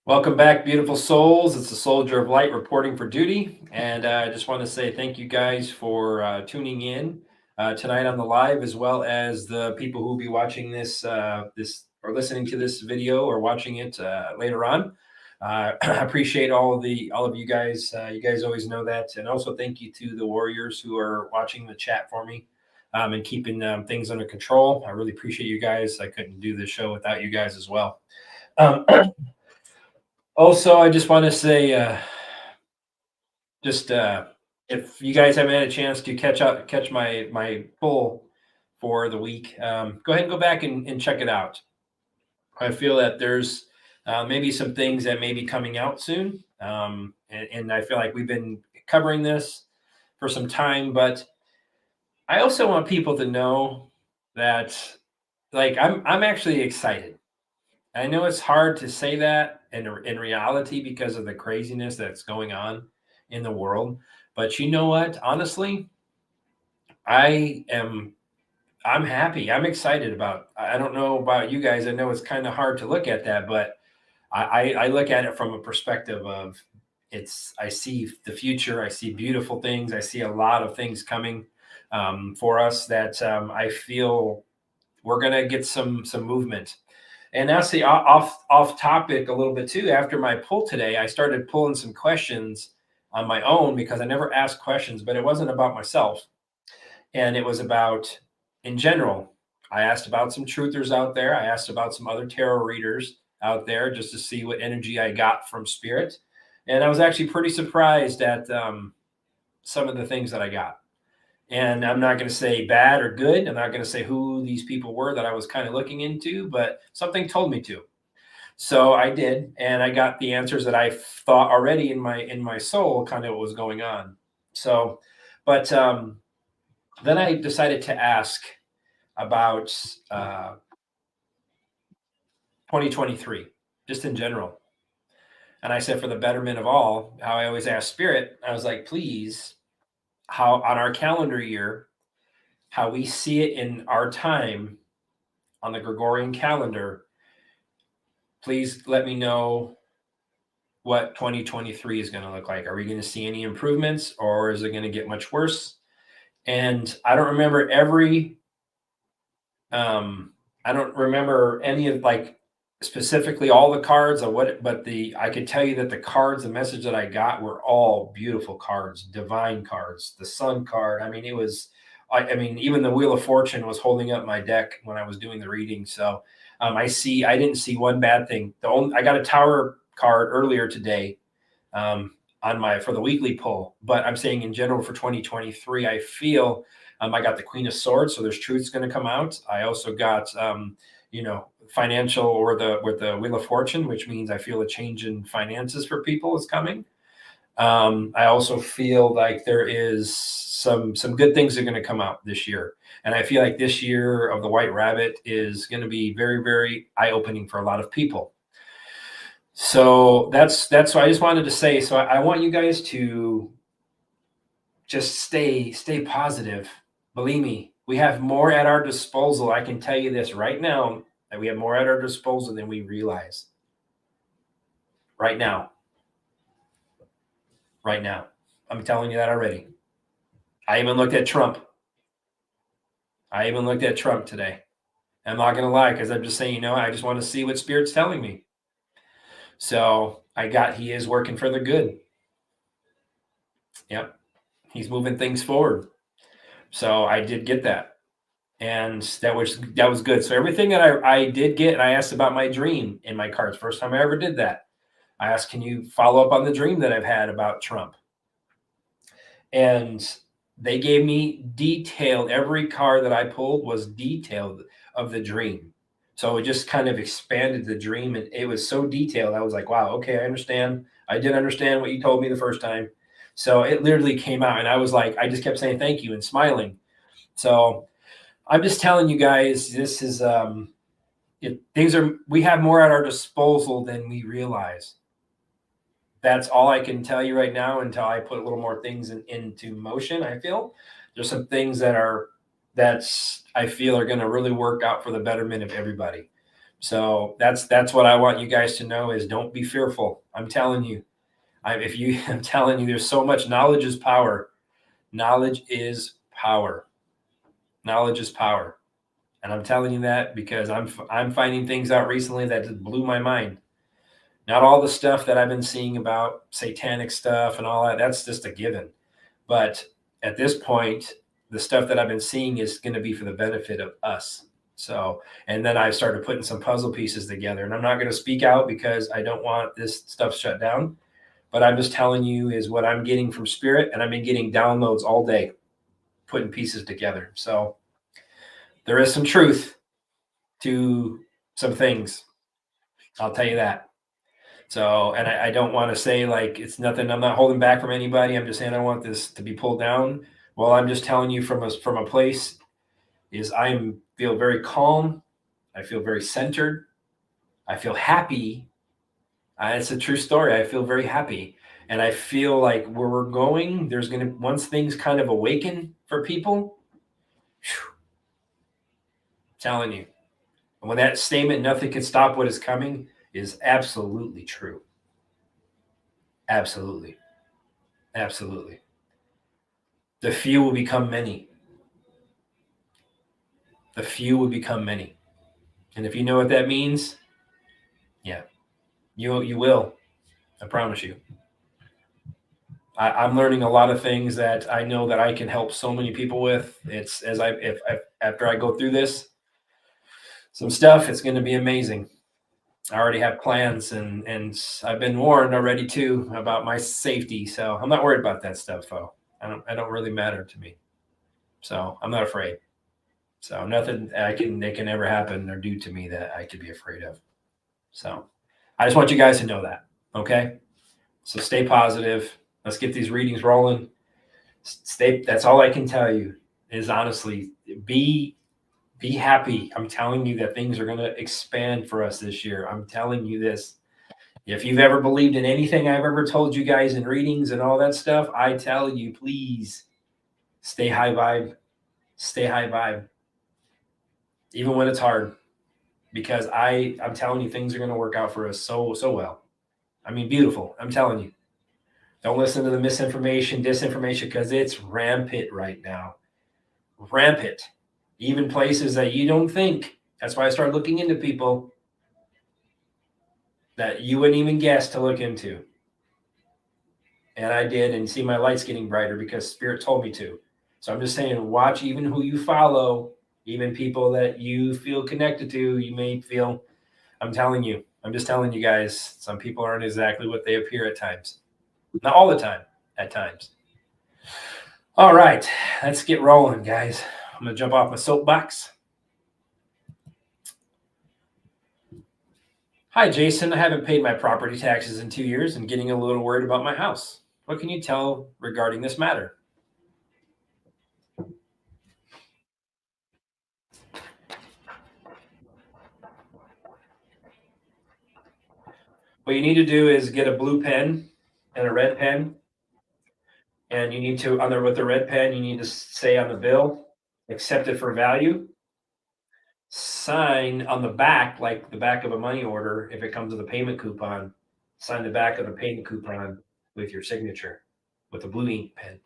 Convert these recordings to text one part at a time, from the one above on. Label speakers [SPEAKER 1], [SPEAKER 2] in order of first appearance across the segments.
[SPEAKER 1] Welcome back, beautiful souls. It's the Soldier of Light reporting for duty. And I just want to say thank you guys for tuning in tonight on the live, as well as the people who will be watching this or listening to this video or watching it later on. I appreciate all of you guys. You guys always know that. And also thank you to the warriors who are watching the chat for me and keeping things under control. I really appreciate you guys. I couldn't do this show without you guys as well. Also, I just want to say, if you guys haven't had a chance to catch my poll for the week, go ahead and go back and check it out. I feel that there's maybe some things that may be coming out soon, and I feel like we've been covering this for some time, but I also want people to know that, like, I'm actually excited. I know it's hard to say that in reality because of the craziness that's going on in the world. But you know what? Honestly, I'm happy. I'm excited about. I don't know about you guys. I know it's kind of hard to look at that, but I look at it from a perspective of I see the future. I see beautiful things. I see a lot of things coming for us that I feel we're gonna get some movement. And actually, off topic a little bit too. After my pull today, I started pulling some questions on my own because I never asked questions, but it wasn't about myself, and it was about in general. I asked about some truthers out there. I asked about some other tarot readers out there just to see what energy I got from spirit, and I was actually pretty surprised at some of the things that I got. And I'm not going to say bad or good. I'm not going to say who these people were that I was kind of looking into, but something told me to. So I did, and I got the answers that I thought already in my soul, kind of what was going on. So, but then I decided to ask about 2023, just in general. And I said, for the betterment of all, how I always ask Spirit, I was like, please, how on our calendar year, how we see it in our time on the Gregorian calendar, please let me know what 2023 is going to look like. Are we going to see any improvements, or is it going to get much worse? And I don't remember I don't remember any of, like, specifically all the cards or what, but I could tell you that the cards, the message that I got were all beautiful cards, divine cards, the sun card. I mean, I mean, even the Wheel of Fortune was holding up my deck when I was doing the reading. So I didn't see one bad thing. I got a Tower card earlier today for the weekly pull, but I'm saying in general for 2023, I feel I got the Queen of Swords, so there's truth's going to come out. I also got financial, or with the Wheel of Fortune, which means I feel a change in finances for people is coming. I also feel like there is some good things are going to come out this year. And I feel like this year of the White Rabbit is going to be very, very eye-opening for a lot of people. So that's what I just wanted to say. So I want you guys to just stay positive. Believe me, we have more at our disposal. I can tell you this right now, that we have more at our disposal than we realize. Right now. I'm telling you that already. I even looked at Trump. Today. I'm not going to lie, because I'm just saying, I just want to see what Spirit's telling me. So he is working for the good. Yep. He's moving things forward. So I did get that. And that was good. So everything that I did get, and I asked about my dream in my cards. First time I ever did that. I asked, can you follow up on the dream that I've had about Trump? And they gave me detailed. Every card that I pulled was detailed of the dream. So it just kind of expanded the dream, and it was so detailed. I was like, wow, okay, I understand. I did understand what you told me the first time. So it literally came out, and I was like, I just kept saying thank you and smiling. So I'm just telling you guys, this is we have more at our disposal than we realize. That's all I can tell you right now until I put a little more things into motion. I feel there's some things that I feel are going to really work out for the betterment of everybody. So that's what I want you guys to know is don't be fearful. I'm telling you, I'm telling you, there's so much. Knowledge is power. Knowledge is power. Knowledge is power. And I'm telling you that because I'm finding things out recently that just blew my mind. Not all the stuff that I've been seeing about satanic stuff and all that, that's just a given. But at this point, the stuff that I've been seeing is going to be for the benefit of us. So, and then I started putting some puzzle pieces together, and I'm not going to speak out because I don't want this stuff shut down. But I'm just telling you is what I'm getting from spirit, and I've been getting downloads all day, putting pieces together. So there is some truth to some things. I'll tell you that. So, and I don't want to say like it's nothing. I'm not holding back from anybody. I'm just saying I want this to be pulled down. Well, I'm just telling you from a place is feel very calm. I feel very centered. I feel happy. It's a true story. I feel very happy. And I feel like where we're going, there's going to, once things kind of awaken for people, whew, I'm telling you. And when that statement, nothing can stop what is coming, is absolutely true. Absolutely. Absolutely. The few will become many. The few will become many. And if you know what that means, yeah, you will. I promise you. I'm learning a lot of things that I know that I can help so many people with. It's if after I go through this, some stuff, it's going to be amazing. I already have plans, and I've been warned already too about my safety. So I'm not worried about that stuff, though. I don't really matter to me. So I'm not afraid. So nothing they can ever happen or do to me that I could be afraid of. So I just want you guys to know that. Okay. So stay positive. Let's get these readings rolling. That's all I can tell you is honestly be happy. I'm telling you that things are going to expand for us this year. I'm telling you this. If you've ever believed in anything I've ever told you guys in readings and all that stuff, I tell you, please stay high vibe. Stay high vibe. Even when it's hard. Because I'm telling you, things are going to work out for us so well. I mean, beautiful. I'm telling you. Don't listen to the misinformation, disinformation, because it's rampant right now. Rampant. Even places that you don't think. That's why I started looking into people that you wouldn't even guess to look into. And I did, and see my light's getting brighter because Spirit told me to. So I'm just saying, watch even who you follow, even people that you feel connected to. You may feel, I'm just telling you guys, some people aren't exactly what they appear at times. Not all the time, at times. All right, let's get rolling, guys. I'm going to jump off my soapbox. Hi, Jason. I haven't paid my property taxes in 2 years and getting a little worried about my house. What can you tell regarding this matter? What you need to do is get a blue pen and a red pen. And you need to, with the red pen, you need to say on the bill, accepted for value. Sign on the back, like the back of a money order, if it comes with a payment coupon, sign the back of the payment coupon with your signature with a blue ink pen.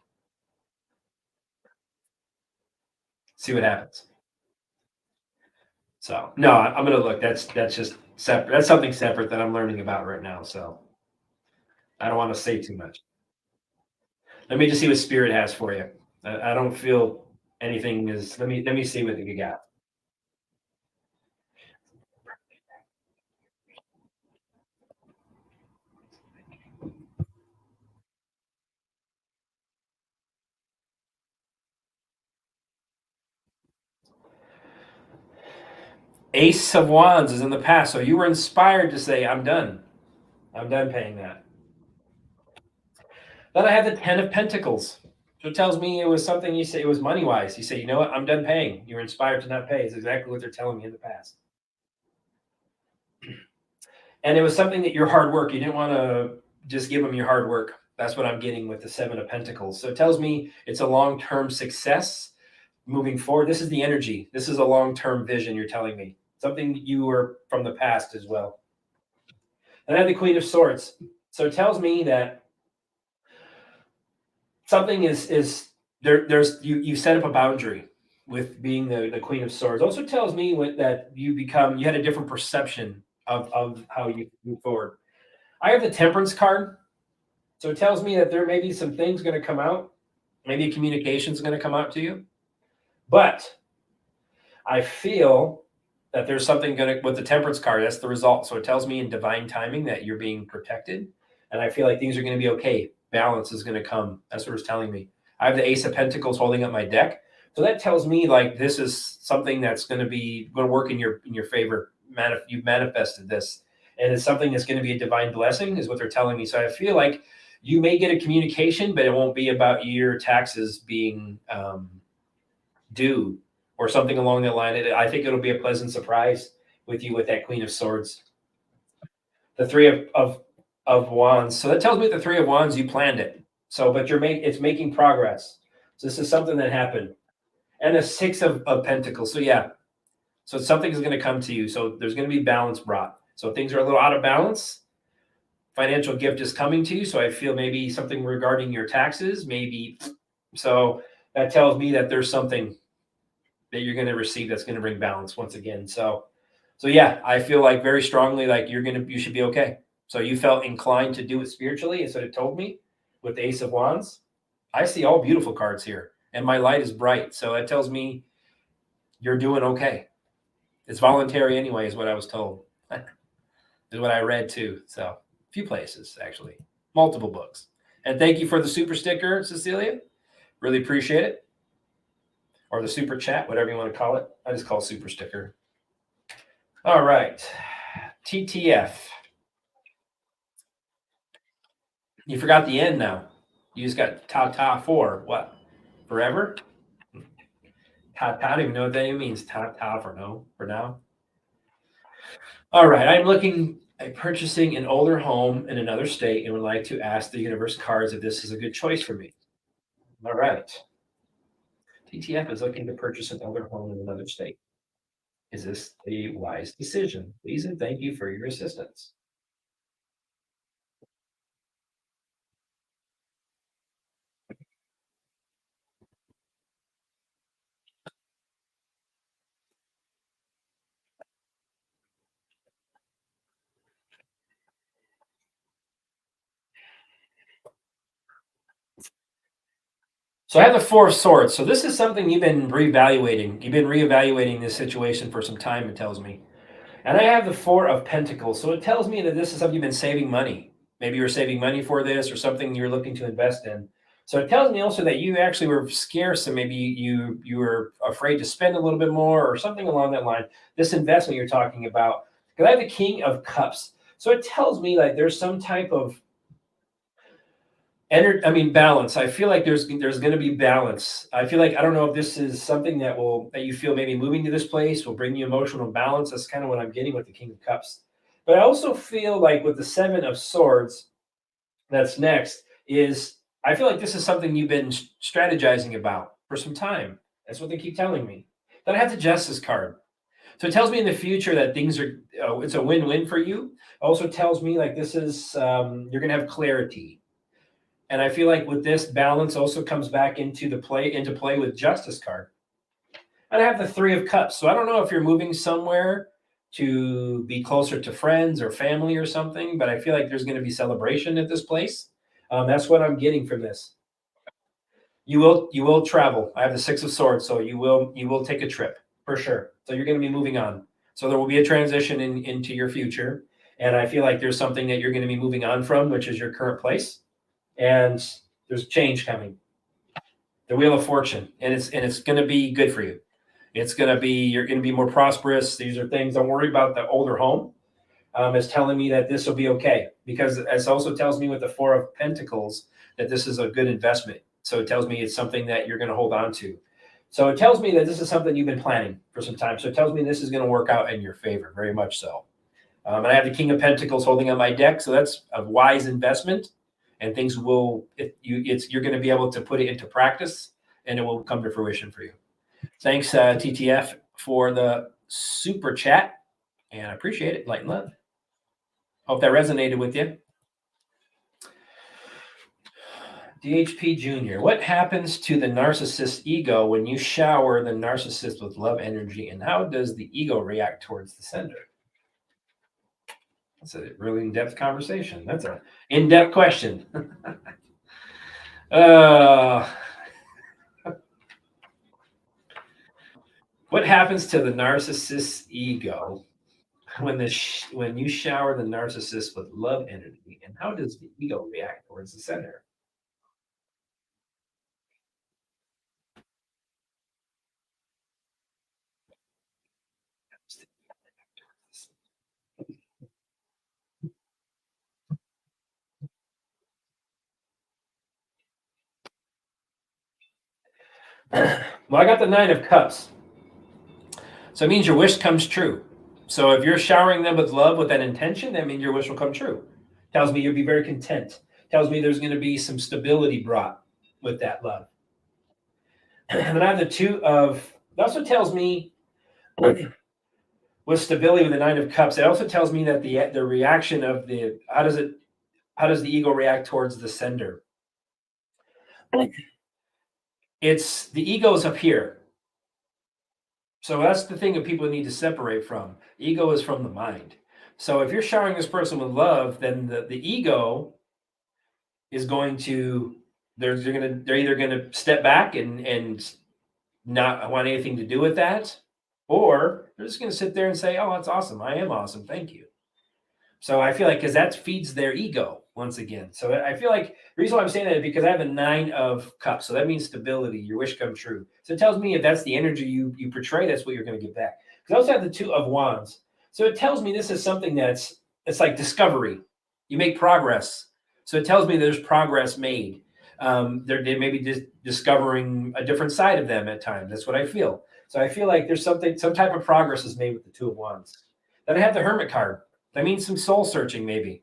[SPEAKER 1] See what happens. So no, I'm gonna look. That's just separate. That's something separate that I'm learning about right now. So I don't want to say too much. Let me just see what Spirit has for you. I don't feel anything is. Let me see what you got. Ace of Wands is in the past, so you were inspired to say, "I'm done. I'm done paying that." Then I have the Ten of Pentacles. So it tells me it was something you say, it was money wise. You say, you know what, I'm done paying. You're inspired to not pay. It's exactly what they're telling me in the past. And it was something that your hard work, you didn't want to just give them your hard work. That's what I'm getting with the Seven of Pentacles. So it tells me it's a long-term success moving forward. This is the energy. This is a long-term vision you're telling me. something you were from the past as well. And I have the Queen of Swords. So it tells me that something is there's you set up a boundary with being the Queen of Swords. Also tells me that you had a different perception of how you move forward. I have the Temperance card. So it tells me that there may be some things going to come out. Maybe communication is going to come out to you. But I feel that there's something going to, with the Temperance card, that's the result. So it tells me in divine timing that you're being protected. And I feel like things are going to be okay. Balance is going to come. That's what it's telling me. I have the Ace of Pentacles holding up my deck. So that tells me like this is something that's going to work in your favor. You've manifested this. And it's something that's going to be a divine blessing is what they're telling me. So I feel like you may get a communication, but it won't be about your taxes being due or something along that line. I think it'll be a pleasant surprise with you with that Queen of Swords. The Three of Wands. So that tells me the Three of Wands, you planned it. So, but it's making progress. So this is something that happened. And the Six of Pentacles. So yeah. So something is going to come to you. So there's going to be balance brought. So things are a little out of balance. Financial gift is coming to you. So I feel maybe something regarding your taxes, maybe. So that tells me that there's something that you're going to receive that's going to bring balance once again. So yeah, I feel like very strongly like you should be okay. So you felt inclined to do it spiritually, and so it told me with the Ace of Wands. I see all beautiful cards here, and my light is bright. So it tells me you're doing okay. It's voluntary anyway, is what I was told. Is what I read too. So a few places, actually, multiple books. And thank you for the super sticker, Cecilia. Really appreciate it. Or the super chat, whatever you want to call it. I just call it super sticker. All right. TTF. You forgot the end now. You just got ta-ta for what? Forever? Ta-ta, I don't even know what that even means. Ta-ta for now. All right. I'm looking at purchasing an older home in another state and would like to ask the universe cards if this is a good choice for me. All right. TTF is looking to purchase an older home in another state. Is this a wise decision? Please and thank you for your assistance. So I have the Four of Swords. So this is something you've been reevaluating. You've been reevaluating this situation for some time, it tells me. And I have the Four of Pentacles. So it tells me that this is something you've been saving money. Maybe you're saving money for this or something you're looking to invest in. So it tells me also that you actually were scarce and maybe you were afraid to spend a little bit more or something along that line. This investment you're talking about. Because I have the King of Cups. So it tells me like there's some type of balance. I feel like there's going to be balance. I feel like I don't know if this is something that you feel maybe moving to this place will bring you emotional balance. That's kind of what I'm getting with the King of Cups. But I also feel like with the Seven of Swords, that's next, I feel like this is something you've been strategizing about for some time. That's what they keep telling me. Then I have the Justice card. So it tells me in the future that things are, it's a win-win for you. Also tells me like this is, you're going to have clarity. And I feel like with this, balance also comes back into play with Justice card. And I have the Three of Cups. So I don't know if you're moving somewhere to be closer to friends or family or something, but I feel like there's going to be celebration at this place. That's what I'm getting from this. You will travel. I have the Six of Swords, so you will take a trip for sure. So you're going to be moving on. So there will be a transition into your future. And I feel like there's something that you're going to be moving on from, which is your current place. And there's change coming. The Wheel of Fortune, and it's going to be good for you. You're going to be more prosperous. These are things. Don't worry about the older home. It's telling me that this will be okay because it also tells me with the Four of Pentacles that this is a good investment. So it tells me it's something that you're going to hold on to. So it tells me that this is something you've been planning for some time. So it tells me this is going to work out in your favor, very much so. And I have the King of Pentacles holding on my deck, so that's a wise investment. And things you're going to be able to put it into practice, and it will come to fruition for you. Thanks, TTF, for the super chat, and I appreciate it. Light and love. Hope that resonated with you. DHP Jr. What happens to the narcissist ego when you shower the narcissist with love energy, and how does the ego react towards the sender? That's a really in-depth conversation. That's an in-depth question. What happens to the narcissist's ego when you shower the narcissist with love energy, and how does the ego react towards the sender? Well, I got the 9 of Cups. So it means your wish comes true. So if you're showering them with love with that intention, that means your wish will come true. Tells me you'll be very content. Tells me there's going to be some stability brought with that love. And then I have the 2 of, it also tells me with stability with the 9 of Cups, it also tells me that the reaction of how does the ego react towards the sender? It's the ego is up here. So that's the thing that people need to separate from. Ego is from the mind. So if you're showering this person with love, then the ego is going to, they're either going to step back and not want anything to do with that, or they're just going to sit there and say, oh, that's awesome. I am awesome. Thank you. So I feel like, because that feeds their ego once again. So I feel like the reason why I'm saying that is because I have a 9 of Cups. So that means stability, your wish come true. So it tells me if that's the energy you portray, that's what you're going to get back. Because I also have the 2 of Wands. So it tells me this is something it's like discovery. You make progress. So it tells me there's progress made. They may be discovering a different side of them at times. That's what I feel. So I feel like there's some type of progress is made with the 2 of Wands. Then I have the Hermit card. That means some soul searching, maybe.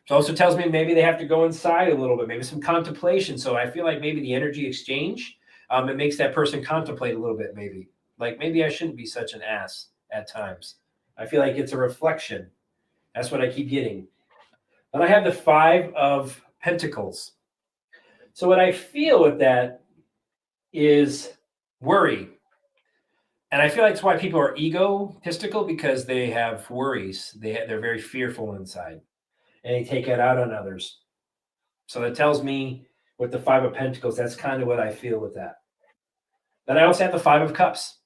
[SPEAKER 1] It also tells me maybe they have to go inside a little bit, maybe some contemplation. So I feel like maybe the energy exchange, it makes that person contemplate a little bit, maybe. Like, maybe I shouldn't be such an ass at times. I feel like it's a reflection. That's what I keep getting. Then I have the 5 of Pentacles. So what I feel with that is worry. And I feel like that's why people are egotistical, because they have worries. They're very fearful inside, and they take it out on others. So that tells me with the 5 of Pentacles, that's kind of what I feel with that. Then I also have the 5 of Cups.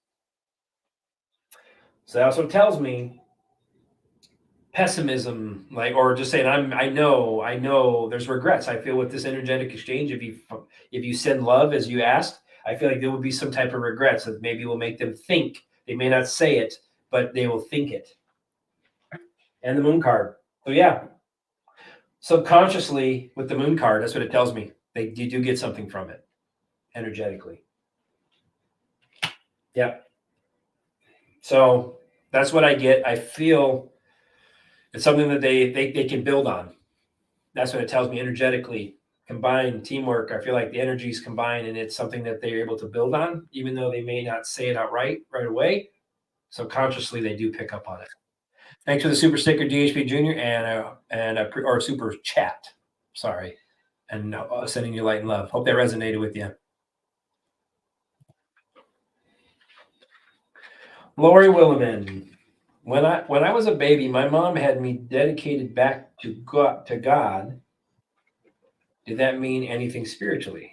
[SPEAKER 1] So that also tells me pessimism, or just saying, I know there's regrets. I feel with this energetic exchange, if you send love as you asked, I feel like there will be some type of regrets that maybe will make them think. They may not say it, but they will think it. And the Moon card. So yeah, subconsciously with the Moon card, that's what it tells me. You do get something from it energetically. Yeah. So that's what I get. I feel it's something that they can build on. That's what it tells me energetically. Combined teamwork. I feel like the energies combine, and it's something that they're able to build on, even though they may not say it outright right away. Subconsciously, they do pick up on it. Thanks for the super sticker, DHP Jr. or super chat. Sorry, and sending you light and love. Hope that resonated with you. Lori Williman. When I was a baby, my mom had me dedicated back to God. Did that mean anything spiritually?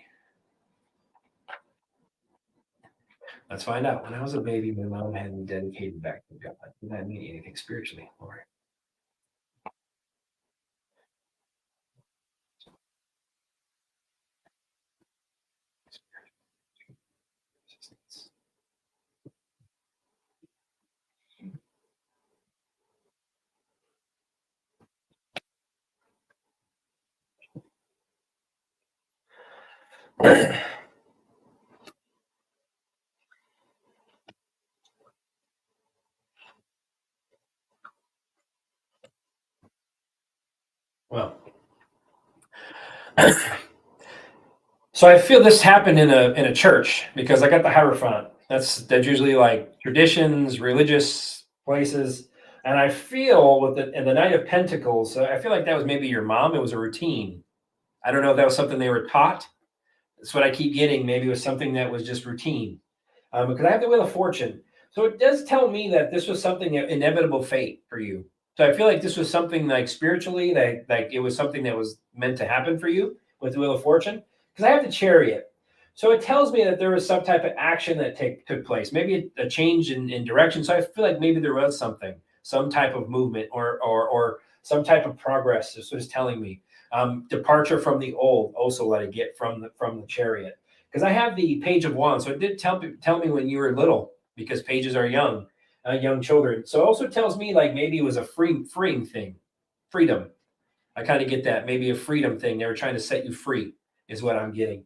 [SPEAKER 1] Let's find out. When I was a baby, my mom had me dedicated back to God. Did that mean anything spiritually, Lori? Well, so I feel this happened in a church, because I got the Hierophant. That's usually like traditions, religious places. And I feel with the Knight of Pentacles, I feel like that was maybe your mom. It was a routine. I don't know if that was something they were taught. That's what I keep getting. Maybe it was something that was just routine. Because I have the Wheel of Fortune. So it does tell me that this was something, inevitable fate for you. So I feel like this was something like spiritually, that like it was something that was meant to happen for you with the Wheel of Fortune. Because I have the Chariot. So it tells me that there was some type of action that took place, maybe a change in direction. So I feel like maybe there was something, some type of movement or some type of progress. This was telling me. Departure from the old, also what I get from the Chariot, because I have the Page of Wands, so it did tell me when you were little, because pages are young children. So it also tells me like maybe it was a freeing thing, freedom. I kind of get that, maybe a freedom thing. They were trying to set you free, is what I'm getting.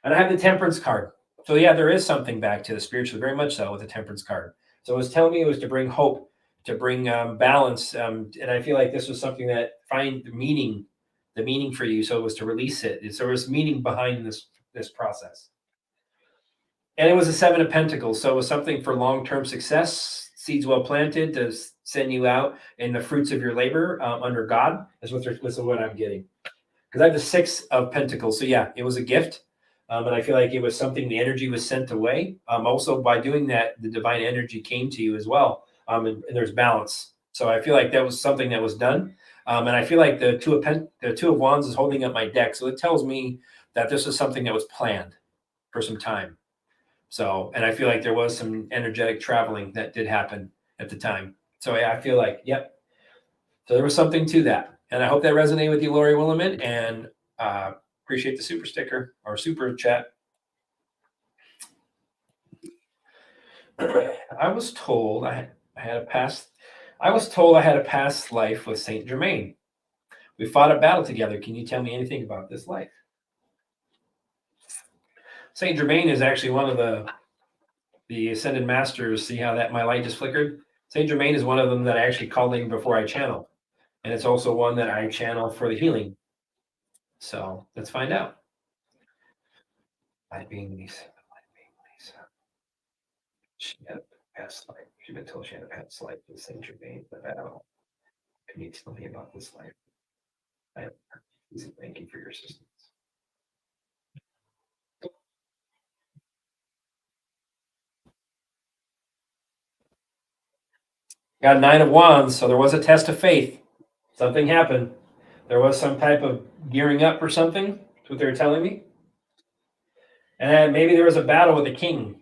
[SPEAKER 1] And I have the Temperance card. So yeah, there is something back to the spiritual, very much so, with the Temperance card. So it was telling me it was to bring hope, to bring balance, and I feel like this was something that find the meaning for you. So it was to release it. So there was meaning behind this process. And it was a Seven of Pentacles. So it was something for long-term success, seeds well planted to send you out in the fruits of your labor under God. That's what I'm getting. Because I have the Six of Pentacles. So yeah, it was a gift. And I feel like it was something, the energy was sent away. Also, by doing that, the divine energy came to you as well. And there's balance. So I feel like that was something that was done. And I feel like the Two of Wands is holding up my deck. So it tells me that this was something that was planned for some time. So, and I feel like there was some energetic traveling that did happen at the time. So yeah, I feel like, yep. So there was something to that. And I hope that resonated with you, Lori Williman, and appreciate the super sticker or super chat. I was told I had a past. I was told I had a past life with Saint Germain. We fought a battle together. Can you tell me anything about this life? Saint Germain is actually one of the ascended masters. See how that my light just flickered? Saint Germain is one of them that I actually called in before I channel, and it's also one that I channel for the healing. So let's find out. Light being Lisa. She had a past life. She's been told she had a past life with Saint Germain, but I don't know. Can you tell me about this life? Thank you for your assistance. Got a Nine of Wands, so there was a test of faith. Something happened. There was some type of gearing up or something. That's what they were telling me. And then maybe there was a battle with a king.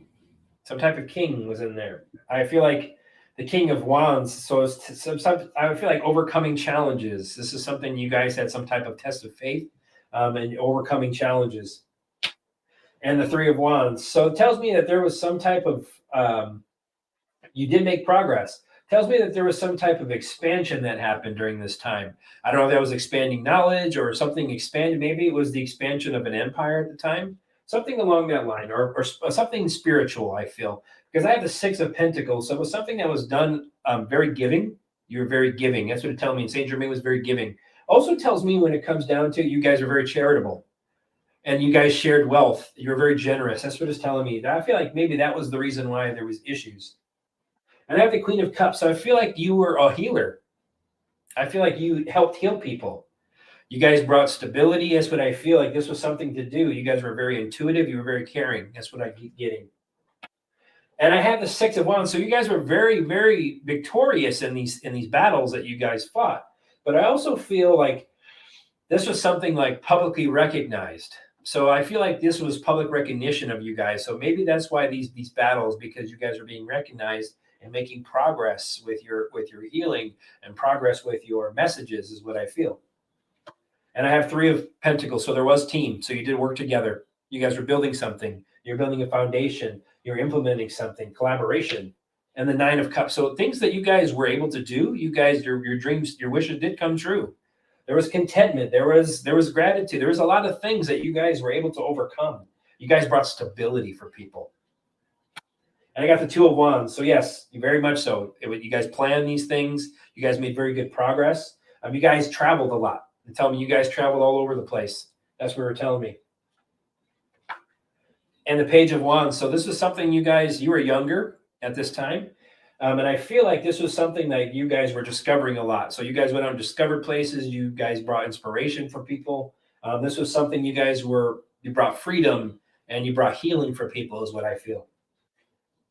[SPEAKER 1] Some type of king was in there. I feel like the King of Wands. So I feel like overcoming challenges. This is something you guys had some type of test of faith and overcoming challenges. And the Three of Wands. So it tells me that there was some type of you did make progress. Tells me that there was some type of expansion that happened during this time. I don't know if that was expanding knowledge or something expanded. Maybe it was the expansion of an empire at the time, something along that line, or something spiritual. I feel, because I have the Six of Pentacles, so it was something that was done very giving. You were very giving. That's what it tells me. And Saint Germain was very giving. Also tells me when it comes down to, you guys are very charitable, and you guys shared wealth. You were very generous. That's what it's telling me. I feel like maybe that was the reason why there was issues. And I have the Queen of Cups. So I feel like you were a healer. I feel like you helped heal people. You guys brought stability. That's what I feel like. This was something to do. You guys were very intuitive. You were very caring. That's what I keep getting. And I have the Six of Wands. So you guys were very, very victorious in these battles that you guys fought. But I also feel like this was something like publicly recognized. So I feel like this was public recognition of you guys. So maybe that's why these battles, because you guys are being recognized and making progress with your healing and progress with your messages, is what I feel. And I have Three of Pentacles. So there was team. So you did work together. You guys were building something. You're building a foundation. You're implementing something, collaboration. And the Nine of Cups. So things that you guys were able to do, you guys, your dreams, your wishes did come true. There was contentment. There was gratitude. There was a lot of things that you guys were able to overcome. You guys brought stability for people. And I got the Two of Wands. So yes, very much so. You guys planned these things. You guys made very good progress. You guys traveled a lot. They tell me you guys traveled all over the place. That's what they were telling me. and the Page of Wands. So this was something you were younger at this time. And I feel like this was something that you guys were discovering a lot. So you guys went out and discovered places. You guys brought inspiration for people. This was something you brought freedom and you brought healing for people is what I feel.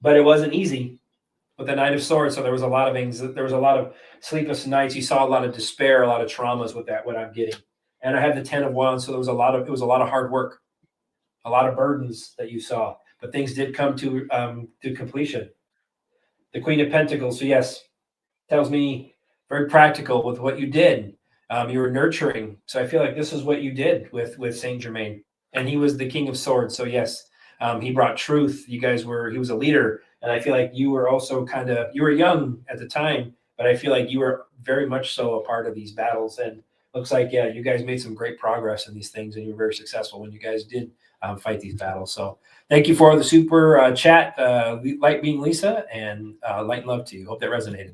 [SPEAKER 1] But it wasn't easy with the Knight of Swords. So there was a lot of there was a lot of sleepless nights. You saw a lot of despair, a lot of traumas with that, what I'm getting. And I had the 10 of Wands. So it was a lot of hard work, a lot of burdens that you saw, but things did come to completion. The Queen of Pentacles. So yes, tells me very practical with what you did. You were nurturing. So I feel like this is what you did with Saint Germain, and he was the King of Swords. So yes, he brought truth. He was a leader, and I feel like you were also you were young at the time, but I feel like you were very much so a part of these battles. And looks like, yeah, you guys made some great progress in these things, and you were very successful when you guys did fight these battles. So thank you for the super chat, Light Being Lisa, and light and love to you. Hope that resonated.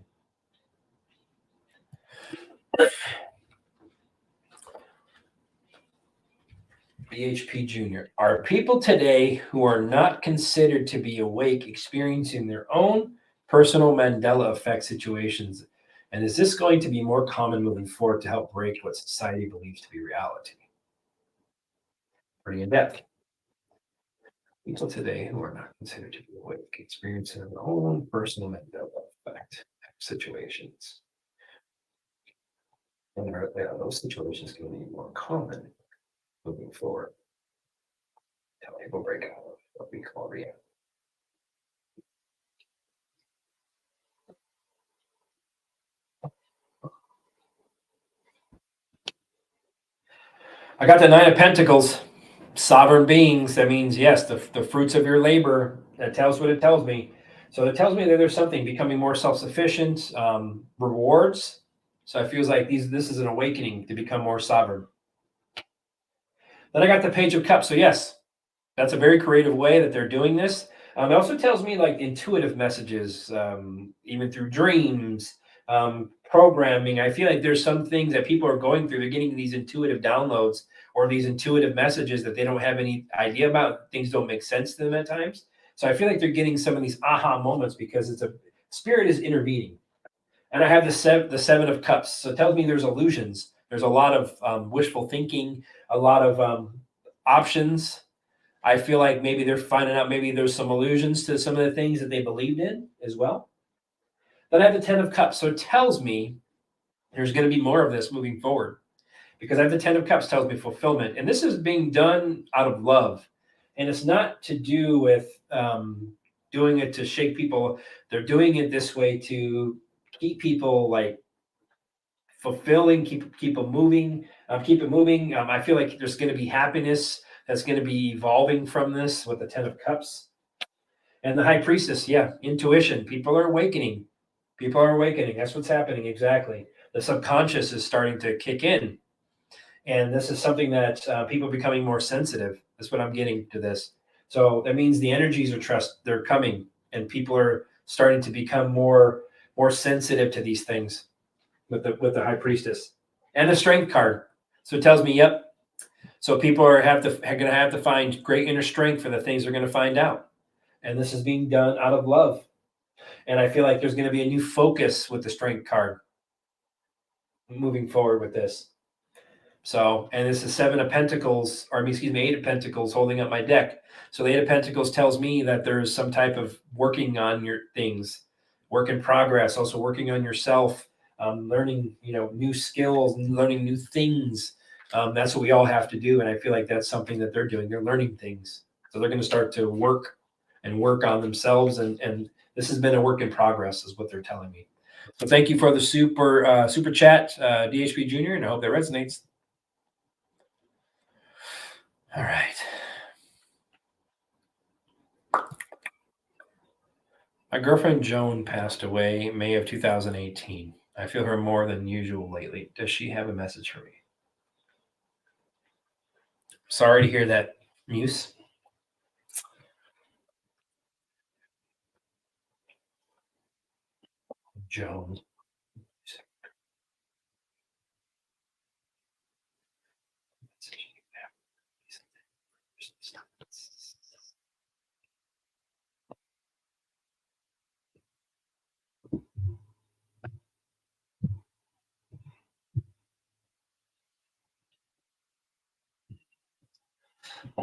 [SPEAKER 1] BHP Jr. Are people today who are not considered to be awake experiencing their own personal Mandela effect situations? And is this going to be more common moving forward to help break what society believes to be reality? Pretty in depth. People today who are not considered to be awake experiencing their own personal Mandela effect situations. And those situations can be more common moving forward. How people break out of what we call reality. I got the Nine of Pentacles, sovereign beings. That means, yes, the fruits of your labor. That tells what it tells me. So it tells me that there's something becoming more self-sufficient, rewards. So it feels like this is an awakening to become more sovereign. Then I got the Page of Cups. So yes, that's a very creative way that they're doing this. It also tells me like intuitive messages, even through dreams, programming. I feel like there's some things that people are going through. They're getting these intuitive downloads or these intuitive messages that they don't have any idea about. Things don't make sense to them at times. So I feel like they're getting some of these aha moments because spirit is intervening. And I have the Seven of Cups. So it tells me there's illusions. There's a lot of wishful thinking, a lot of options. I feel like maybe they're finding out maybe there's some allusions to some of the things that they believed in as well. Then I have the 10 of Cups. So it tells me there's going to be more of this moving forward because I have the 10 of Cups tells me fulfillment. And this is being done out of love. And it's not to do with doing it to shake people. They're doing it this way to keep people like fulfilling, keep them moving, keep it moving. I feel like there's going to be happiness that's going to be evolving from this with the 10 of Cups. And the High Priestess, yeah, intuition. People are awakening. People are awakening. That's what's happening exactly. The subconscious is starting to kick in. And this is something that people are becoming more sensitive. That's what I'm getting to this. So that means the energies they're coming, and people are starting to become more sensitive to these things with the High Priestess. And the Strength card. So it tells me, yep. So people are going to have to find great inner strength for the things they're going to find out. And this is being done out of love. And I feel like there's going to be a new focus with the Strength card moving forward with this. So, and this is Eight of Pentacles holding up my deck. So the Eight of Pentacles tells me that there's some type of working on your things, work in progress, also working on yourself, learning, new skills, learning new things. That's what we all have to do. And I feel like that's something that they're doing. They're learning things. So they're going to start to work on themselves. And this has been a work in progress is what they're telling me. So thank you for the super chat, DHP Jr., and I hope that resonates. All right. My girlfriend Joan passed away in May of 2018. I feel her more than usual lately. Does she have a message for me? Sorry to hear that, Muse. Joan.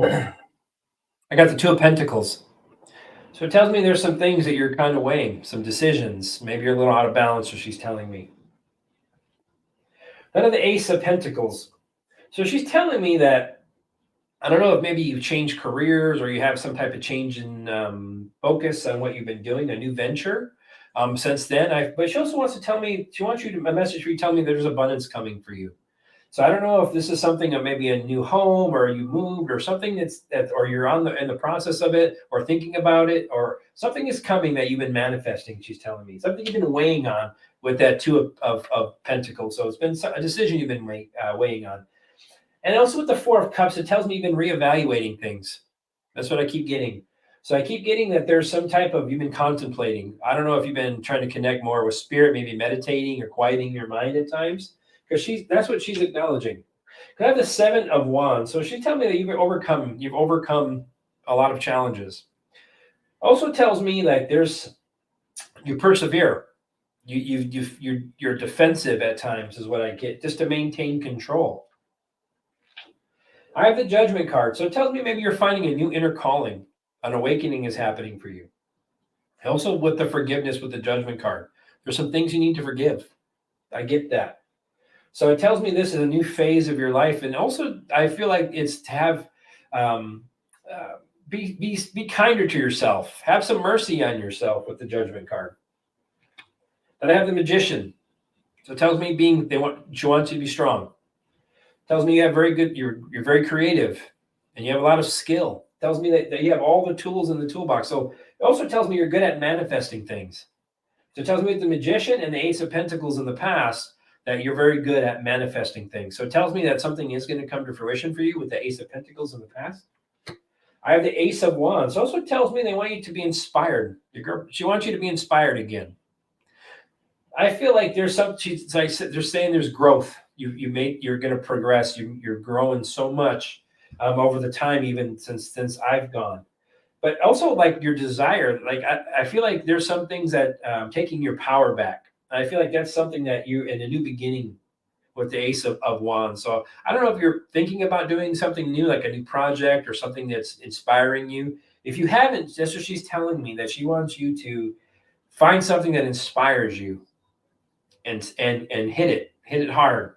[SPEAKER 1] I got the Two of Pentacles. So it tells me there's some things that you're kind of weighing, some decisions. Maybe you're a little out of balance, or she's telling me. Then I have the Ace of Pentacles. So she's telling me that, I don't know if maybe you've changed careers or you have some type of change in focus on what you've been doing, a new venture since then. But she also wants to tell me, she wants you to, a message for you, tell me there's abundance coming for you. So I don't know if this is something of maybe a new home, or you moved, or something or you're in the process of it, or thinking about it, or something is coming that you've been manifesting. She's telling me something you've been weighing on with that Two of Pentacles. So it's been a decision you've been weighing on. And also with the Four of Cups, it tells me you've been reevaluating things. That's what I keep getting. So I keep getting that there's some type of, you've been contemplating. I don't know if you've been trying to connect more with spirit, maybe meditating or quieting your mind at times, because that's what she's acknowledging. I have the Seven of Wands. So she's telling me that you've overcome a lot of challenges. Also tells me that you persevere. You're defensive at times is what I get, just to maintain control. I have the Judgment card. So it tells me maybe you're finding a new inner calling. An awakening is happening for you. Also with the forgiveness with the Judgment card, there's some things you need to forgive. I get that. So it tells me this is a new phase of your life. And also I feel like it's to have, be kinder to yourself. Have some mercy on yourself with the Judgment card. Then I have the Magician. So it tells me she wants you to be strong. Tells me you have you're very creative and you have a lot of skill. Tells me that you have all the tools in the toolbox. So it also tells me you're good at manifesting things. So it tells me with the Magician and the Ace of Pentacles in the past that you're very good at manifesting things. So it tells me that something is going to come to fruition for you with the Ace of Pentacles in the past. I have the Ace of Wands. It also tells me they want you to be inspired. She wants you to be inspired again. I feel like there's they're saying there's growth. You're going to progress. You're growing so much over the time, even since I've gone. But also like your desire, like I feel like there's some things that taking your power back. I feel like that's something that you're in a new beginning with the Ace of Wands. So I don't know if you're thinking about doing something new, like a new project or something that's inspiring you. If you haven't, that's what she's telling me, that she wants you to find something that inspires you and hit it hard.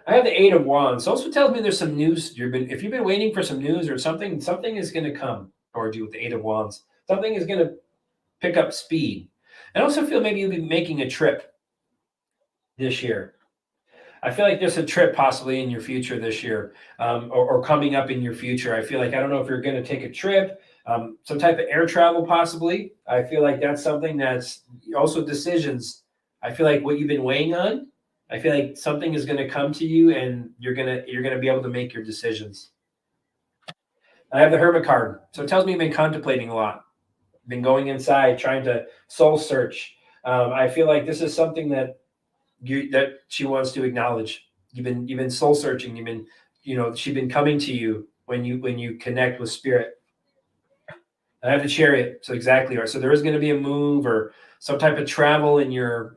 [SPEAKER 1] I have the Eight of Wands. It also tells me there's some news. If you've been waiting for some news or something is going to come towards you with the Eight of Wands. Something is going to pick up speed. I also feel maybe you'll be making a trip this year. I feel like there's a trip possibly in your future this year, or coming up in your future. I feel like, I don't know if you're going to take a trip, some type of air travel possibly. I feel like that's something that's also decisions. I feel like what you've been weighing on, I feel like something is going to come to you and you're going to be able to make your decisions. I have the Hermit card. So it tells me you've been contemplating a lot, been going inside, trying to soul search. I feel like this is something that she wants to acknowledge. You've been soul searching. She's been coming to you when you connect with spirit. I have the Chariot. So exactly. So there is going to be a move or some type of travel in your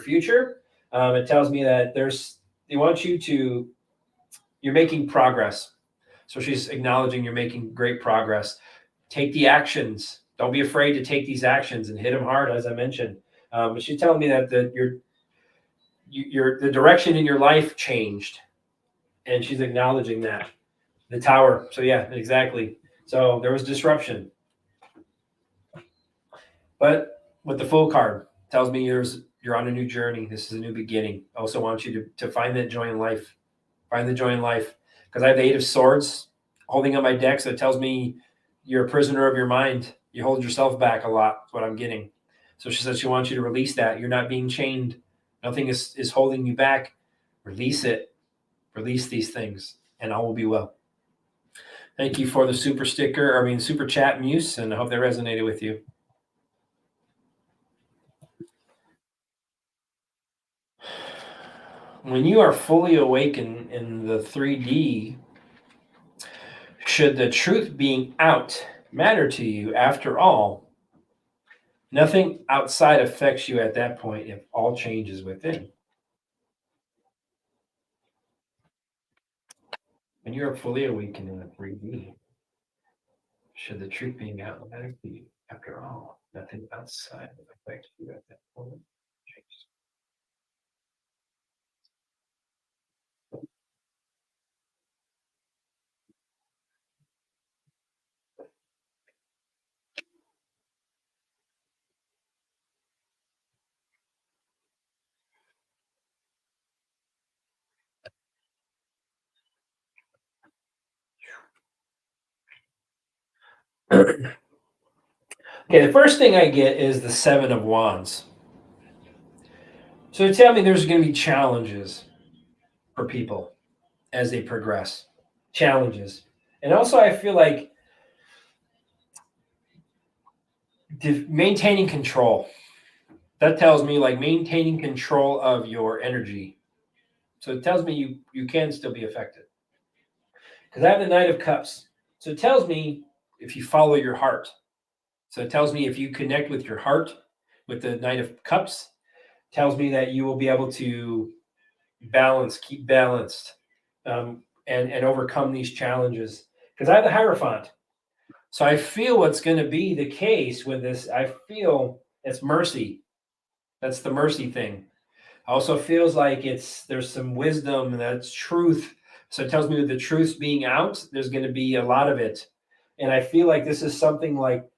[SPEAKER 1] future. It tells me that they want you're making progress. So she's acknowledging you're making great progress. Take the actions. Don't be afraid to take these actions and hit them hard, as I mentioned. But she's telling me that the direction in your life changed, and she's acknowledging that. The Tower. So yeah, exactly. So there was disruption. But with the Fool card, tells me you're on a new journey. This is a new beginning. I also want you to find that joy in life. Find the joy in life. Because I have the Eight of Swords holding on my deck, so it tells me you're a prisoner of your mind. You hold yourself back a lot. That's what I'm getting. So she says she wants you to release that. You're not being chained. Nothing is holding you back. Release it. Release these things, and all will be well. Thank you for the super chat, Muse, and I hope that resonated with you. When you are fully awakened in the 3D, should the truth being out matter to you, after all, nothing outside affects you at that point if all changes within. When you are fully awakened in the 3D, should the truth being out automatically, after all, nothing outside of affect you at that moment. Okay, the first thing I get is the 7 of Wands. So tell me there's going to be challenges for people as they progress. Challenges. And also I feel like maintaining control. That tells me like maintaining control of your energy. So it tells me you can still be affected. Because I have the Knight of Cups. So it tells me if you follow your heart. So it tells me if you connect with your heart, with the Knight of Cups, tells me that you will be able to keep balanced, and overcome these challenges. Because I have the Hierophant. So I feel what's going to be the case with this. I feel it's mercy. That's the mercy thing. Also feels like there's some wisdom, and that's truth. So it tells me with the truth being out, there's going to be a lot of it. And I feel like this is something like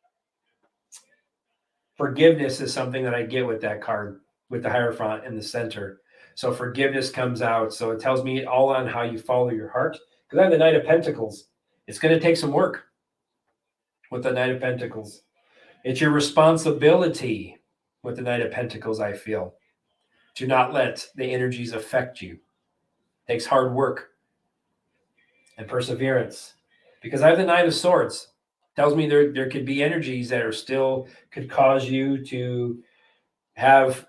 [SPEAKER 1] forgiveness is something that I get with that card, with the Hierophant in the center. So forgiveness comes out. So it tells me all on how you follow your heart. Because I have the Knight of Pentacles. It's going to take some work with the Knight of Pentacles. It's your responsibility with the Knight of Pentacles, I feel, to not let the energies affect you. It takes hard work and perseverance. Because I have the Knight of Swords. It tells me there could be energies that are still could cause you to have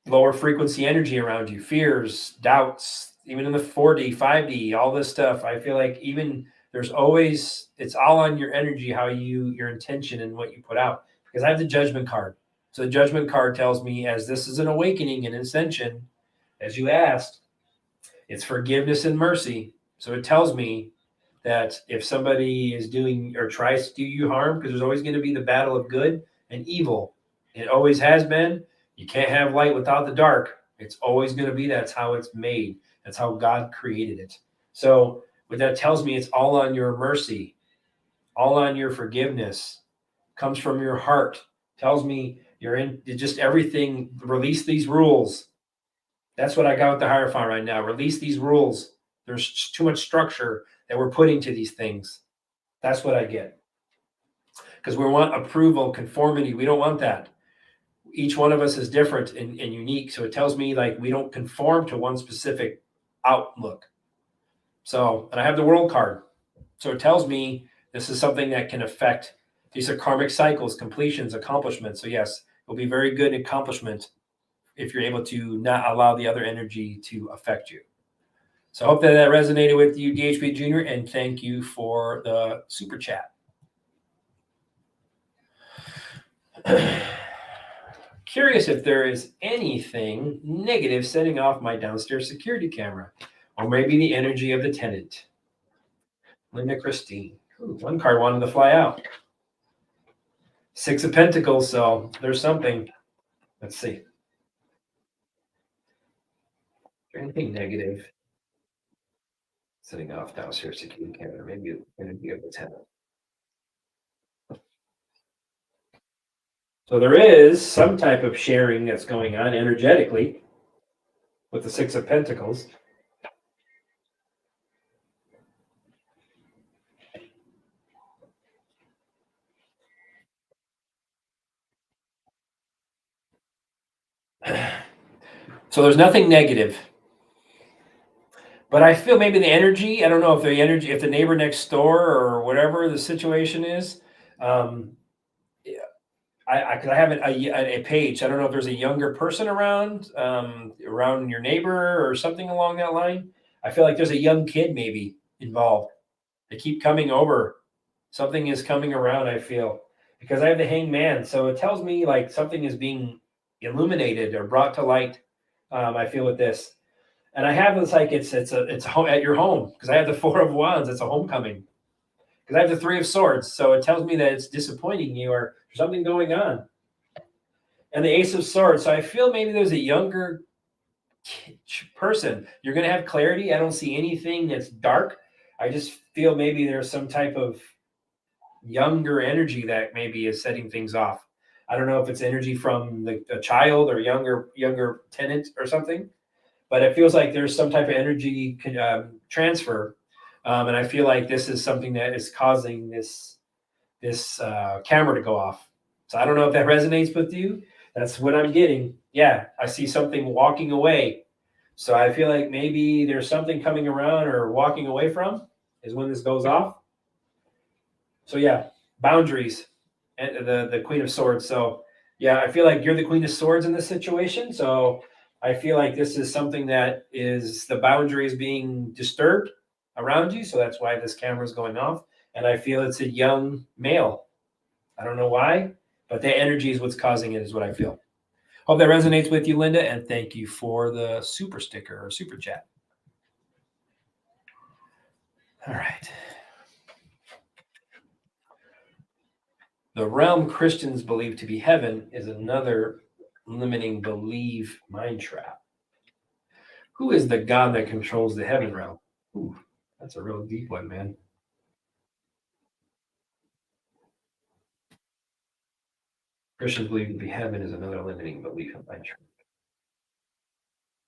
[SPEAKER 1] lower frequency energy around you, fears, doubts, even in the 4D, 5D, all this stuff. I feel like even there's always, it's all on your energy, how your intention and what you put out. Because I have the Judgment card. So the Judgment card tells me, as this is an awakening and ascension, as you asked, it's forgiveness and mercy. So it tells me that if somebody is doing or tries to do you harm, because there's always going to be the battle of good and evil. It always has been. You can't have light without the dark. It's always going to be. That's how it's made. That's how God created it. So what that tells me, it's all on your mercy, all on your forgiveness, comes from your heart. Tells me you're in just everything. Release these rules. That's what I got with the Hierophant right now. Release these rules. There's too much structure that we're putting to these things. That's what I get. Because we want approval, conformity. We don't want that. Each one of us is different and unique. So it tells me like we don't conform to one specific outlook. So, and I have the World card. So it tells me this is something that can affect. These are karmic cycles, completions, accomplishments. So yes, it'll be very good accomplishment if you're able to not allow the other energy to affect you. So I hope that resonated with you, DHB Jr., and thank you for the super chat. Curious if there is anything negative setting off my downstairs security camera, or maybe the energy of the tenant. Linda Christine. Ooh, one card wanted to fly out. 6 of Pentacles, so there's something. Let's see. Is there anything negative setting off downstairs security camera? Maybe the energy of the tenant. So there is some type of sharing that's going on energetically with the 6 of Pentacles. So there's nothing negative. But I feel maybe the energy, I don't know if the energy, if the neighbor next door or whatever the situation is, because I have a page. I don't know if there's a younger person around your neighbor or something along that line. I feel like there's a young kid maybe involved. They keep coming over. Something is coming around, I feel, because I have the Hangman. So it tells me like something is being illuminated or brought to light. I feel with this. And I have this like it's at your home, because I have the Four of Wands. It's a homecoming, because I have the Three of Swords. So it tells me that it's disappointing you or there's something going on. And the Ace of Swords. So I feel maybe there's a younger person. You're going to have clarity. I don't see anything that's dark. I just feel maybe there's some type of younger energy that maybe is setting things off. I don't know if it's energy from a child or younger tenant or something, but it feels like there's some type of energy transfer. And I feel like this is something that is causing this camera to go off. So I don't know if that resonates with you. That's what I'm getting. Yeah, I see something walking away. So I feel like maybe there's something coming around or walking away from is when this goes off. So yeah, boundaries and the Queen of Swords. So yeah, I feel like you're the Queen of Swords in this situation. So I feel like this is something that is the boundaries being disturbed around you. So that's why this camera is going off. And I feel it's a young male. I don't know why, but the energy is what's causing it, is what I feel. Hope that resonates with you, Linda. And thank you for the super sticker or super chat. All right. The realm Christians believe to be heaven is another limiting belief mind trap. Who is the God that controls the heaven realm? Ooh, that's a real deep one, man. Christians believe to be heaven is another limiting belief in mind trap.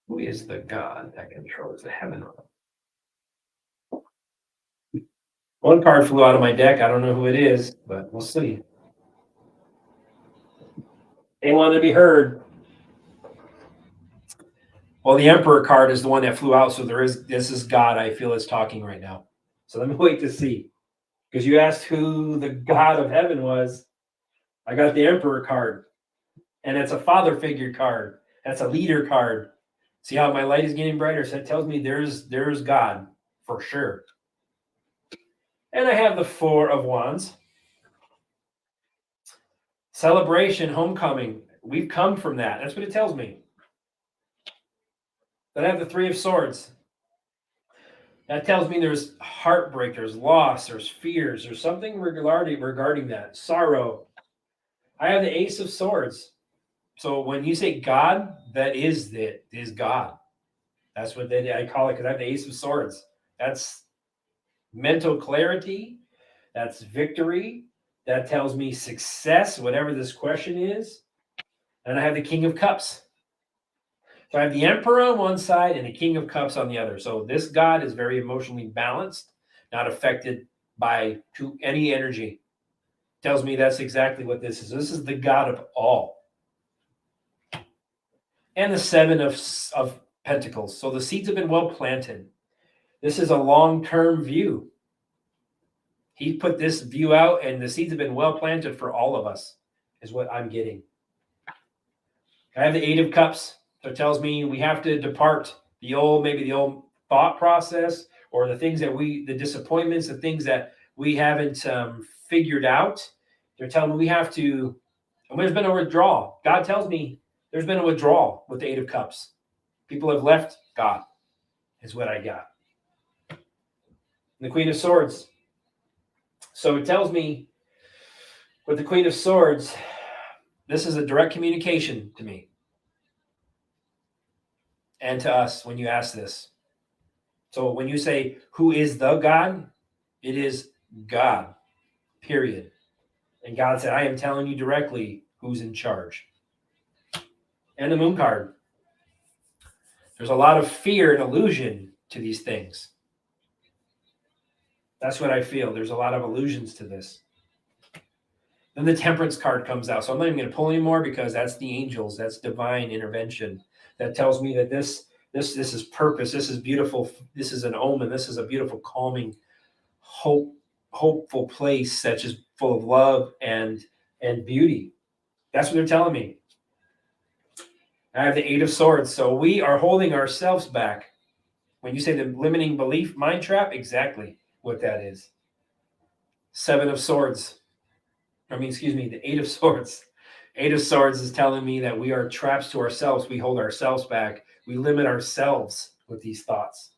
[SPEAKER 1] Who is the God that controls the heaven realm? One card flew out of my deck. I don't know who it is, but we'll see. They want to be heard. Well, the Emperor card is the one that flew out, so this is God, I feel, is talking right now. So let me wait to see. Because you asked who the God of heaven was. I got the Emperor card. And it's a father figure card. That's a leader card. See how my light is getting brighter? So it tells me there's God for sure. And I have the Four of Wands. Celebration, homecoming. We've come from that. That's what it tells me. Then I have the Three of Swords. That tells me there's heartbreak, there's loss, there's fears, there's something regarding that. Sorrow. I have the Ace of Swords. So when you say God, that is God. That's what I call it, because I have the Ace of Swords. That's mental clarity. That's victory. That tells me success, whatever this question is. And I have the King of Cups. So I have the Emperor on one side and the King of Cups on the other. So this God is very emotionally balanced, not affected by any energy. Tells me that's exactly what this is. This is the God of all. And the Seven of Pentacles. So the seeds have been well planted. This is a long-term view. He put this view out, and the seeds have been well planted for all of us, is what I'm getting. I have the Eight of Cups. So it tells me we have to depart maybe the old thought process, or the things that the disappointments, the things that we haven't figured out. They're telling me we have to, and there's been a withdrawal. God tells me there's been a withdrawal with the Eight of Cups. People have left God, is what I got. And the Queen of Swords. So it tells me with the Queen of Swords, this is a direct communication to me and to us when you ask this. So when you say, who is the God? It is God, period. And God said, I am telling you directly who's in charge. And the Moon card. There's a lot of fear and illusion to these things. That's what I feel. There's a lot of illusions to this. Then the Temperance card comes out. So I'm not even going to pull anymore, because that's the angels. That's divine intervention. That tells me that this is purpose. This is beautiful. This is an omen. This is a beautiful, calming, hopeful place that's just full of love and beauty. That's what they're telling me. I have the Eight of Swords. So we are holding ourselves back. When you say the limiting belief mind trap, exactly what that is. Seven of Swords. The Eight of Swords. Eight of Swords is telling me that we are traps to ourselves. We hold ourselves back. We limit ourselves. with these thoughts.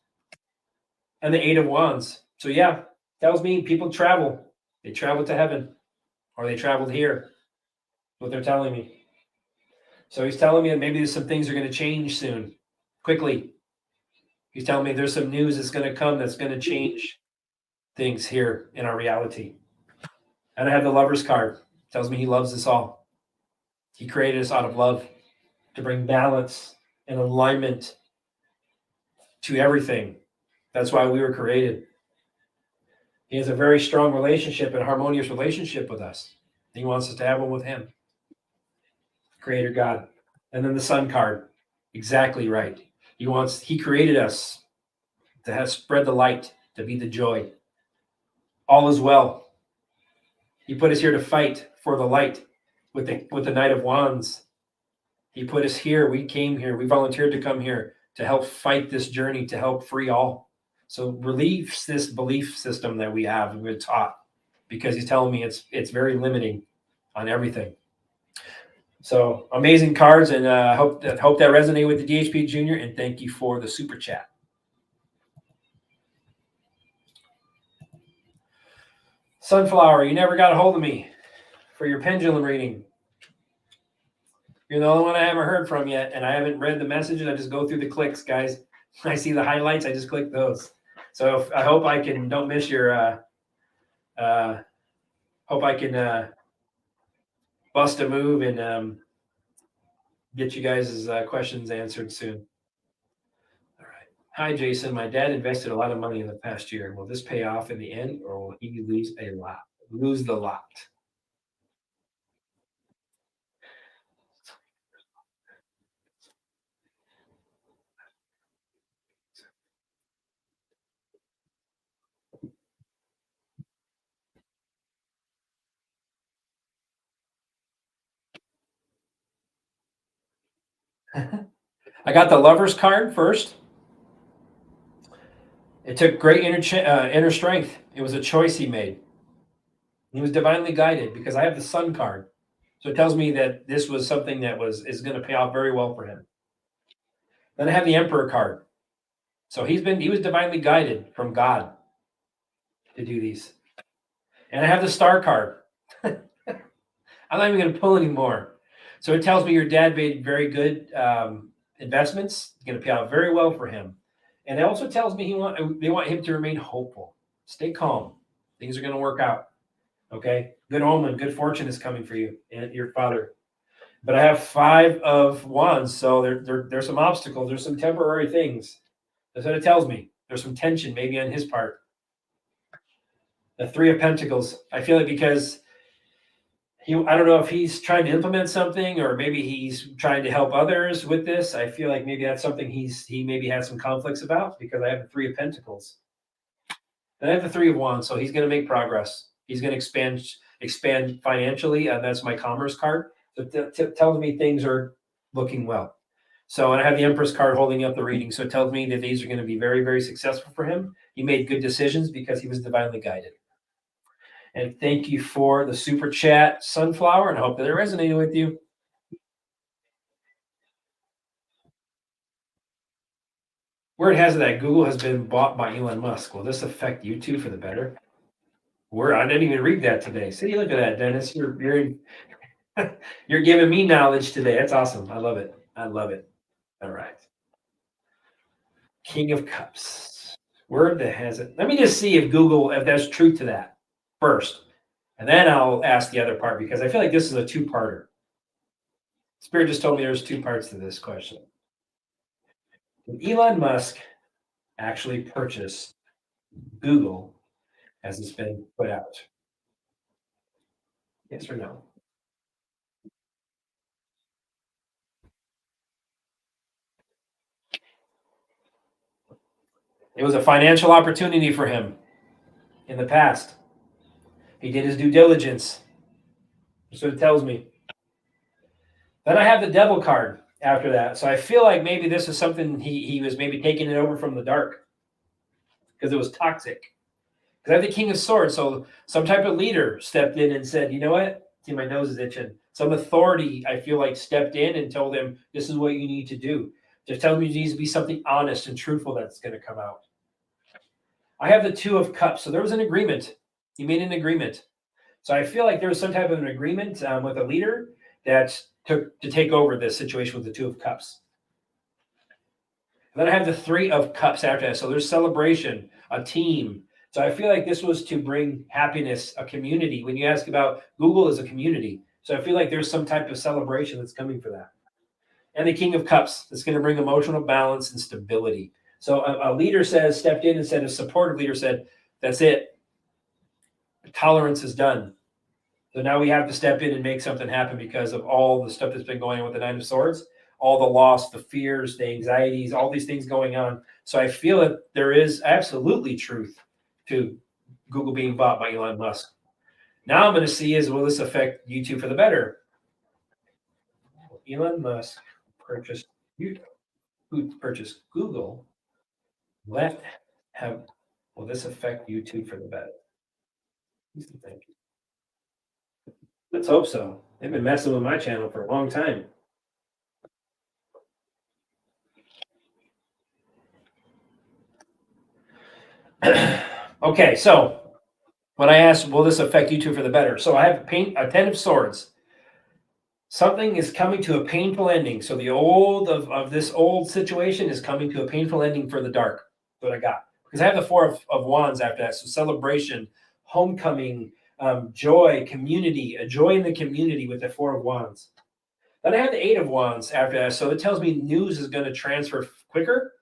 [SPEAKER 1] And the 8 of Wands. So yeah, tells me people travel. They travel to heaven, or they traveled here. What they're telling me. So he's telling me that maybe some things are going to change soon, quickly. He's telling me there's some news that's going to come that's going to change things here in our reality. And I have the Lover's card. Tells me he loves us all. He created us out of love to bring balance and alignment to everything. That's why we were created. He has a very strong relationship and harmonious relationship with us. He wants us to have one with him. Creator God. And then the Sun card. Exactly right. He created us to spread the light, to be the joy. All is well. He put us here to fight for the light with the Knight of Wands. He put us here. We came here. We volunteered to come here to help fight this journey, to help free all. So relieves this belief system that we have and been taught, because he's telling me it's very limiting on everything. So amazing cards, and hope that resonated with the DHP Junior, and thank you for the super chat. Sunflower, you never got a hold of me for your pendulum reading. You're the only one I haven't heard from yet, and I haven't read the messages. I just go through the clicks, guys. When I see the highlights, I just click those. So I hope I can, don't miss your, hope I can bust a move and get you guys' questions answered soon. All right. Hi, Jason. My dad invested a lot of money in the past year. Will this pay off in the end, or will he lose the lot? I got the Lover's card first. It took great inner strength. It was a choice he made. He was divinely guided, because I have the Sun card. So it tells me that this was something that is going to pay off very well for him. Then I have the Emperor card. So he was divinely guided from God to do these. And I have the Star card. I'm not even going to pull anymore. So it tells me your dad made very good investments. It's going to pay out very well for him. And it also tells me they want him to remain hopeful. Stay calm. Things are going to work out. Okay? Good omen, good fortune is coming for you and your father. But I have 5 of Wands, so there's some obstacles. There's some temporary things. That's what it tells me. There's some tension maybe on his part. The 3 of Pentacles. I feel like because I don't know if he's trying to implement something, or maybe he's trying to help others with this. I feel like maybe that's something he maybe has some conflicts about, because I have the 3 of Pentacles. And I have the 3 of Wands, so he's going to make progress. He's going to expand financially. That's my Commerce card. So it tells me things are looking well. So, and I have the Empress card holding up the reading. So it tells me that these are going to be very, very successful for him. He made good decisions because he was divinely guided. And thank you for the super chat, Sunflower, and I hope that it resonated with you. Word has it that Google has been bought by Elon Musk. Will this affect you too for the better? I didn't even read that today. See, look at that, Dennis. You're giving me knowledge today. That's awesome. I love it. I love it. All right. King of Cups. Word that has it. Let me just see if there's truth to that first. And then I'll ask the other part, because I feel like this is a 2-parter. Spirit just told me there's 2 parts to this question. Did Elon Musk actually purchase Google as it's been put out? Yes or no? It was a financial opportunity for him in the past. He did his due diligence. That's what it tells me. Then I have the Devil card after that. So I feel like maybe this is something he was maybe taking it over from the dark, because it was toxic. Because I have the King of Swords. So some type of leader stepped in and said, you know what? See, my nose is itching. Some authority, I feel like, stepped in and told him, this is what you need to do Just telling me there needs to be something honest and truthful that's going to come out. I have the Two of Cups. So there was an agreement. He made an agreement. So I feel like there was some type of an agreement with a leader that took to take over this situation with the Two of Cups. And then I have the Three of Cups after that. So there's celebration, a team. So I feel like this was to bring happiness, a community. When you ask about Google is a community. So I feel like there's some type of celebration that's coming for that. And the King of Cups that's going to bring emotional balance and stability. So a leader stepped in and said, a supportive leader said, that's it. Tolerance is done. So now we have to step in and make something happen because of all the stuff that's been going on with the Nine of Swords, all the loss, the fears, the anxieties, all these things going on. So I feel that there is absolutely truth to Google being bought by Elon Musk. Now I'm going to see will this affect YouTube for the better? Elon Musk purchased Google. Will this affect YouTube for the better? Let's hope so. They've been messing with my channel for a long time. Okay, so when I asked, will this affect YouTube for the better? So I have a Ten of Swords. Something is coming to a painful ending. So the old of this old situation is coming to a painful ending for the dark. That's what I got. Because I have the Four of Wands after that. So celebration, homecoming, joy, community, a joy in the community with the Four of Wands. Then I have the Eight of Wands after that. So it tells me news is going to transfer quicker.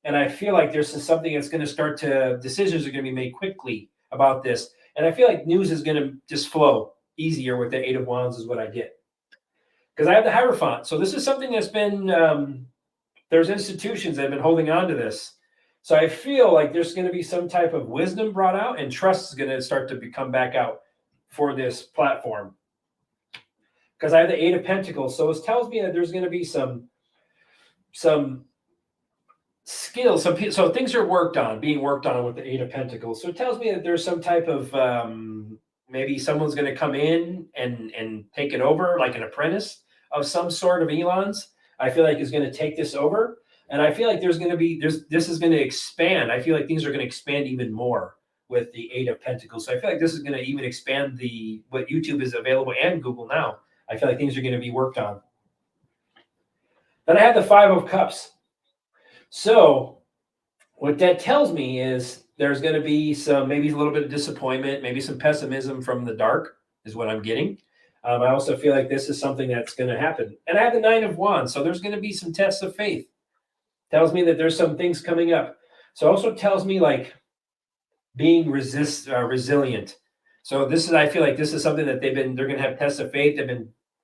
[SPEAKER 1] And I feel like there's something that's going to decisions are going to be made quickly about this. And I feel like news is going to just flow easier with the Eight of Wands is what I get. Because I have the Hierophant. So this is something that's been, there's institutions that have been holding on to this. So I feel like there's going to be some type of wisdom brought out and trust is going to start to come back out for this platform. Because I have the Eight of Pentacles. So it tells me that there's going to be some skills. So things are being worked on with the Eight of Pentacles. So it tells me that there's some type of, maybe someone's going to come in and take it over, like an apprentice of some sort of Elon's. I feel like is going to take this over. And I feel like this is going to expand. I feel like things are going to expand even more with the Eight of Pentacles. So I feel like this is going to even expand what YouTube is available and Google now. I feel like things are going to be worked on. Then I have the Five of Cups. So what that tells me is there's going to be maybe a little bit of disappointment, maybe some pessimism from the dark is what I'm getting. I also feel like this is something that's going to happen. And I have the Nine of Wands. So there's going to be some tests of faith. Tells me that there's some things coming up. So it also tells me like being resilient. So I feel like this is something that they're going to have tests of faith.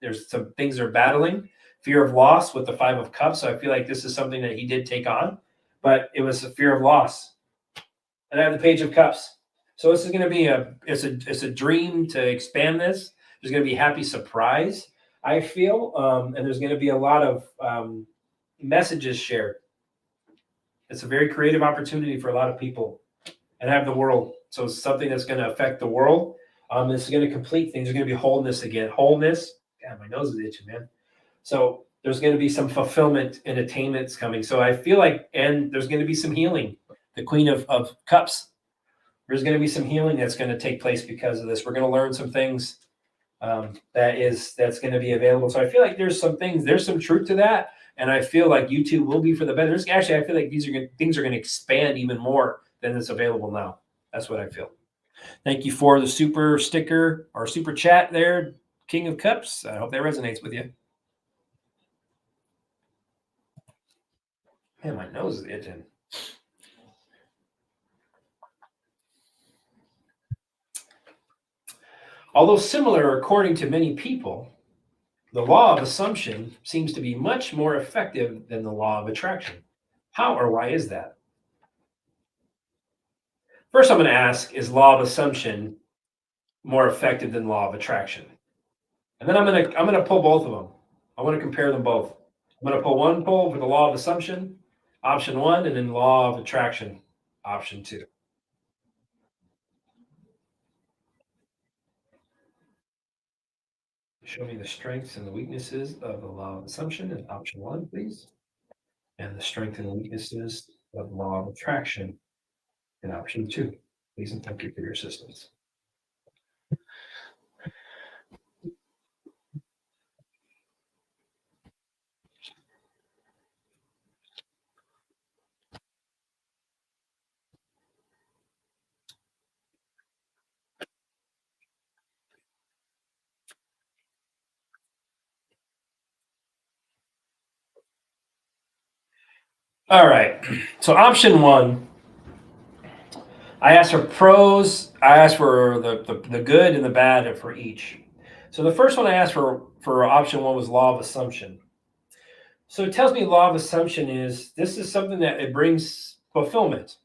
[SPEAKER 1] There's some things they're battling. Fear of loss with the Five of Cups. So I feel like this is something that he did take on, but it was a fear of loss. And I have the Page of Cups. So this is going to be it's a dream to expand this. There's going to be a happy surprise, I feel, and there's going to be a lot of messages shared. It's a very creative opportunity for a lot of people. And I have the World. So it's something that's going to affect the world. This is going to complete things. There's going to be wholeness again. Wholeness. God, my nose is itching, man. So there's going to be some fulfillment and attainments coming. So I feel like, and there's going to be some healing. The Queen of Cups. There's going to be some healing that's going to take place because of this. We're going to learn some things that's going to be available. So I feel like there's some truth to that. And I feel like YouTube will be for the better. I feel like things are going to expand even more than is available now. That's what I feel. Thank you for the super sticker or super chat there, King of Cups. I hope that resonates with you. Man, my nose is itching. Although similar, according to many people, the law of assumption seems to be much more effective than the law of attraction. How or why is that? First, I'm going to ask, is law of assumption more effective than law of attraction? And then I'm going to pull both of them. I want to compare them both. I'm going to pull one poll for the law of assumption, option 1, and then law of attraction, option 2. Show me the strengths and the weaknesses of the law of assumption in option 1, please. and the strengths and weaknesses of law of attraction in option 2. Please and thank you for your assistance. All right. So option 1, I asked for pros. I asked for the good and the bad for each. So the first one I asked for option 1 was law of assumption. So it tells me law of assumption is this is something that it brings fulfillment.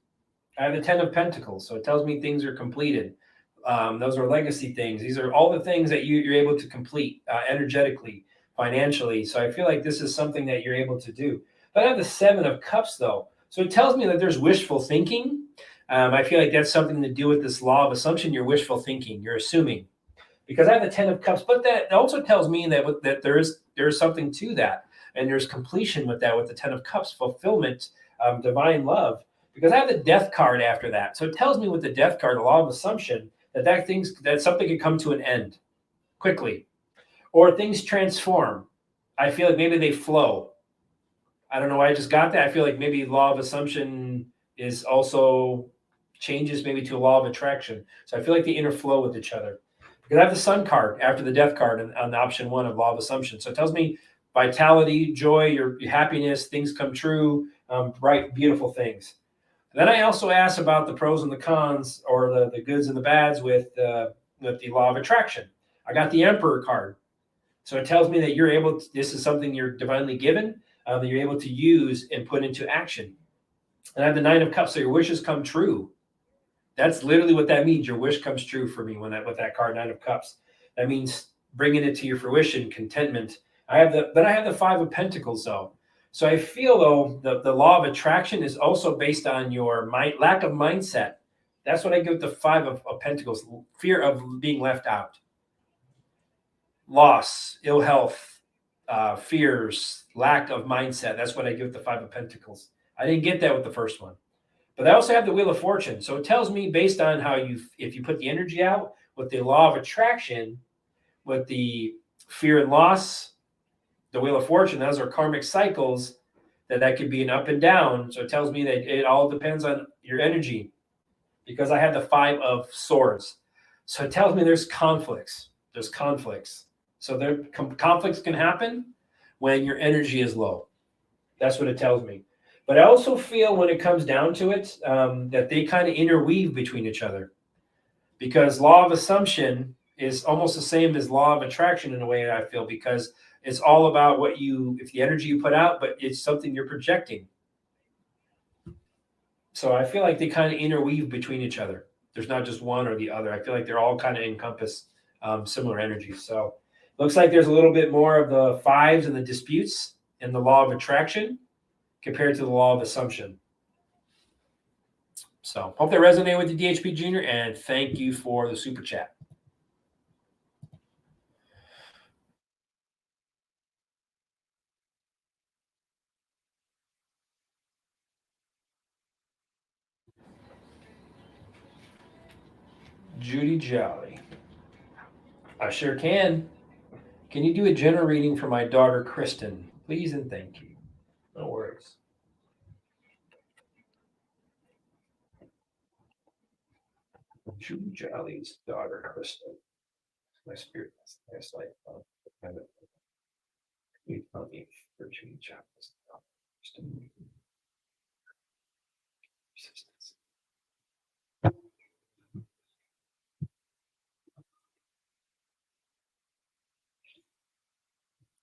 [SPEAKER 1] I have the 10 of Pentacles, so it tells me things are completed. Those are legacy things. These are all the things that you're able to complete energetically, financially. So I feel like this is something that you're able to do. But I have the 7 of Cups, though. So it tells me that there's wishful thinking. I feel like that's something to do with this law of assumption. You're wishful thinking. You're assuming. Because I have the 10 of Cups. But that also tells me that there is something to that. And there's completion with that, with the 10 of Cups, fulfillment, divine love. Because I have the Death card after that. So it tells me with the Death card, the law of assumption, that something could come to an end quickly. Or things transform. I feel like maybe they flow. I don't know why I just got that. I feel like maybe law of assumption is also changes maybe to a law of attraction. So I feel like they interflow with each other. Because I have the Sun card after the Death card on option 1 of law of assumption. So it tells me vitality, joy, your happiness, things come true, bright, beautiful things. Then I also asked about the pros and the cons, or the goods and the bads with the law of attraction. I got the Emperor card. So it tells me that you're able to, this is something you're divinely given, that you're able to use and put into action. And I have the 9 of Cups, so your wishes come true. That's literally what that means. Your wish comes true for me with that card, 9 of Cups. That means bringing it to your fruition, contentment. I have the 5 of Pentacles, though. So I feel, though, the law of attraction is also based on your lack of mindset. That's what I give the 5 of Pentacles, fear of being left out. Loss, ill health, fears, lack of mindset. That's what I give the 5 of Pentacles. I didn't get that with the first one. But I also have the Wheel of Fortune. So it tells me based on how if you put the energy out with the law of attraction, with the fear and loss, the Wheel of Fortune, those are karmic cycles that could be an up and down. So it tells me that it all depends on your energy, because I have the 5 of Swords. So it tells me there's conflicts. There's conflicts. So conflicts can happen when your energy is low. That's what it tells me. But I also feel when it comes down to it, that they kind of interweave between each other, because law of assumption is almost the same as law of attraction in a way, I feel, because it's all about if the energy you put out, but it's something you're projecting. So I feel like they kind of interweave between each other. There's not just one or the other. I feel like they're all kind of encompass similar energies. So looks like there's a little bit more of the 5s and the disputes in the law of attraction compared to the law of assumption. So hope that resonated with you, DHP Jr., and thank you for the super chat. Judy Jolly. I sure can. Can you do a general reading for my daughter, Kristen? Please and thank you. No worries. Judy Jolly's daughter, Kristen. My spirit last night. You tell me for Judy Jolly's daughter, Kristen. Persistence.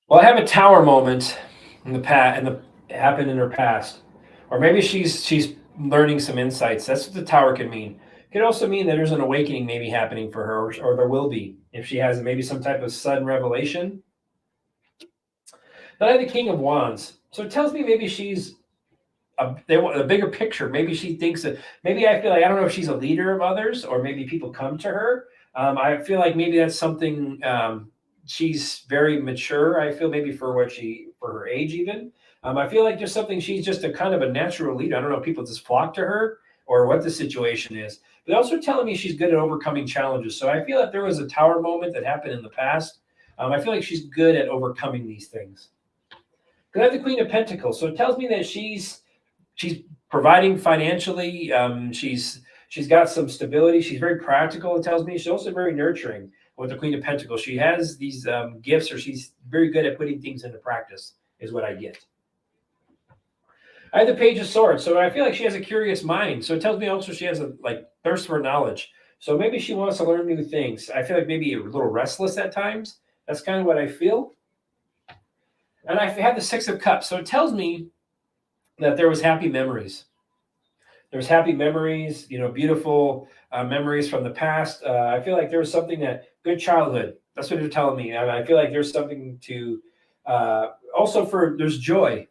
[SPEAKER 1] Well, I have a tower moment in the past, happened in her past, or maybe she's learning some insights. That's what the tower can mean. It could also mean that there's an awakening maybe happening for her, or there will be if she has maybe some type of sudden revelation. Then I have the King of Wands, so it tells me maybe she's a bigger picture. Maybe she thinks that maybe I feel like I don't know if she's a leader of others, or maybe people come to her. I feel like maybe that's something. She's very mature. I feel maybe for her age even. I feel like there's something, she's just a kind of a natural leader. I don't know if people just flock to her or what the situation is. But also telling me she's good at overcoming challenges. So I feel like there was a tower moment that happened in the past. I feel like she's good at overcoming these things. Because I have the Queen of Pentacles, so it tells me that she's providing financially. She's got some stability. She's very practical. It tells me she's also very nurturing with the Queen of Pentacles. She has these gifts, or she's very good at putting things into practice, is what I get. I have the Page of Swords, so I feel like she has a curious mind. So it tells me also she has a thirst for knowledge. So maybe she wants to learn new things. I feel like maybe a little restless at times. That's kind of what I feel. And I have the Six of Cups, so it tells me that there was happy memories. There's happy memories, beautiful memories from the past. I feel like there was something good childhood. That's what they're telling me. And I feel like there's something to there's joy.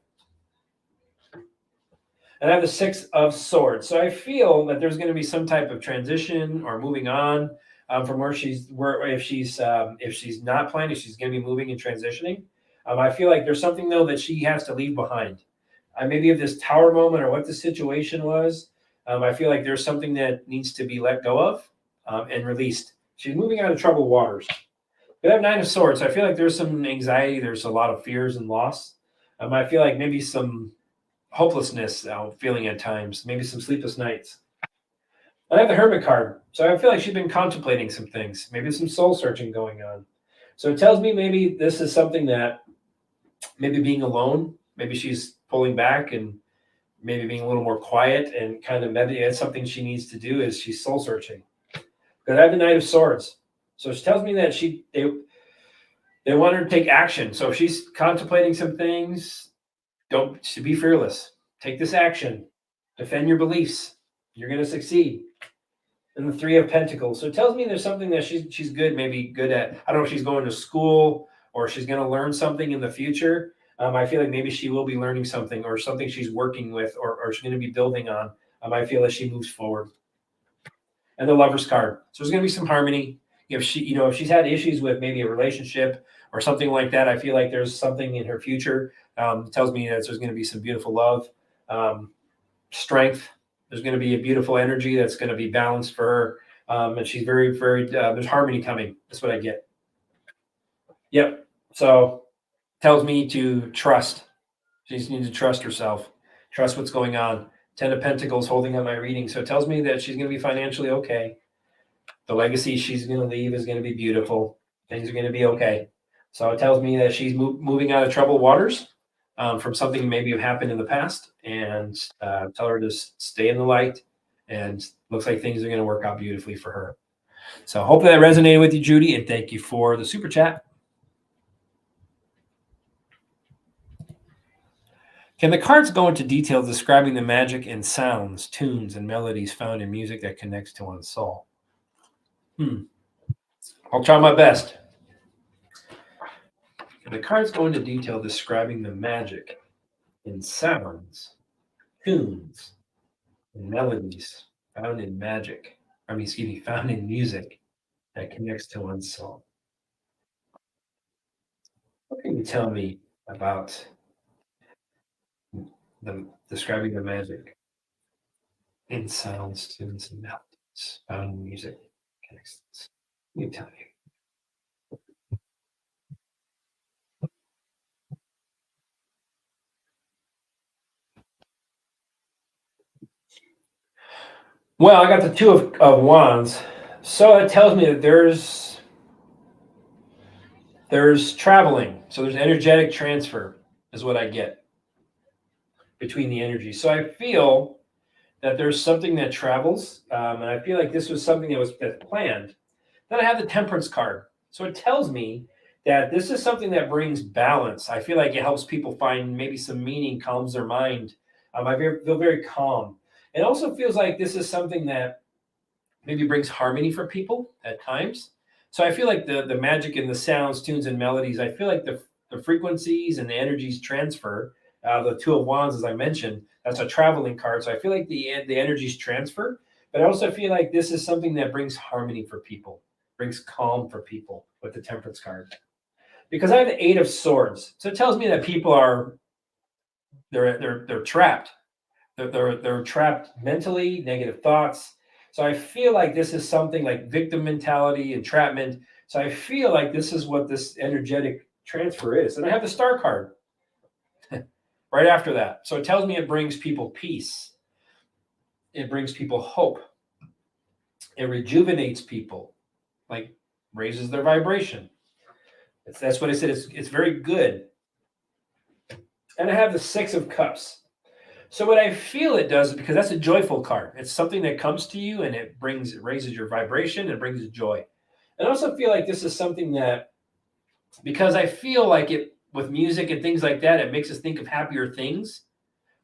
[SPEAKER 1] And I have the Six of Swords. So I feel that there's going to be some type of transition or moving on from if she's not planning, she's going to be moving and transitioning. I feel like there's something though that she has to leave behind. Maybe of this tower moment or what the situation was. I feel like there's something that needs to be let go of and released. She's moving out of troubled waters. We have Nine of Swords. I feel like there's some anxiety. There's a lot of fears and loss. I feel like maybe some hopelessness feeling at times, maybe some sleepless nights. I have the Hermit card. So I feel like she's been contemplating some things, maybe some soul searching going on. So it tells me maybe this is something that maybe being alone, maybe she's pulling back and maybe being a little more quiet and kind of maybe that's something she needs to do is she's soul searching. But I have the Knight of Swords. So she tells me that they want her to take action. So if she's contemplating some things, to be fearless. Take this action. Defend your beliefs. You're going to succeed. And the Three of Pentacles. So it tells me there's something that she's maybe good at. I don't know if she's going to school or she's going to learn something in the future. I feel like maybe she will be learning something or something she's working with or she's going to be building on. I feel as she moves forward. And the Lover's card. So there's going to be some harmony. If she's had issues with maybe a relationship or something like that, I feel like there's something in her future. It tells me that there's going to be some beautiful love, strength. There's going to be a beautiful energy that's going to be balanced for her. And she's very, very, there's harmony coming. That's what I get. Yep. So tells me to trust. She just needs to trust herself, trust what's going on. 10 of Pentacles holding on my reading. So it tells me that she's going to be financially okay. The legacy she's going to leave is going to be beautiful. Things are going to be okay. So it tells me that she's moving out of troubled waters from something maybe happened in the past, and tell her to stay in the light. And looks like things are going to work out beautifully for her. So hopefully that resonated with you, Judy, and thank you for the super chat. Can the cards go into detail describing the magic and sounds, tunes, and melodies found in music that connects to one's soul? I'll try my best. Can the cards go into detail describing the magic in sounds, tunes, and melodies found in found in music that connects to one's soul? What can you tell me about describing the magic in sounds, tunes, and melodies found in music? Can you tell me? Well, I got the Two of Wands. So it tells me that there's traveling. So there's energetic transfer is what I get between the energies. So I feel that there's something that travels. And I feel like this was something that's planned. Then I have the Temperance card. So it tells me that this is something that brings balance. I feel like it helps people find maybe some meaning, calms their mind. I feel very calm. It also feels like this is something that maybe brings harmony for people at times. So I feel like the magic in the sounds, tunes, and melodies, I feel like the frequencies and the energies transfer. The Two of Wands, as I mentioned, that's a traveling card. So I feel like the energies transfer, but I also feel like this is something that brings harmony for people, brings calm for people with the Temperance card. Because I have the Eight of Swords. So it tells me that people are They're trapped. They're trapped mentally, negative thoughts. So I feel like this is something like victim mentality, entrapment. So I feel like this is what this energetic transfer is. And I have the star card right after that. So it tells me it brings people peace. It brings people hope. It rejuvenates people, like raises their vibration. That's what I said. It's very good. And I have the Six of Cups. So what I feel it does, because that's a joyful card. It's something that comes to you and it raises your vibration and brings joy. And I also feel like this is something that, because I feel like it with music and things like that, it makes us think of happier things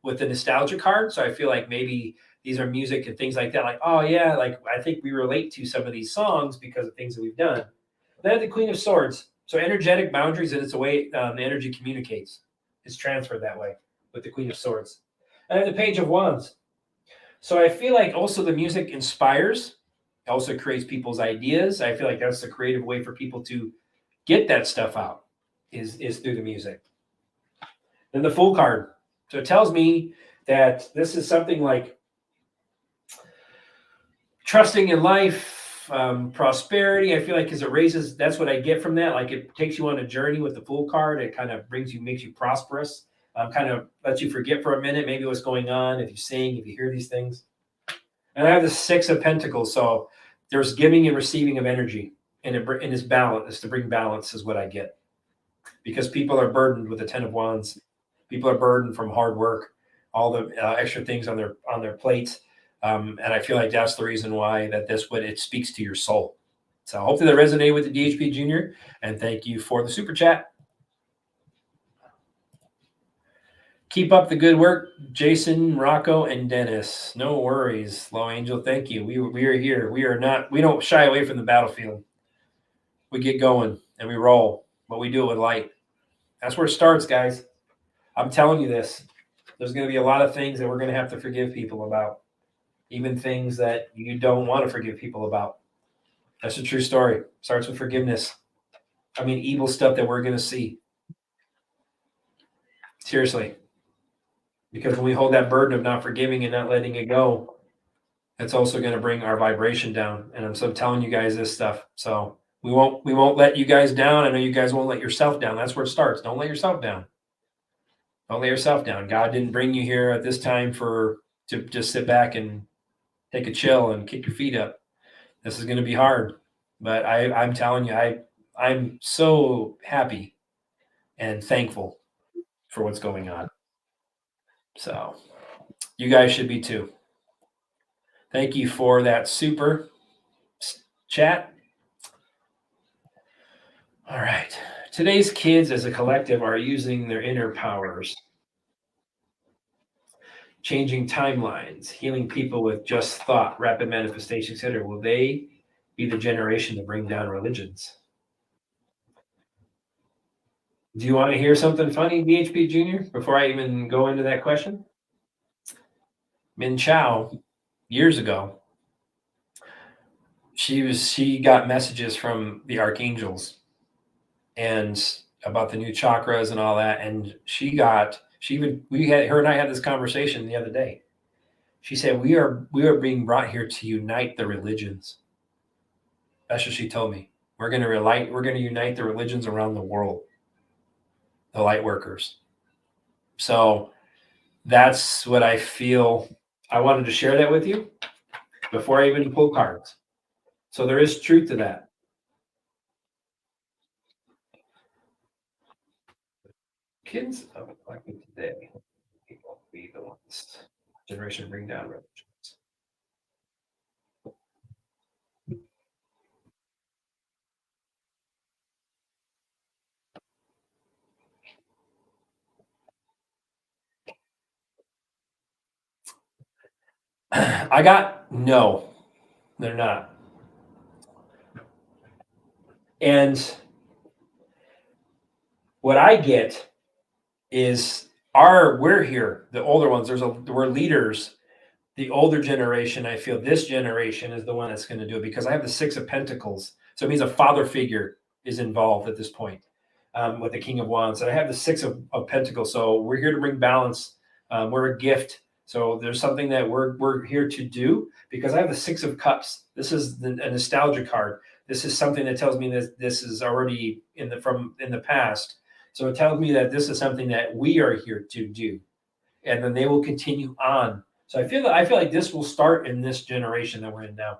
[SPEAKER 1] with the nostalgia card. So I feel like maybe these are music and things like that. Like, oh yeah, like I think we relate to some of these songs because of things that we've done. Then the Queen of Swords. So energetic boundaries, and it's a way the energy communicates. It's transferred that way with the Queen of Swords. And then the Page of Wands. So I feel like also the music inspires, also creates people's ideas. I feel like that's a creative way for people to get that stuff out is through the music. Then the Fool card. So it tells me that this is something like trusting in life, prosperity. I feel like because it raises, that's what I get from that. Like it takes you on a journey with the Fool card. It kind of makes you prosperous. Kind of lets you forget for a minute maybe what's going on if you sing, if you hear these things. And I have the Six of Pentacles. So there's giving and receiving of energy, and it's balance. It's to bring balance is what I get, because people are burdened with the Ten of Wands. People are burdened from hard work, all the extra things on their plates, and I feel like that's the reason why it speaks to your soul. So hopefully that resonated with the DHP Junior, and thank you for the super chat. Keep up the good work, Jason, Rocco, and Dennis. No worries, Low Angel. Thank you. We are here. We don't shy away from the battlefield. We get going and we roll, but we do it with light. That's where it starts, guys. I'm telling you this. There's going to be a lot of things that we're going to have to forgive people about, even things that you don't want to forgive people about. That's a true story. Starts with forgiveness. I mean, evil stuff that we're going to see. Seriously. Because when we hold that burden of not forgiving and not letting it go, it's also going to bring our vibration down. And I'm so telling you guys this stuff. So we won't let you guys down. I know you guys won't let yourself down. That's where it starts. Don't let yourself down. Don't let yourself down. God didn't bring you here at this time to just sit back and take a chill and kick your feet up. This is going to be hard, but I'm telling you, I'm so happy and thankful for what's going on. So you guys should be too. Thank you for that super chat. All right. Today's kids as a collective are using their inner powers, changing timelines, healing people with just thought, rapid manifestation, etc. Will they be the generation to bring down religions? Do you want to hear something funny, BHP Junior, before I even go into that question? Min Chow, years ago, she got messages from the archangels and about the new chakras and all that. And her and I had this conversation the other day. She said, we are being brought here to unite the religions. That's what she told me. We're going to unite the religions around the world, the light workers. So that's what I feel. I wanted to share that with you before I even pull cards. So there is truth to that. Kids of collecting today, people be the ones. Generation bring down religions. I got no, they're not. And what I get is we're here, the older ones. We're leaders. The older generation, I feel this generation is the one that's going to do it, because I have the Six of Pentacles. So it means a father figure is involved at this point. with the King of Wands. And I have the Six of Pentacles. So we're here to bring balance. We're a gift. So there's something that we're here to do, because I have the Six of Cups. This is a nostalgia card. This is something that tells me that this is already in the past. So it tells me that this is something that we are here to do, and then they will continue on. So I feel like this will start in this generation that we're in now,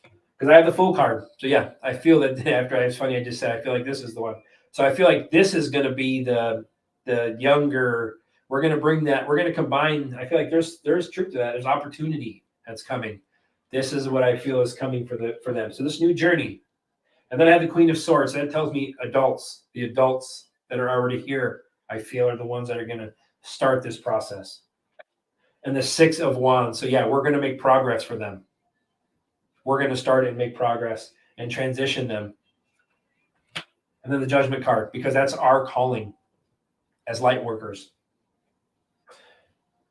[SPEAKER 1] because I have the Fool card. So yeah, I feel that it's funny I just said I feel like this is the one. So I feel like this is going to be the younger. We're going to bring that. We're going to combine. I feel like there's truth to that. There's opportunity that's coming. This is what I feel is coming for them. So this new journey. And then I have the Queen of Swords. That tells me adults. The adults that are already here, I feel, are the ones that are going to start this process. And the Six of Wands. So yeah, we're going to make progress for them. We're going to start and make progress and transition them. And then the Judgment card, because that's our calling as light workers.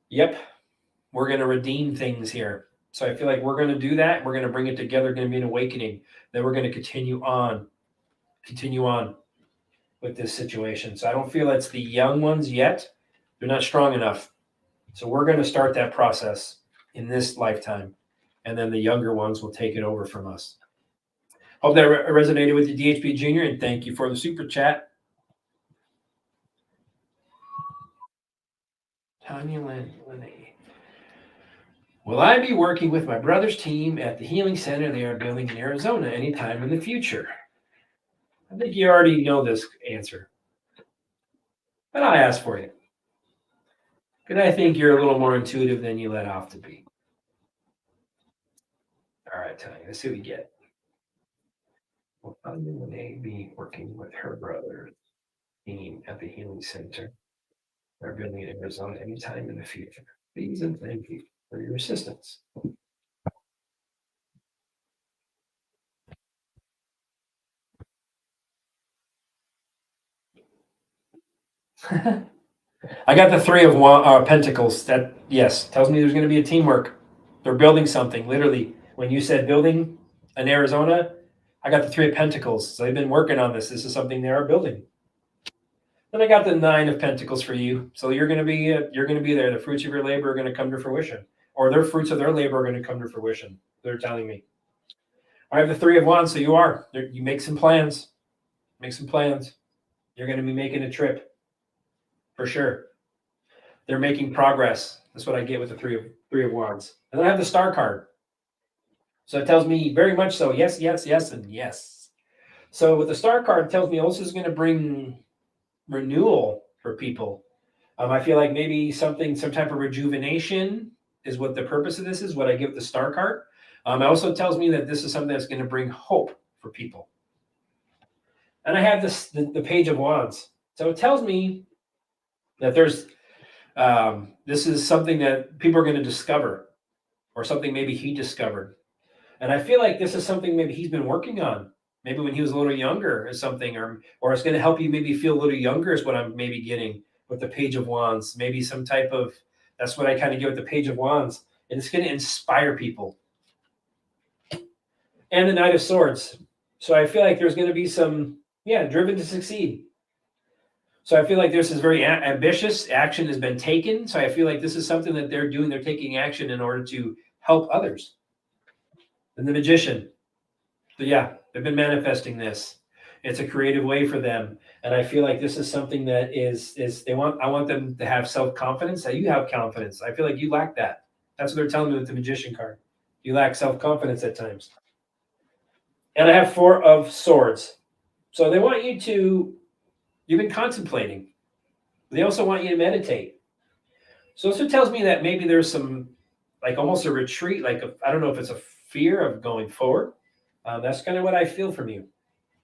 [SPEAKER 1] Yep, we're going to redeem things here. So I feel like we're going to do that. We're going to bring it together, going to be an awakening. Then we're going to continue on with this situation. So I don't feel it's the young ones yet. They're not strong enough. So we're going to start that process in this lifetime. And then the younger ones will take it over from us. Hope that resonated with you, DHP Jr., and thank you for the super chat. Tanya Lenny. Will I be working with my brother's team at the healing center they are building in Arizona anytime in the future? I think you already know this answer, but I asked for you, because I think you're a little more intuitive than you let off to be. All right, Tanya, let's see what we get. Will Tanya Lenny be working with her brother's team at the healing center they're building in Arizona anytime in the future? Please and thank you for your assistance. I got the Three of Pentacles. That, yes, tells me there's going to be a teamwork. They're building something, literally. When you said building in Arizona, I got the Three of Pentacles. So they've been working on this. This is something they are building. Then I got the Nine of Pentacles for you. So you're going to be there. The fruits of your labor are going to come to fruition, or their fruits of their labor are going to come to fruition. They're telling me. I have the Three of Wands. So you make some plans. Make some plans. You're going to be making a trip for sure. They're making progress. That's what I get with the Three of Wands. And then I have the Star card. So it tells me very much so, yes, yes, yes, and yes. So with the Star card, it tells me also is going to bring renewal for people. I feel like maybe some type of rejuvenation is what the purpose of this is, what I give the Star card. It also tells me that this is something that's going to bring hope for people. And I have the Page of Wands. So it tells me that there's this is something that people are going to discover, or something maybe he discovered. And I feel like this is something maybe he's been working on, maybe when he was a little younger or something, or it's going to help you maybe feel a little younger is what I'm maybe getting with the Page of Wands. Maybe some type of, that's what I kind of get with the Page of Wands. And it's going to inspire people. And the Knight of Swords. So I feel like there's going to be some, driven to succeed. So I feel like this is very ambitious. Action has been taken. So I feel like this is something that they're doing. They're taking action in order to help others. And the Magician. So yeah, they've been manifesting this. It's a creative way for them. And I feel like this is something that I want them to have self-confidence. That you have confidence. I feel like you lack that. That's what they're telling me with the Magician card. You lack self-confidence at times. And I have Four of Swords. So they want you to, you've been contemplating. They also want you to meditate. So this tells me that maybe there's some, like almost a retreat, I don't know if it's a fear of going forward. That's kind of what I feel from you.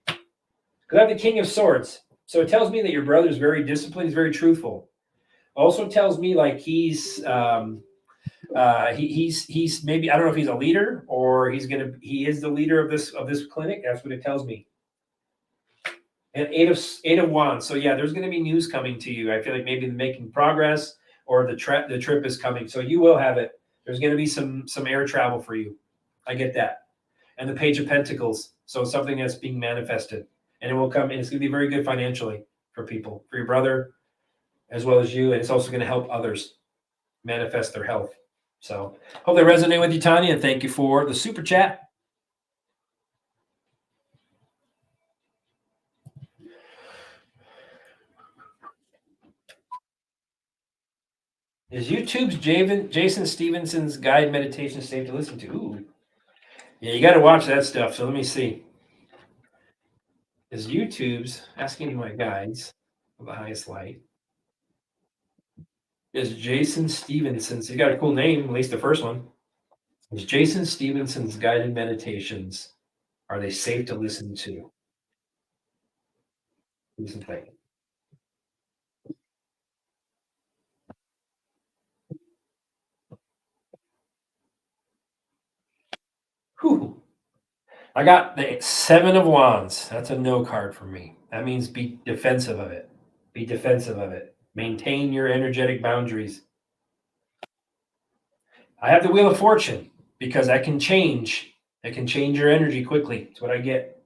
[SPEAKER 1] Because I have the King of Swords. So it tells me that your brother is very disciplined. He's very truthful. Also tells me like he's maybe, I don't know if he's a leader or he is the leader of this clinic. That's what it tells me. And Eight of Wands. So yeah, there's going to be news coming to you. I feel like maybe making progress, or the trip is coming. So you will have it. There's going to be some air travel for you. I get that. And the Page of Pentacles. So something that's being manifested. and it will come, and it's going to be very good financially for people, for your brother, as well as you. And it's also going to help others manifest their health. So hope they resonate with you, Tanya, and thank you for the super chat. Is YouTube's Jason Stevenson's guide meditation safe to listen to? Ooh. Yeah, you got to watch that stuff. So let me see. Is YouTube's asking my guides of the highest light? Is Jason Stevenson's? He got a cool name, at least the first one. Is Jason Stevenson's guided meditations? Are they safe to listen to? Listen to that. Whew. I got the 7 of Wands. That's a no card for me. That means be defensive of it. Be defensive of it. Maintain your energetic boundaries. I have the Wheel of Fortune because I can change. I can change your energy quickly. That's what I get.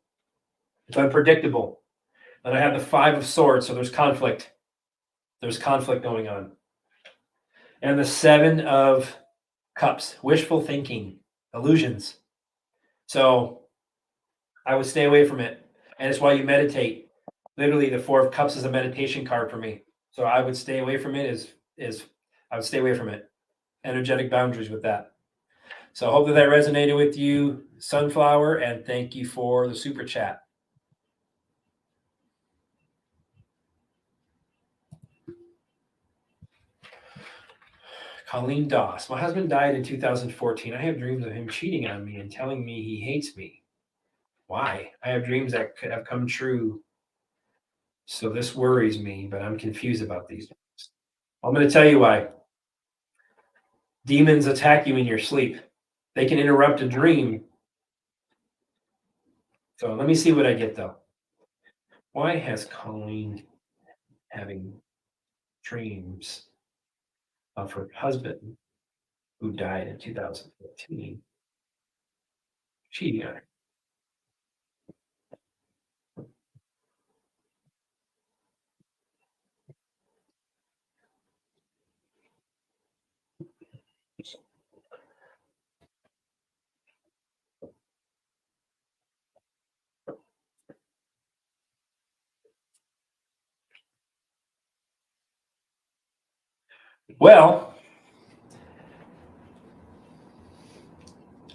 [SPEAKER 1] It's unpredictable. And I have the 5 of Swords, so there's conflict. There's conflict going on. And the 7 of Cups, wishful thinking, illusions. So I would stay away from it. And it's why you meditate. Literally, the 4 of Cups is a meditation card for me. So I would stay away from it. I would stay away from it. Energetic boundaries with that. So I hope that resonated with you, Sunflower, and thank you for the super chat. Colleen Doss. My husband died in 2014. I have dreams of him cheating on me and telling me he hates me. Why? I have dreams that could have come true. So this worries me, but I'm confused about these dreams. I'm going to tell you why. Demons attack you in your sleep. They can interrupt a dream. So let me see what I get, though. Why has Colleen having dreams of her husband who died in 2014 cheating on her? Well,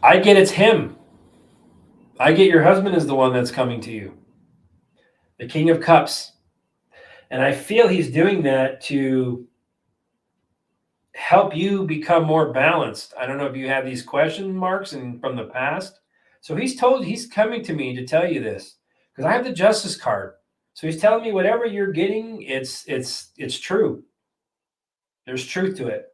[SPEAKER 1] I get it's him. I get your husband is the one that's coming to you. The King of Cups. And I feel he's doing that to help you become more balanced. I don't know if you have these question marks from the past. So he's coming to me to tell you this because I have the Justice card. So he's telling me whatever you're getting, it's true. There's truth to it.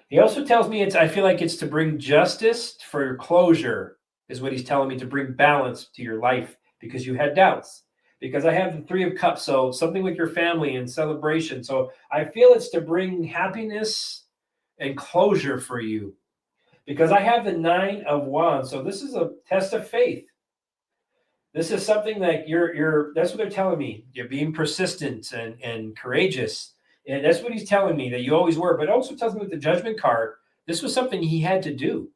[SPEAKER 1] He also tells me I feel like it's to bring justice for your closure, is what he's telling me, to bring balance to your life because you had doubts. Because I have the 3 of Cups, so something with your family and celebration. So I feel it's to bring happiness and closure for you. Because I have the 9 of Wands, so this is a test of faith. This is something that you're that's what they're telling me. You're being persistent and courageous. And that's what he's telling me, that you always were. But also tells me with the Judgment card, this was something he had to do.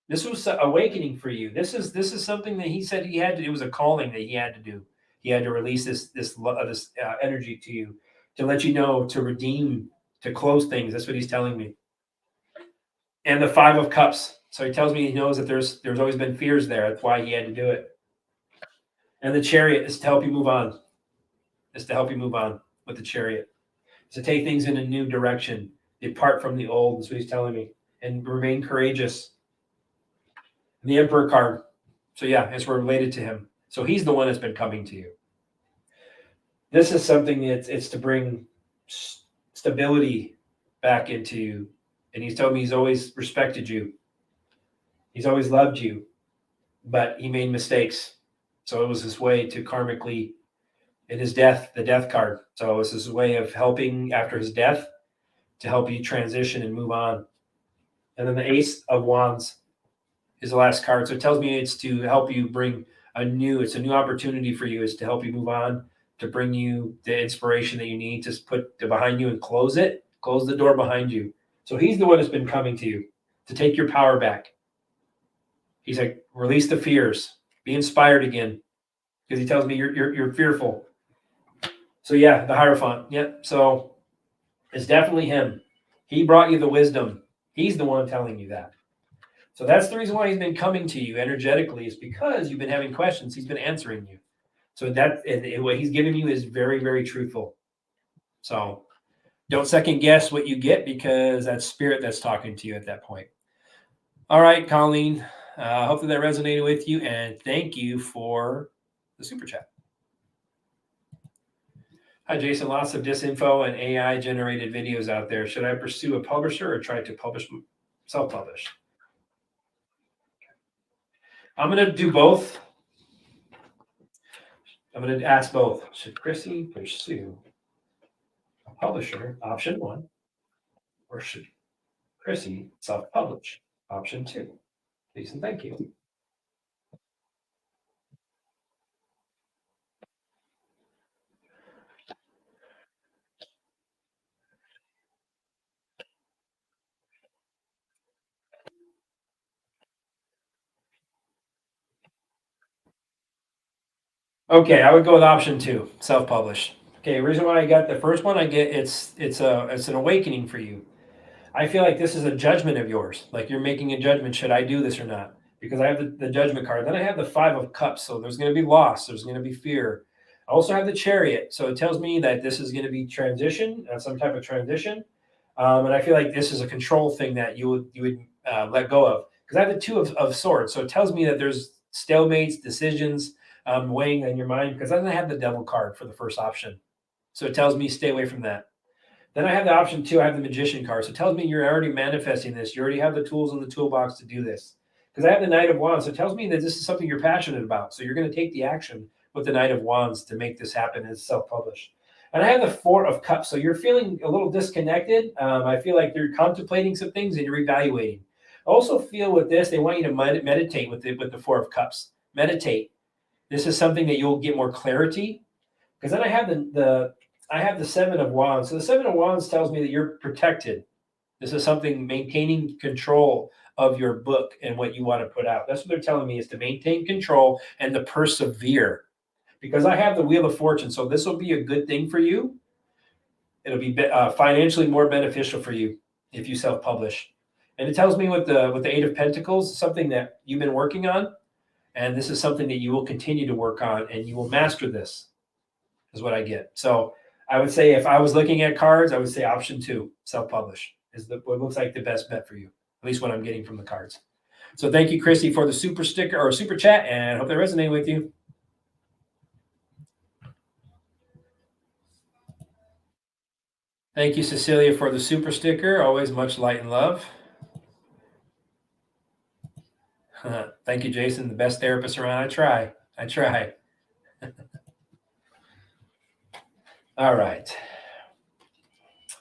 [SPEAKER 1] This was awakening for you. This is something that he said he had to. It was a calling that he had to do. He had to release this energy to you, to let you know, to redeem, to close things. That's what he's telling me. And the 5 of Cups. So he tells me he knows that there's always been fears there. That's why he had to do it. And the Chariot is to help you move on. Is to help you move on with the Chariot. To take things in a new direction. Depart from the old. That's what he's telling me. And remain courageous. And the Emperor card. So yeah, it's related to him. So he's the one that's been coming to you. This is something it's to bring stability back into you. And he's told me he's always respected you. He's always loved you. But he made mistakes. So it was his way to karmically, in his death, the Death card. So it was his way of helping after his death to help you transition and move on. And then the Ace of Wands is the last card. So it tells me it's to help you bring it's a new opportunity for you, is to help you move on, to bring you the inspiration that you need, to put behind you and close the door behind you. So he's the one that's been coming to you to take your power back. He's like, release the fears, be inspired again, because he tells me you're fearful. So yeah, the Hierophant. Yep. So it's definitely him. He brought you the wisdom. He's the one telling you that. So that's the reason why he's been coming to you energetically, is because you've been having questions. He's been answering you. So what he's giving you is very, very truthful. So don't second guess what you get, because that's spirit that's talking to you at that point. All right, Colleen. Hopefully that resonated with you, and thank you for the super chat. Hi, Jason. Lots of disinfo and AI generated videos out there. Should I pursue a publisher or try to self-publish? I'm going to do both. I'm going to ask both. Should Chrissy pursue a publisher, option 1, or should Chrissy self-publish, option 2? Please and thank you. Okay, I would go with option 2, self-publish. Okay, the reason why I got the first one, it's an awakening for you. I feel like this is a judgment of yours. Like you're making a judgment. Should I do this or not? Because I have the judgment card. Then I have the 5 of Cups. So there's going to be loss. There's going to be fear. I also have the Chariot. So it tells me that this is going to be transition, some type of transition. And I feel like this is a control thing that you would let go of. Because I have the 2 of Swords. So it tells me that there's stalemates, decisions weighing on your mind. Because then I have the Devil card for the first option. So it tells me stay away from that. Then I have the option 2, I have the Magician card. So it tells me you're already manifesting this. You already have the tools in the toolbox to do this. Because I have the Knight of Wands. So it tells me that this is something you're passionate about. So you're going to take the action with the Knight of Wands to make this happen as self-published. And I have the 4 of Cups. So you're feeling a little disconnected. I feel like you're contemplating some things and you're evaluating. I also feel with this, they want you to meditate with the 4 of Cups. Meditate. This is something that you'll get more clarity. Because then I have I have the 7 of Wands. So the 7 of Wands tells me that you're protected. This is something maintaining control of your book and what you want to put out. That's what they're telling me, is to maintain control and to persevere. Because I have the Wheel of Fortune, so this will be a good thing for you. It'll be financially more beneficial for you if you self-publish. And it tells me with the 8 of Pentacles, something that you've been working on, and this is something that you will continue to work on, and you will master this, is what I get. So I would say, if I was looking at cards, I would say option 2, self-publish, is what looks like the best bet for you, at least what I'm getting from the cards. So thank you, Chrissy, for the super sticker or super chat, and I hope that resonated with you. Thank you, Cecilia, for the super sticker. Always much light and love. Thank you, Jason, the best therapist around. I try. All right.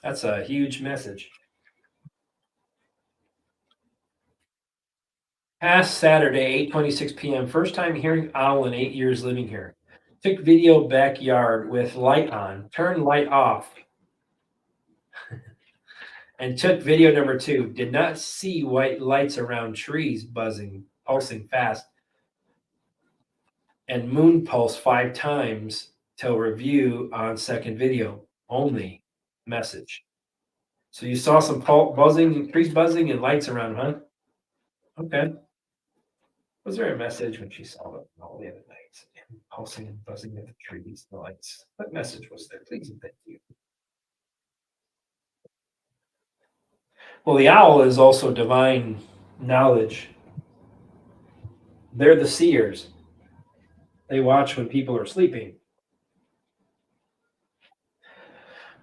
[SPEAKER 1] That's a huge message. Past Saturday, 8:26 p.m. First time hearing owl in 8 years living here. Took video backyard with light on, turned light off, and took video number 2. Did not see white lights around trees buzzing, pulsing fast, and moon pulse 5 times till review on second video. Only message. So you saw some buzzing, trees buzzing, and lights around, huh? Okay. Was there a message when she saw all the other nights, pulsing and buzzing of the trees, the lights? What message was there? Please and thank you. Well, the owl is also divine knowledge. They're the seers. They watch when people are sleeping.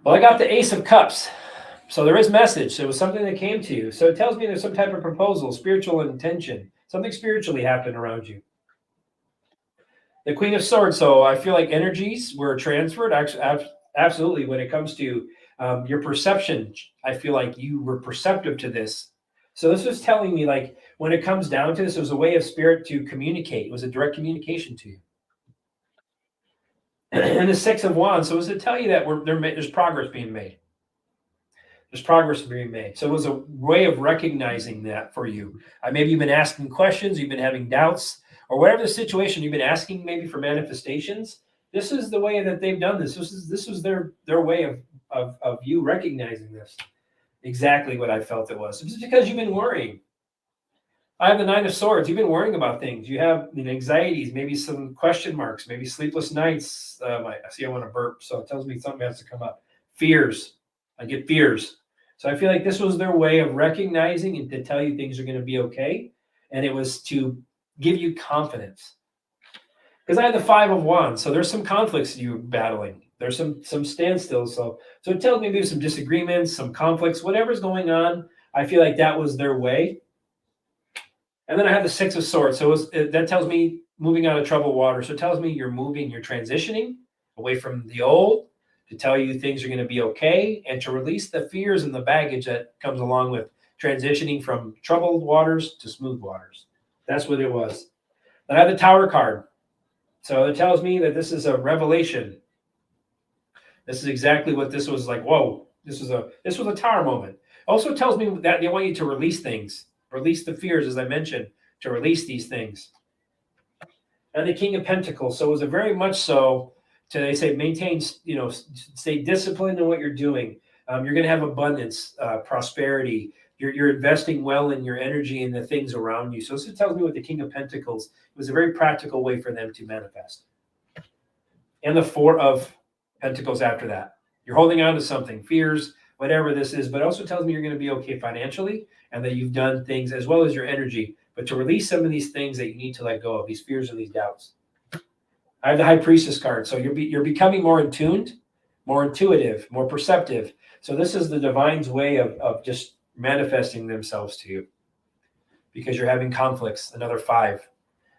[SPEAKER 1] Well, I got the Ace of Cups. So there is message. It was something that came to you. So it tells me there's some type of proposal, spiritual intention. Something spiritually happened around you. The Queen of Swords. So I feel like energies were transferred. Actually, absolutely. When it comes to your perception, I feel like you were perceptive to this. So this was telling me, like, when it comes down to this, it was a way of spirit to communicate. It was a direct communication to you. And the Six of Wands, so it was to tell you that there's progress being made. There's progress being made. So it was a way of recognizing that for you. Maybe you've been asking questions, you've been having doubts, or whatever the situation you've been asking maybe for manifestations. This is the way that they've done this. This was their way of you recognizing this. Exactly what I felt it was. It's because you've been worrying. I have the Nine of Swords. You've been worrying about things. You have anxieties, maybe some question marks, maybe sleepless nights. I see I want to burp, so it tells me something has to come up. Fears. I get fears. So I feel like this was their way of recognizing and to tell you things are going to be okay. And it was to give you confidence. Because I had the Five of Wands, so there's some conflicts you're battling. There's some standstills. So it tells me there's some disagreements, some conflicts, whatever's going on. I feel like that was their way. And then I have the Six of Swords. So that tells me moving out of troubled water. So it tells me you're moving, you're transitioning away from the old, to tell you things are going to be okay, and to release the fears and the baggage that comes along with transitioning from troubled waters to smooth waters. That's what it was. Then I have the Tower card. So it tells me that this is a revelation. This is exactly what this was like. Whoa, this was a Tower moment. Also tells me that they want you to release things, release the fears, as I mentioned, to release these things. And the King of Pentacles. So it was a very much so to, they say, maintain, stay disciplined in what you're doing. You're going to have abundance, prosperity. You're investing well in your energy and the things around you. So this tells me with the King of Pentacles, it was a very practical way for them to manifest. And the Four of Pentacles after that. You're holding on to something, fears, whatever this is, but it also tells me you're going to be okay financially and that you've done things as well as your energy, but to release some of these things that you need to let go of, these fears and these doubts. I have the High Priestess card. So you're becoming more in tuned, more intuitive, more perceptive. So this is the divine's way of just manifesting themselves to you because you're having conflicts, another 5.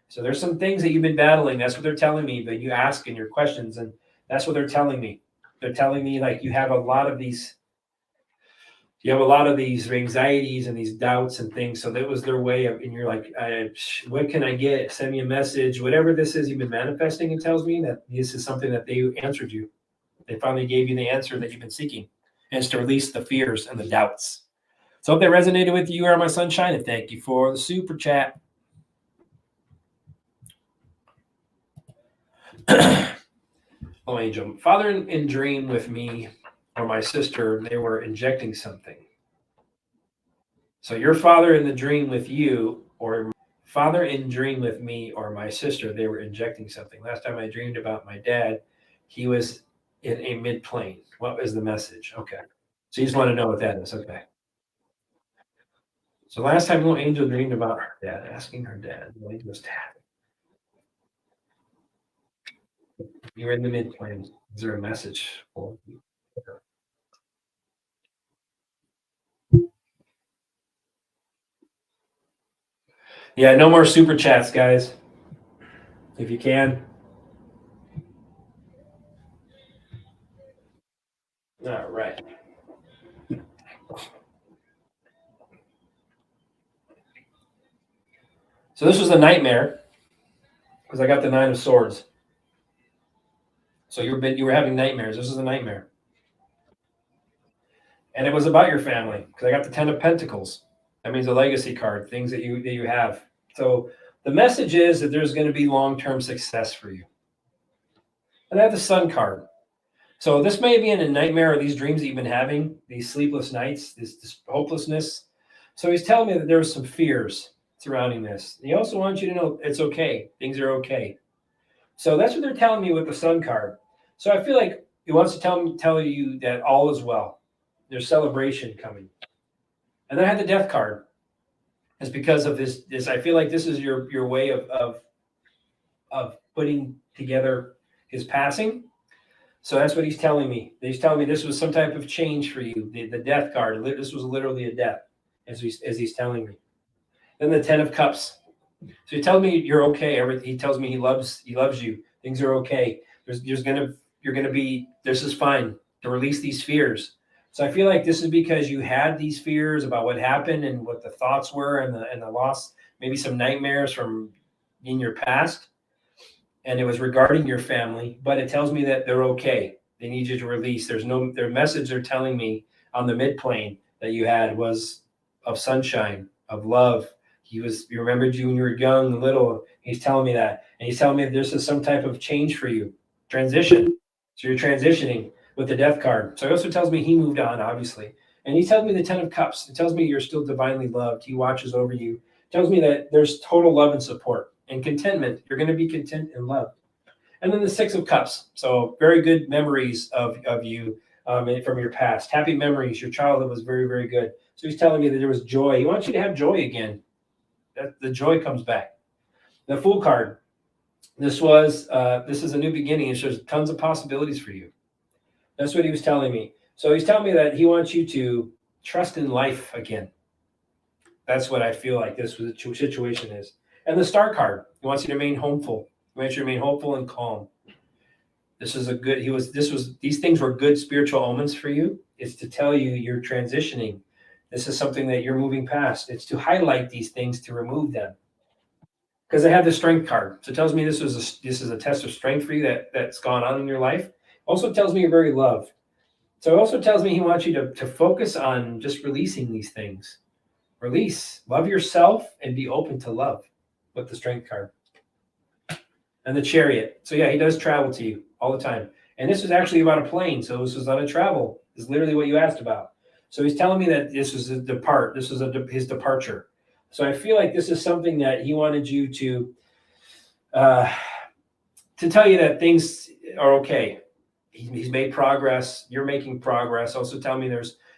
[SPEAKER 1] So there's some things that you've been battling. That's what they're telling me, but you ask in your questions, and that's what they're telling me. They're telling me like you have a lot of these anxieties and these doubts and things. So that was their way of, and you're like, what can I get? Send me a message, whatever this is you've been manifesting. It tells me that this is something that they answered you. They finally gave you the answer that you've been seeking, and it's to release the fears and the doubts. So hope that resonated with you. You are my sunshine, and thank you for the super chat. Oh, Angel, father in dream with me or my sister, they were injecting something. So your father in the dream with you, or father in dream with me or my sister, they were injecting something. Last time I dreamed about my dad, he was in a mid-plane. What was the message? Okay. So you just want to know what that is. Okay. So last time little Angel dreamed about her dad, asking her dad, what was dad? You were in the mid-plane. Is there a message for you? Yeah, no more super chats, guys. If you can. All right. So this was a nightmare because I got the 9 of Swords. So you were having nightmares. This is a nightmare. And it was about your family because I got the 10 of Pentacles. That means a legacy card, things that you have. So the message is that there's going to be long-term success for you. And I have the Sun card. So this may be in a nightmare or these dreams that you've been having, these sleepless nights, this hopelessness. So he's telling me that there are some fears surrounding this. He also wants you to know it's okay. Things are okay. So that's what they're telling me with the Sun card. So I feel like he wants to tell you that all is well. There's celebration coming. And then I had the Death card. It's because of this. I feel like this is your way of putting together his passing. So that's what he's telling me. He's telling me this was some type of change for you. The Death card. This was literally a death, as he's telling me. Then the 10 of Cups. So he tells me you're okay. He tells me he loves you. Things are okay. You're gonna be. This is fine. To release these fears. So I feel like this is because you had these fears about what happened and what the thoughts were and the loss, maybe some nightmares from in your past. And it was regarding your family, but it tells me that they're okay. They need you to release. Their message they're telling me on the midplane that you had was of sunshine, of love. He remembered you when you were young and little. He's telling me that. And he's telling me that this is some type of change for you, transition. So you're transitioning with the death card. So it also tells me he moved on, obviously. And he tells me the 10 of cups. It tells me you're still divinely loved. He watches over you. It tells me that there's total love and support and contentment. You're going to be content and loved. And then the 6 of cups. So very good memories of you from your past. Happy memories. Your childhood was very, very good. So he's telling me that there was joy. He wants you to have joy again. That the joy comes back. The Fool card. This is a new beginning. It shows tons of possibilities for you. That's what he was telling me. So he's telling me that he wants you to trust in life again. That's what I feel like this situation is. And the Star card. He wants you to remain hopeful. He wants you to remain hopeful and calm. This is a good. These things were good spiritual omens for you. It's to tell you you're transitioning. This is something that you're moving past. It's to highlight these things to remove them. Because I have the Strength card. So it tells me this is a test of strength for you that's gone on in your life. Also tells me you're very loved. So it also tells me he wants you to focus on just releasing these things. Release. Love yourself and be open to love with the Strength card. And the Chariot. So yeah, he does travel to you all the time. And this was actually about a plane. So this was not a travel. This is literally what you asked about. So he's telling me that this was his departure. So I feel like this is something that he wanted you to tell you that things are okay. He's made progress. You're making progress. Also tell me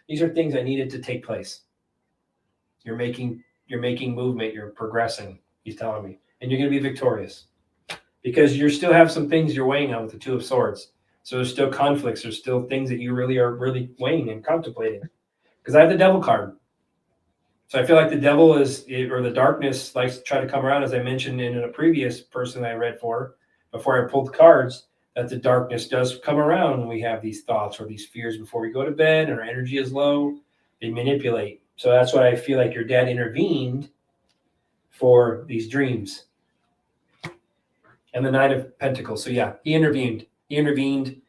[SPEAKER 1] these are things that needed to take place. You're making movement. You're progressing. He's telling me. And you're going to be victorious. Because you still have some things you're weighing on with the 2 of Swords. So there's still conflicts. There's still things that you really are weighing and contemplating. Because I have the Devil card. So I feel like the devil or the darkness likes to try to come around, as I mentioned in a previous person I read before I pulled the cards, that the darkness does come around when we have these thoughts or these fears before we go to bed and our energy is low. They manipulate. So that's why I feel like your dad intervened for these dreams. And the 9 of Pentacles. So yeah, he intervened. He intervened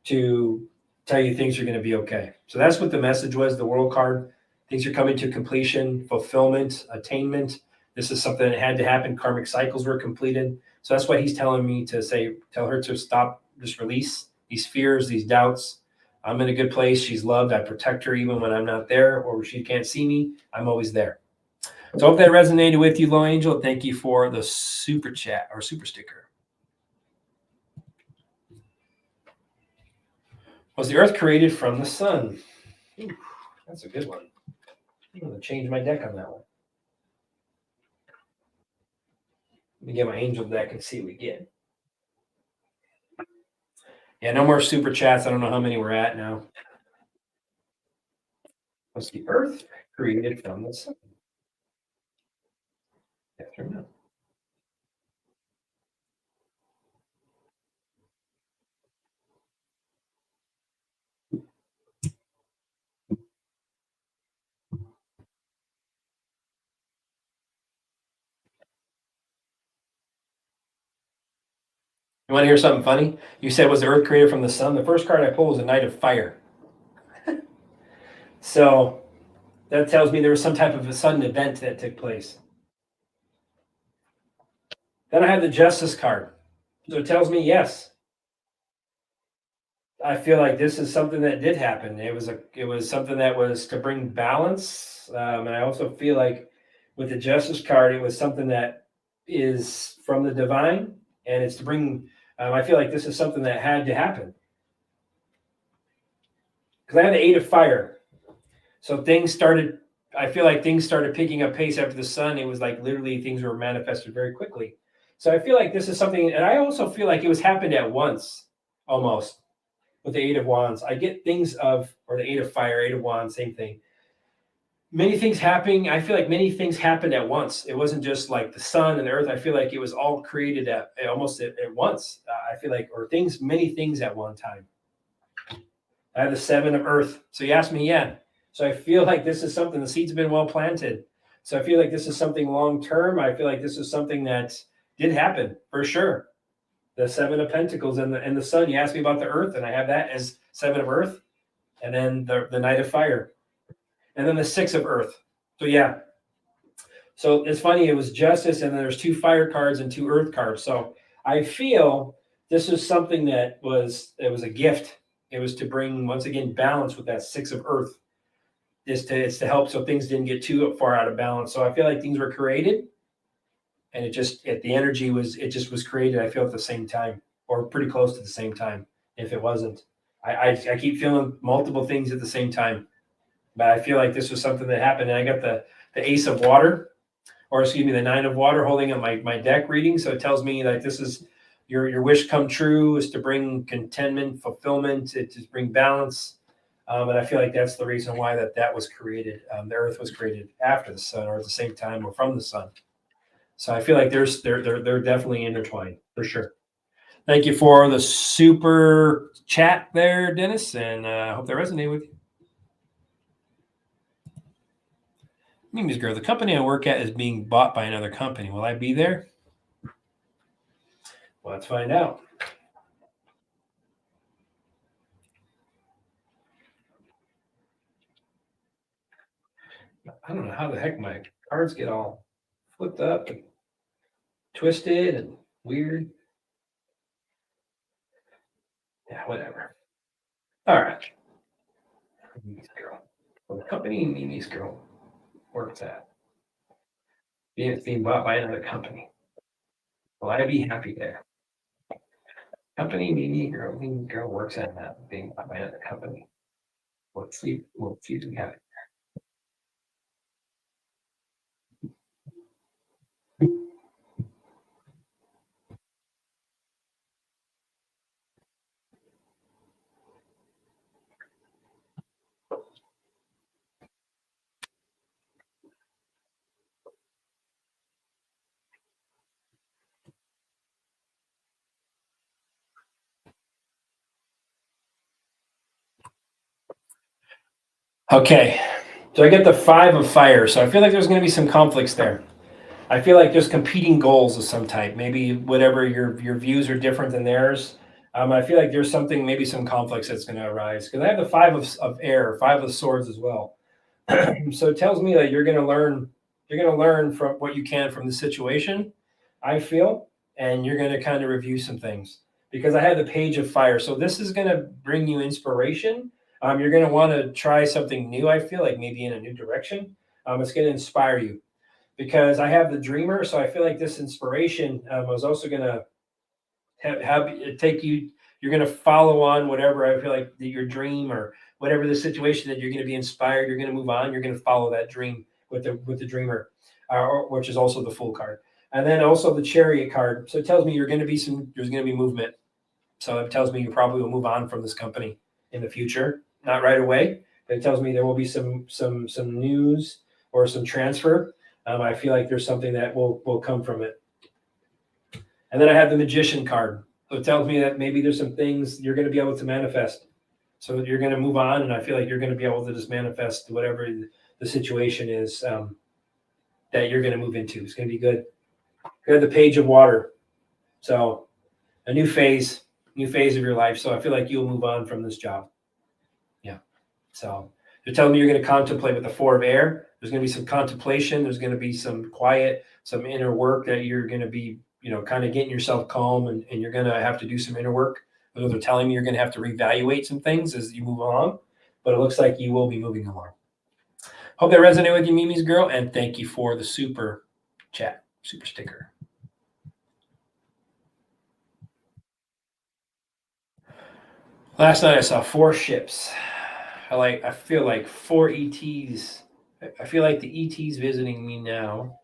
[SPEAKER 1] to tell you things are going to be okay. So that's what the message was, the World card. Things are coming to completion, fulfillment, attainment. This is something that had to happen. Karmic cycles were completed. So that's why he's telling me to tell her to stop, just release these fears, these doubts. I'm in a good place. She's loved. I protect her even when I'm not there or she can't see me. I'm always there. So I hope that resonated with you, Low Angel. Thank you for the super chat or super sticker. Was the earth created from the sun? Ooh, that's a good one. I'm going to change my deck on that one. Let me get my angel deck and see what we get. Yeah, no more super chats. I don't know how many we're at now. Was the earth created from the sun? Yes or no? You want to hear something funny? You said, was the earth created from the sun? The first card I pulled was a Knight of Fire. So that tells me there was some type of a sudden event that took place. Then I have the Justice card. So it tells me, yes, I feel like this is something that did happen. It was something that was to bring balance. And I also feel like with the Justice card, it was something that is from the divine, and it's to bring. I feel like this is something that had to happen because I had the 8 of Fire, so things started. I feel like things started picking up pace after the sun. It was like literally things were manifested very quickly. So I feel like this is something, and I also feel like it was happened at once, almost. With the 8 of Wands, I get things or the 8 of Fire, 8 of Wands, same thing. Many things happening. I feel like many things happened at once. It wasn't just like the sun and the earth. I feel like it was all created almost at once. I feel like, or many things at one time. I have the 7 of Earth. So you asked me, yeah. So I feel like this is something, the seeds have been well planted. So I feel like this is something long term. I feel like this is something that did happen for sure. The 7 of Pentacles and the Sun. You asked me about the Earth, and I have that as 7 of Earth, and then the Knight of Fire, and then the 6 of Earth. So yeah. So it's funny. It was Justice, and then there's 2 Fire cards and 2 Earth cards. So I feel this is something that was a gift. It was to bring once again balance with that 6 of Earth. It's to help so things didn't get too far out of balance. So I feel like things were created, and the energy was created. I feel at the same time, or pretty close to the same time. If it wasn't, I keep feeling multiple things at the same time, but I feel like this was something that happened. And I got the Ace of Water, or excuse me, the 9 of Water, holding up my deck reading. So it tells me like this is your wish come true, is to bring contentment, fulfillment, to bring balance. And I feel like that's the reason why that was created. The Earth was created after the Sun, or at the same time, or from the Sun. So I feel like they're definitely intertwined for sure. Thank you for the super chat there, Dennis, and I hope that resonated with you. Mimi's Girl, the company I work at is being bought by another company. Will I be there? Well, let's find out. I don't know how the heck my cards get all flipped up and twisted and weird. Yeah, whatever. All right. Mimi's Girl. Well, the company Mimi's Girl works at is being bought by another company. Will I be happy there? Company Mimi's Girl works at that being bought by another company. Let's see what we have. Okay, so I get the 5 of Fire. So I feel like there's going to be some conflicts there. I feel like there's competing goals of some type. Maybe whatever your views are different than theirs. I feel like there's something, maybe some conflicts that's going to arise, because I have the 5 of Air, 5 of Swords as well. So it tells me that you're going to learn from what you can from the situation, I feel, and you're going to kind of review some things, because I have the Page of Fire. So this is going to bring you inspiration. You're going to want to try something new. I feel like maybe in a new direction. It's going to inspire you, because I have the Dreamer. So I feel like this inspiration was also going to have it take you. You're going to follow on whatever I feel like your dream, or whatever the situation that you're going to be inspired. You're going to move on. You're going to follow that dream with the Dreamer, which is also the Fool card, and then also the Chariot card. So it tells me there's going to be movement. So it tells me you probably will move on from this company in the future, not right away. But it tells me there will be some news or some transfer. I feel like there's something that will come from it. And then I have the Magician card. So it tells me that maybe there's some things you're going to be able to manifest. So you're going to move on, and I feel like you're going to be able to just manifest whatever the situation is that you're going to move into. It's going to be good. You have the Page of Water. So a new phase of your life. So I feel like you'll move on from this job. Yeah. So they're telling me you're going to contemplate with the 4 of Air. There's going to be some contemplation. There's going to be some quiet, some inner work that you're going to be, kind of getting yourself calm, and you're going to have to do some inner work. But they're telling me you're going to have to reevaluate some things as you move along, but it looks like you will be moving along. Hope that resonated with you, Mimi's Girl, and thank you for the super chat, super sticker. Last night I saw 4 ships. I feel like 4 ETs. I feel like the ETs visiting me now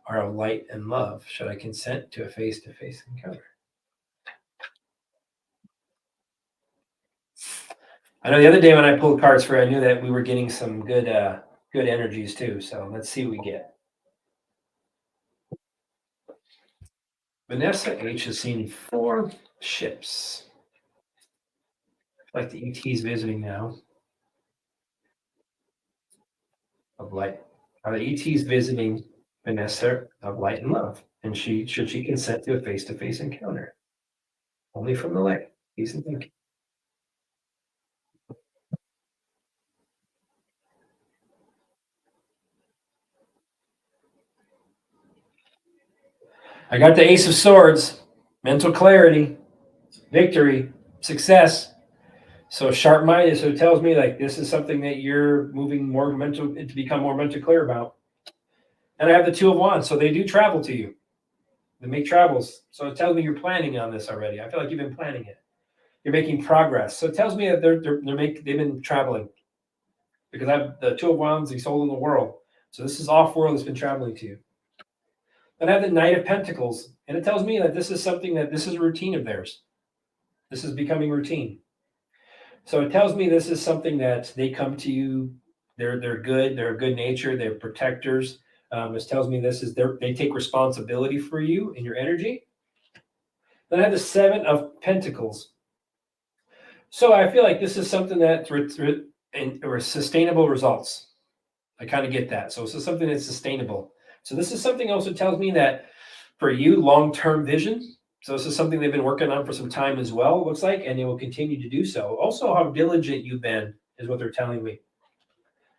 [SPEAKER 1] are of light and love. Should I consent to a face-to-face encounter? I know the other day when I pulled cards for it, I knew that we were getting some good energies too. So let's see what we get. Vanessa H has seen 4 ships. Like the ET's visiting now of light. The ET's visiting Vanessa of light and love. And should she consent to a face-to-face encounter? Only from the light. Peace and thinking. I got the Ace of Swords, mental clarity, victory, success. So sharp-minded. So it tells me like this is something that you're moving more mental to become more mentally clear about. And I have the Two of Wands, so they do travel to you. They make travels. So it tells me you're planning on this already. I feel like you've been planning it. You're making progress. So it tells me that they've been traveling because I have the Two of Wands, the soul in the world. So this is off-world that's been traveling to you. Then I have the Knight of Pentacles, and it tells me that this is something that this is a routine of theirs. This is becoming routine. So it tells me this is something that they come to you. They're good. They're a good nature. They're protectors. This tells me this is they take responsibility for you and your energy. Then I have the Seven of Pentacles. So I feel like this is something that or sustainable results. I kind of get that. So this is something that's sustainable. So this is something also tells me that for you, long-term vision. So this is something they've been working on for some time as well, it looks like, and they will continue to do so. Also, how diligent you've been is what they're telling me.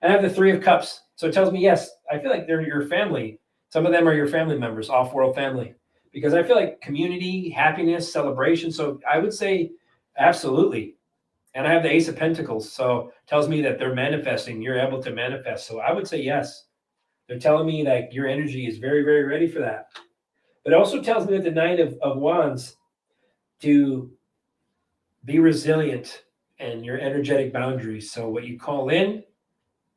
[SPEAKER 1] I have the Three of Cups. So it tells me, yes, I feel like they're your family. Some of them are your family members, off-world family. Because I feel like community, happiness, celebration. So I would say absolutely. And I have the Ace of Pentacles. So it tells me that they're manifesting. You're able to manifest. So I would say yes. They're telling me that your energy is very, very ready for that. But it also tells me that the Nine of Wands to be resilient and your energetic boundaries. So what you call in,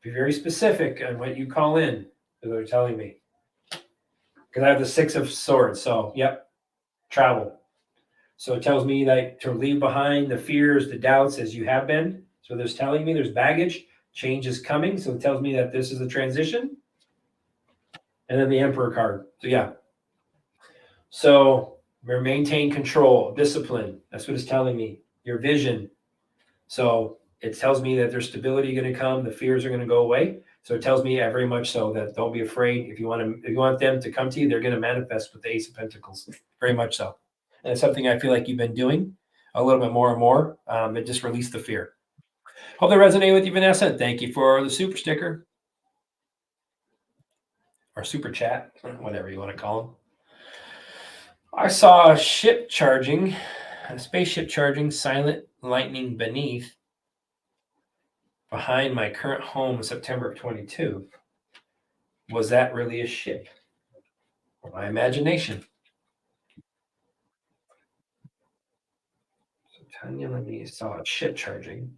[SPEAKER 1] be very specific on what you call in, is what they're telling me. Because I have the Six of Swords. So, yep, travel. So it tells me that to leave behind the fears, the doubts as you have been. So there's telling me there's baggage, change is coming. So it tells me that this is a transition. And then the Emperor card. So, yeah. So maintain control, discipline. That's what it's telling me. Your vision. So it tells me that there's stability going to come. The fears are going to go away. So it tells me very much so that don't be afraid. If you want them to come to you, they're going to manifest with the Ace of Pentacles. Very much so. And it's something I feel like you've been doing a little bit more and more. It just released the fear. Hope that resonated with you, Vanessa. Thank you for the super sticker or super chat, whatever you want to call them. I saw a spaceship charging, silent lightning beneath, behind my current home in September of 22. Was that really a ship? Or my imagination? So Tanya Lemmy saw a ship charging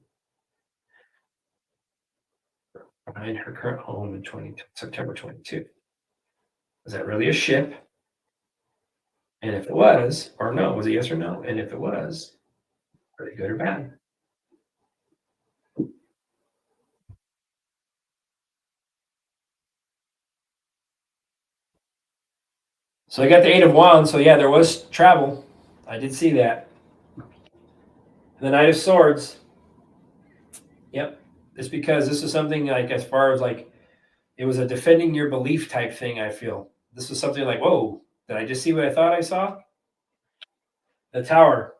[SPEAKER 1] behind her current home in September 22. Was that really a ship? And if it was, or no, was it yes or no? And if it was, are they good or bad? So I got the Eight of Wands. So yeah, there was travel. I did see that. The Knight of Swords. Yep. It's because this is something like, as far as like, it was a defending your belief type thing, I feel. This was something like, whoa, did I just see what I thought I saw? The Tower.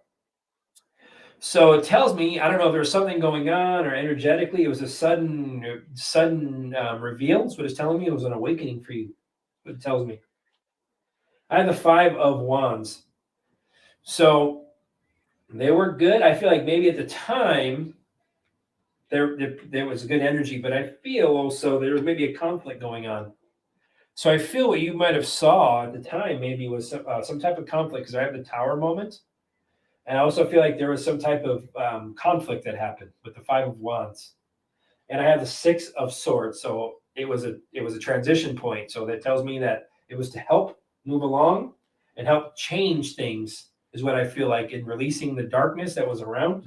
[SPEAKER 1] So it tells me, I don't know if there's something going on or energetically, it was a sudden reveal. That's what it's telling me. It was an awakening for you. What it tells me. I have the Five of Wands. So they were good. I feel like maybe at the time there was good energy, but I feel also there was maybe a conflict going on. So I feel what you might have saw at the time maybe was some type of conflict, because I have the Tower moment. And I also feel like there was some type of conflict that happened with the Five of Wands. And I have the Six of Swords. So it was a transition point. So that tells me that it was to help move along and help change things, is what I feel like, in releasing the darkness that was around.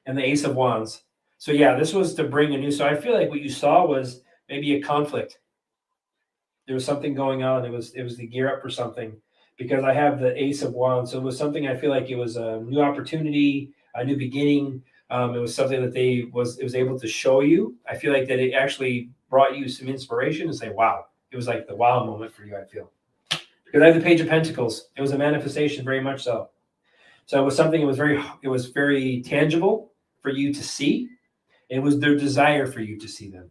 [SPEAKER 1] And the Ace of Wands. So yeah, this was to bring a new. So I feel like what you saw was maybe a conflict. There was something going on. It was the gear up for something, because I have the Ace of Wands. So it was something, I feel like it was a new opportunity, a new beginning, It was something that it was able to show you. I feel like that it actually brought you some inspiration and say, wow, it was like the wow moment for you, I feel. Because I have the Page of Pentacles. It was a manifestation, very much so. So it was something, it was very tangible for you to see. It was their desire for you to see them.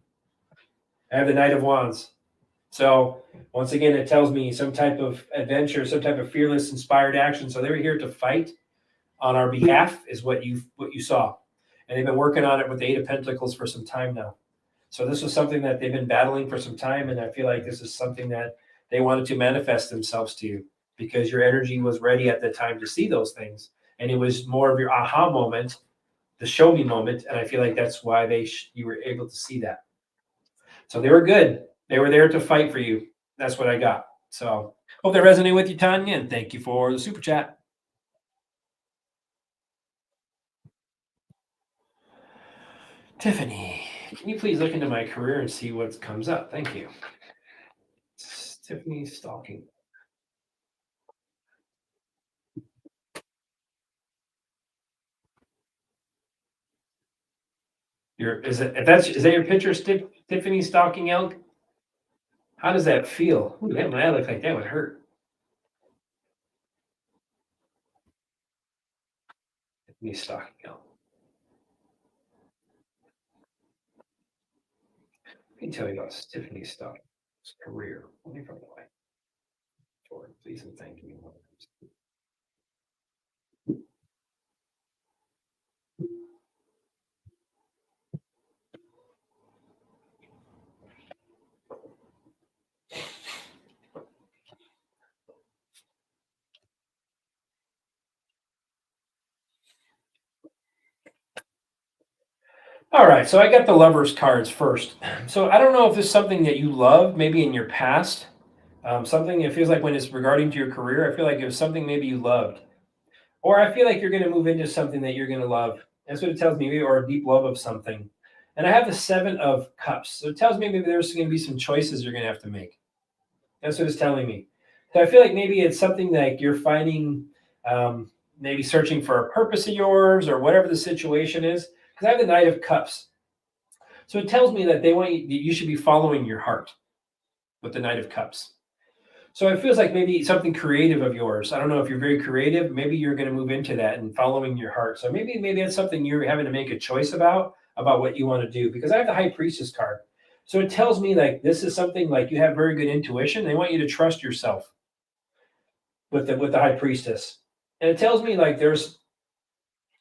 [SPEAKER 1] I have the Knight of Wands. So once again, it tells me some type of adventure, some type of fearless, inspired action. So they were here to fight on our behalf, is what you saw. And they've been working on it with the Eight of Pentacles for some time now. So this was something that they've been battling for some time, and I feel like this is something that they wanted to manifest themselves to you because your energy was ready at the time to see those things. And it was more of your aha moment, the show me moment, and I feel like that's why you were able to see that. So they were good. They were there to fight for you. That's what I got. So hope that resonated with you, Tanya, and thank you for the super chat. Tiffany, can you please look into my career and see what comes up? Thank you. Tiffany stalking. Is that your picture, Tiffany stalking elk? How does that feel? Ooh, that might look like that would hurt. Tiffany stalking elk. Let me tell you about Tiffany stalking's career. Let me from the way. Jordan, please and thank you. All right, so I got the lovers cards first. So I don't know if it's something that you love, maybe in your past, something it feels like when it's regarding to your career. I feel like it was something maybe you loved, or I feel like you're going to move into something that you're going to love. That's what it tells me, or a deep love of something. And I have the Seven of Cups, so it tells me maybe there's going to be some choices you're going to have to make. That's what it's telling me. So I feel like maybe it's something like you're finding, maybe searching for a purpose of yours, or whatever the situation is. Because I have the Knight of Cups. So it tells me that you should be following your heart with the Knight of Cups. So it feels like maybe something creative of yours. I don't know if you're very creative. Maybe you're going to move into that and following your heart. So maybe that's something you're having to make a choice about what you want to do. Because I have the High Priestess card. So it tells me like this is something like you have very good intuition. They want you to trust yourself with the High Priestess. And it tells me like there's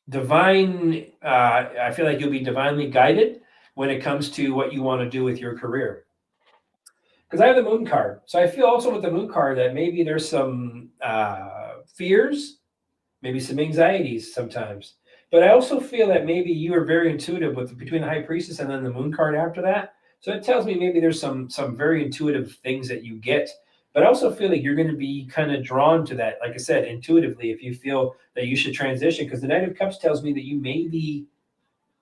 [SPEAKER 1] divine, I feel like you'll be divinely guided when it comes to what you want to do with your career. Because I have the Moon card. So I feel also with the Moon card that maybe there's some fears, maybe some anxieties sometimes. But I also feel that maybe you are very intuitive between the High Priestess and then the Moon card after that. So it tells me maybe there's some very intuitive things that you get. But I also feel like you're going to be kind of drawn to that, like I said, intuitively, if you feel that you should transition. Because the Knight of Cups tells me that you may be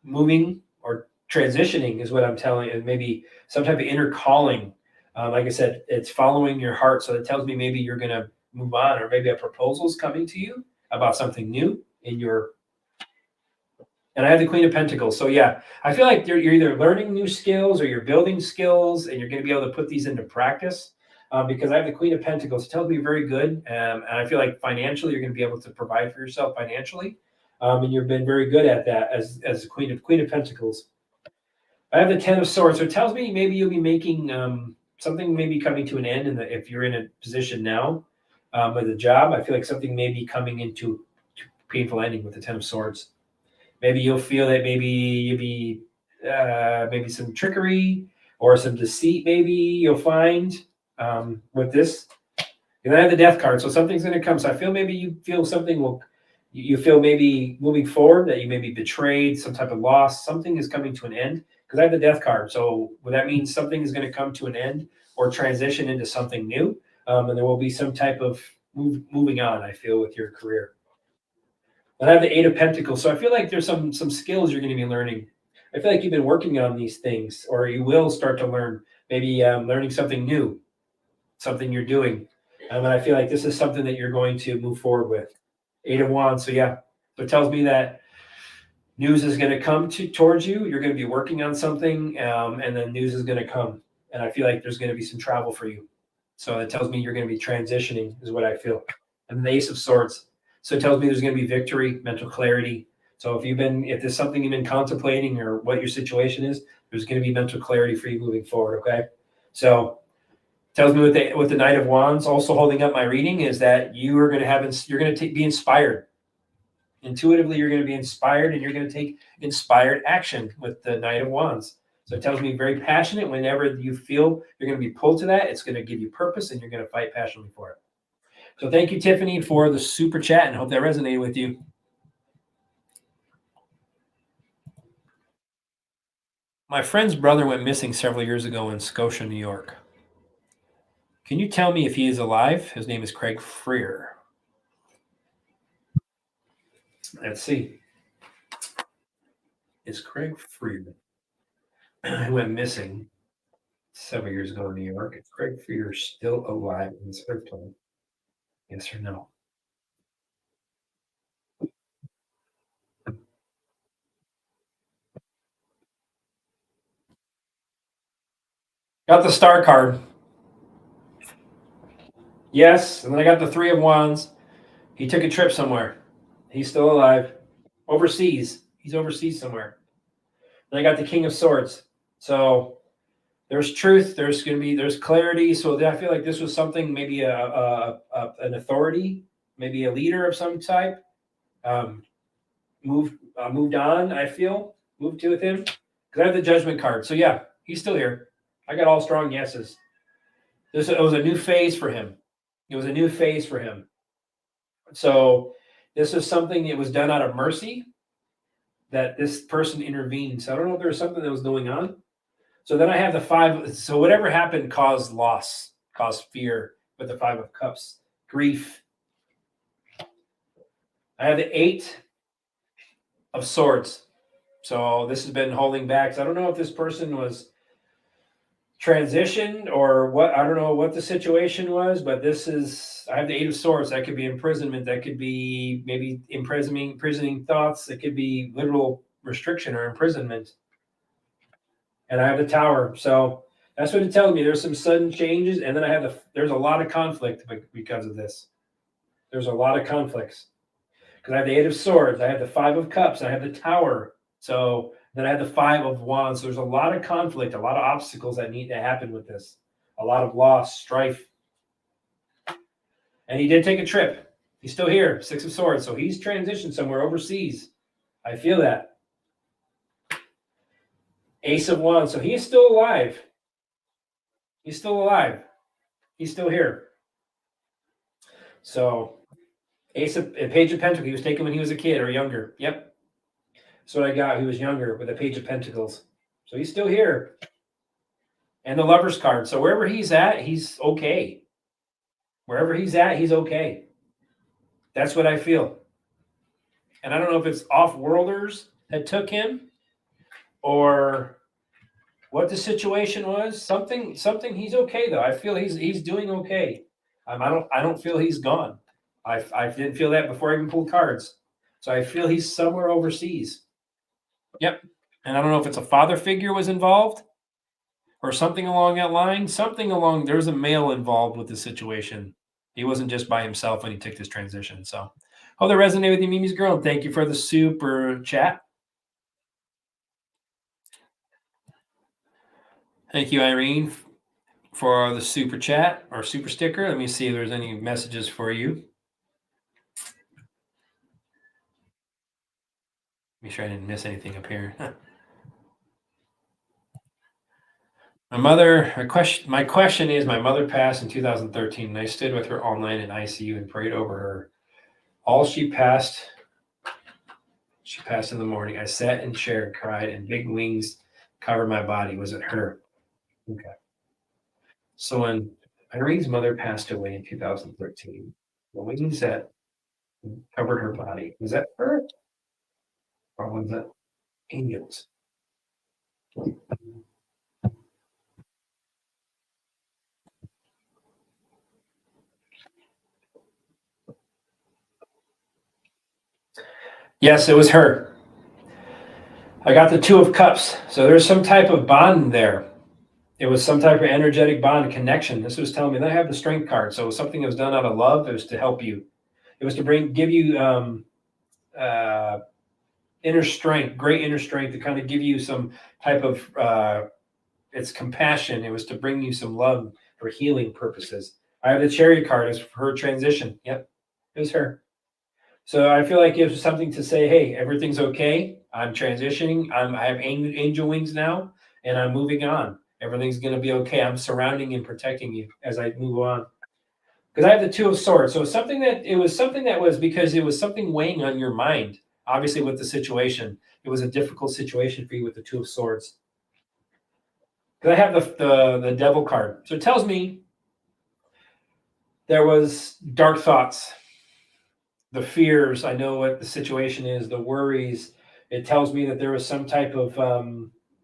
[SPEAKER 1] moving or transitioning is what I'm telling you. Maybe some type of inner calling. Like I said, it's following your heart. So it tells me maybe you're going to move on, or maybe a proposal is coming to you about something new in your. And I have the Queen of Pentacles. So yeah, I feel like you're either learning new skills or you're building skills, and you're going to be able to put these into practice. Because I have the Queen of Pentacles. It tells me very good. And I feel like financially, you're going to be able to provide for yourself financially. And you've been very good at that as Queen of Pentacles. I have the Ten of Swords. So it tells me maybe you'll be making something maybe coming to an end if you're in a position now with a job. I feel like something may be coming into painful ending with the Ten of Swords. Maybe you'll feel that maybe you'll be maybe some trickery or some deceit maybe you'll find with this. And I have the Death card. So something's going to come. So I feel maybe you feel something you feel maybe moving forward that you may be betrayed, some type of loss, something is coming to an end. Because I have the Death card. So that means something is going to come to an end or transition into something new. And there will be some type of moving on, I feel, with your career. And I have the Eight of Pentacles. So I feel like there's some skills you're going to be learning. I feel like you've been working on these things, or you will start to learn, maybe learning something new, something you're doing. And I feel like this is something that you're going to move forward with. Eight of Wands. So yeah, so it tells me that news is going to come towards you. You're going to be working on something, and then news is going to come. And I feel like there's going to be some travel for you. So it tells me you're going to be transitioning, is what I feel. And the Ace of Swords. So it tells me there's going to be victory, mental clarity. So if there's something you've been contemplating or what your situation is, there's going to be mental clarity for you moving forward. Okay. So tells me with the Knight of Wands also holding up my reading is that you're going to be inspired. Intuitively, you're going to be inspired and you're going to take inspired action with the Knight of Wands. So it tells me very passionate. Whenever you feel you're going to be pulled to that, it's going to give you purpose and you're going to fight passionately for it. So thank you, Tiffany, for the super chat, and hope that resonated with you. My friend's brother went missing several years ago in Scotia, New York. Can you tell me if he is alive? His name is Craig Freer. Let's see. Is Craig Freer who went missing several years ago in New York? Is Craig Freer still alive in this earth plane? Yes or no? Got the star card. Yes, and then I got the Three of Wands. He took a trip somewhere. He's still alive. Overseas. He's overseas somewhere. Then I got the King of Swords. So there's truth. There's clarity. So I feel like this was something, maybe an authority, maybe a leader of some type. Moved on. I feel moved to with him because I have the Judgment card. So yeah, he's still here. I got all strong yeses. It was a new phase for him. It was a new phase for him. So this is something that was done out of mercy, that this person intervened. So I don't know if there was something that was going on. So then I have the five. So whatever happened caused loss, caused fear with the Five of Cups, grief. I have the Eight of Swords. So this has been holding back. So I don't know if this person was transitioned or what. I don't know what the situation was, but I have the Eight of Swords. That could be imprisonment. That could be maybe imprisoning thoughts. It could be literal restriction or imprisonment. And I have the Tower. So that's what it tells me. There's some sudden changes, and then there's a lot of conflict because of this. There's a lot of conflicts because I have the Eight of Swords. I have the Five of Cups. I have the Tower. So then I have the Five of Wands. So there's a lot of conflict, a lot of obstacles that need to happen with this. A lot of loss, strife. And he did take a trip. He's still here, Six of Swords. So he's transitioned somewhere overseas. I feel that. Ace of Wands. So he is still alive. He's still alive. He's still here. So Page of Pentacles. He was taken when he was a kid or younger. Yep. That's what I got. He was younger with a Page of Pentacles. So he's still here. And the Lover's card. So wherever he's at, he's okay. Wherever he's at, he's okay. That's what I feel. And I don't know if it's off-worlders that took him or what the situation was. Something he's okay though. I feel he's doing okay. I don't feel he's gone. I didn't feel that before I even pulled cards. So I feel he's somewhere overseas. Yep. And I don't know if it's a father figure was involved or something along that line. There's a male involved with the situation. He wasn't just by himself when he took this transition. So hope that resonated with you, Mimi's girl. And thank you for the super chat. Thank you, Irene, for the super chat or super sticker. Let me see if there's any messages for you. Make sure I didn't miss anything up here. My question is, my mother passed in 2013, and I stood with her all night in ICU and prayed over her. She passed in the morning. I sat in chair and cried, and big wings covered my body. Was it her? Okay. So when Irene's mother passed away in 2013, the wings that covered her body, was that her? Or was that angels? Yes, it was her. I got the Two of Cups. So there's some type of bond there. It was some type of energetic bond connection. This was telling me that I have the Strength card. So it was something that was done out of love. It was to help you. It was to give you inner strength, great inner strength, to kind of give you some type of it's compassion. It was to bring you some love for healing purposes. I have the Chariot card as for her transition. Yep, it was her. So I feel like it was something to say, hey, everything's okay. I'm transitioning. I have angel wings now, and I'm moving on. Everything's going to be okay. I'm surrounding and protecting you as I move on. Because I have the Two of Swords. So it was something that was because it was something weighing on your mind, obviously, with the situation. It was a difficult situation for you with the Two of Swords. Because I have the Devil card. So it tells me there was dark thoughts, the fears. I know what the situation is, the worries. It tells me that there was some type of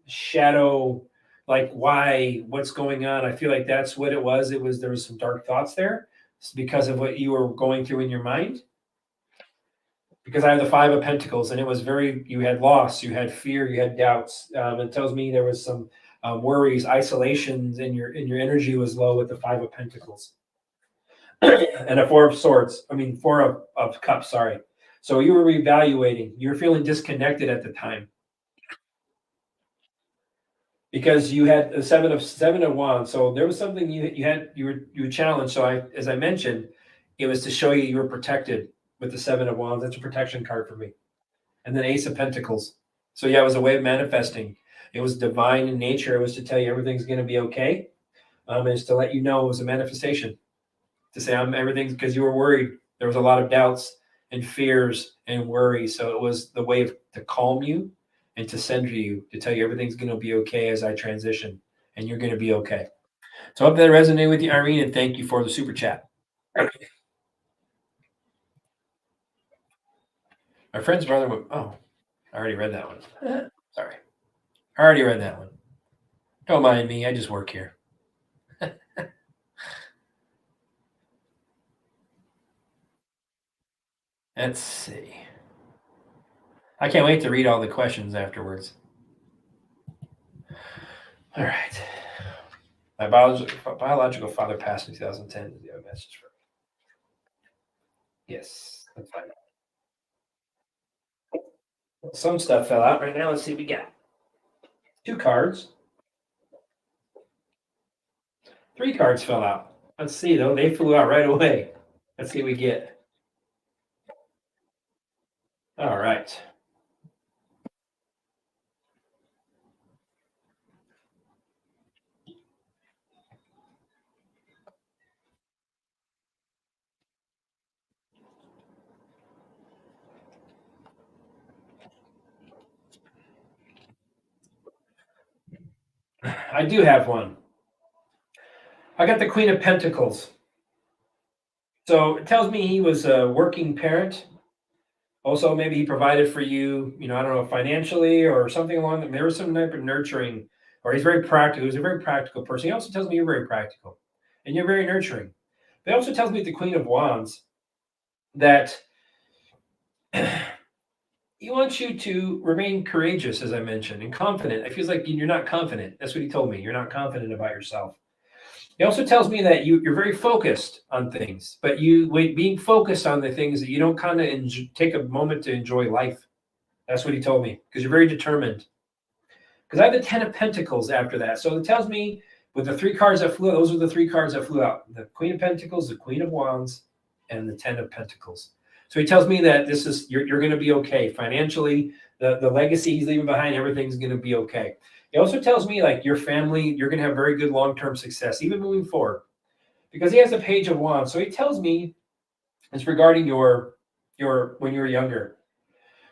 [SPEAKER 1] shadow, like what's going on. I feel like that's what it was. There was some dark thoughts there because of what you were going through in your mind. Because I have the Five of Pentacles, and it was you had loss, you had fear, you had doubts. It tells me there was some worries, isolations, and your energy was low with the Five of Pentacles. And a Four of Swords. Four of Cups, sorry. So you were reevaluating. You were feeling disconnected at the time. Because you had the seven of Wands. So there was something you were challenged. So as I mentioned, it was to show you were protected with the Seven of Wands. That's a protection card for me. And then Ace of Pentacles. So yeah, it was a way of manifesting. It was divine in nature. It was to tell you everything's going to be okay. It's to let you know it was a manifestation. To say everything's, because you were worried. There was a lot of doubts and fears and worry. So it was the way to calm you and to center you, to tell you everything's going to be okay as I transition, and you're going to be okay. So I hope that resonated with you, Irene, and thank you for the super chat. My friend's brother I already read that one. Sorry. I already read that one. Don't mind me. I just work here. Let's see. I can't wait to read all the questions afterwards. All right. My biological father passed in 2010. Do you have a message for me? Yes. Let's find out. Some stuff fell out right now. Let's see what we got. 2 cards. 3 cards fell out. Let's see, though. They flew out right away. Let's see what we get. All right. I do have one. I got the Queen of Pentacles. So it tells me he was a working parent. Also, maybe he provided for you, I don't know, financially or something along that. There was some type of nurturing, or he's very practical. He was a very practical person. He also tells me you're very practical and you're very nurturing. But it also tells me the Queen of Wands that he wants you to remain courageous, as I mentioned, and confident. It feels like you're not confident. That's what he told me. You're not confident about yourself. He also tells me that you're very focused on things, but being focused on the things that you don't kind of take a moment to enjoy life. That's what he told me, because you're very determined. Because I have the 10 of Pentacles after that. So it tells me with the 3 cards that flew out, those are the 3 cards that flew out. The Queen of Pentacles, the Queen of Wands, and the 10 of Pentacles. So he tells me that you're going to be okay financially. The legacy he's leaving behind, everything's going to be okay. He also tells me like your family, you're going to have very good long-term success, even moving forward, because he has a Page of Wands. So he tells me it's regarding your when you were younger.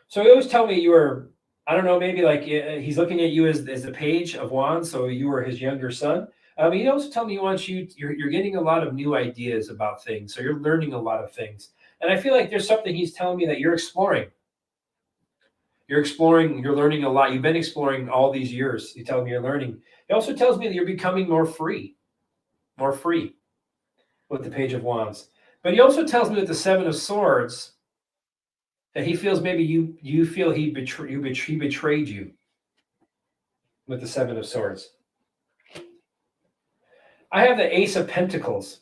[SPEAKER 1] So he always tell me you were, I don't know, maybe like he's looking at you as the Page of Wands. So you were his younger son. He also tell me you're getting a lot of new ideas about things. So you're learning a lot of things. And I feel like there's something he's telling me that you're exploring. You're learning a lot. You've been exploring all these years. He's telling me you're learning. He also tells me that you're becoming more free with the Page of Wands. But he also tells me with the 7 of Swords that he feels maybe you feel he betrayed you. with the Seven of Swords. I have the Ace of Pentacles.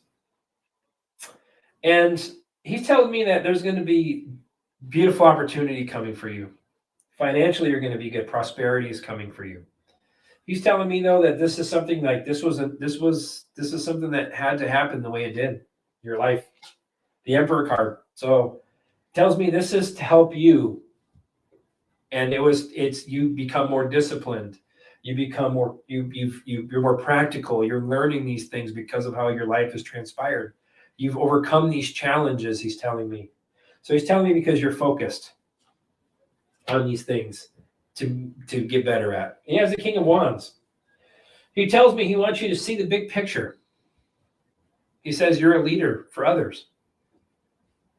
[SPEAKER 1] And he's telling me that there's going to be beautiful opportunity coming for you. Financially, you're going to be good. Prosperity is coming for you. He's telling me though that this is something like this is something that had to happen the way it did in your life. The Emperor card. So tells me this is to help you. And it's you become more disciplined. You become more you're more practical. You're learning these things because of how your life has transpired. You've overcome these challenges, he's telling me. So he's telling me because you're focused on these things to get better at. He has the King of Wands. He tells me he wants you to see the big picture. He says you're a leader for others.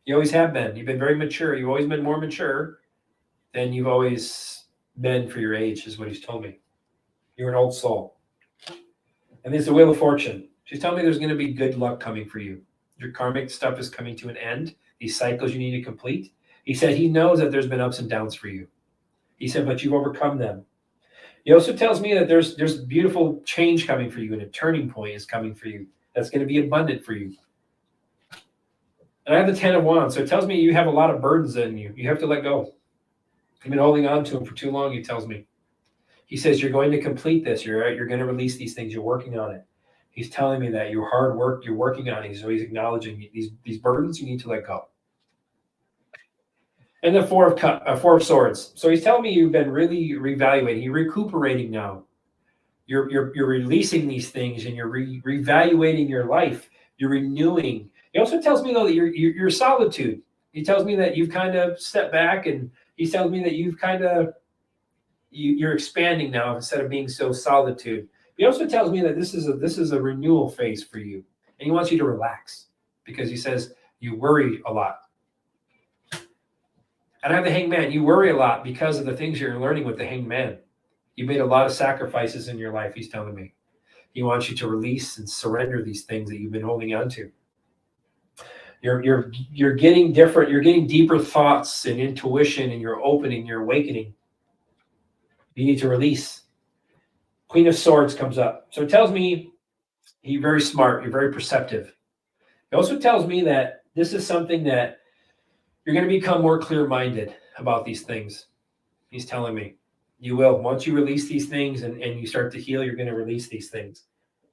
[SPEAKER 1] You always have been. You've been very mature. You've always been more mature than you've always been for your age, is what he's told me. You're an old soul. And there's the Wheel of Fortune. She's telling me there's going to be good luck coming for you. Your karmic stuff is coming to an end. These cycles you need to complete. He said he knows that there's been ups and downs for you. He said, but you've overcome them. He also tells me that there's beautiful change coming for you, and a turning point is coming for you. That's going to be abundant for you. And I have the 10 of Wands. So it tells me you have a lot of burdens in you. You have to let go. You've been holding on to them for too long, he tells me. He says you're going to complete this. You're going to release these things. You're working on it. He's telling me that your hard work, you're working on it. So he's acknowledging these burdens you need to let go. And the Four of Swords. So he's telling me you've been really reevaluating. You're recuperating now. You're releasing these things, and you're reevaluating your life. You're renewing. He also tells me though that you're solitude. He tells me that you've kind of stepped back, and he tells me that you've kind of you're expanding now instead of being so solitude. He also tells me that this is a renewal phase for you, and he wants you to relax because he says you worry a lot. And I have the Hangman. You worry a lot because of the things you're learning with the Hangman. You made a lot of sacrifices in your life, he's telling me. He wants you to release and surrender these things that you've been holding on to. You're getting different. You're getting deeper thoughts and intuition, and you're opening. You're awakening. You need to release. Queen of Swords comes up. So it tells me you're very smart. You're very perceptive. It also tells me that this is something that you're going to become more clear-minded about these things. He's telling me you will. Once you release these things and you start to heal, you're going to release these things.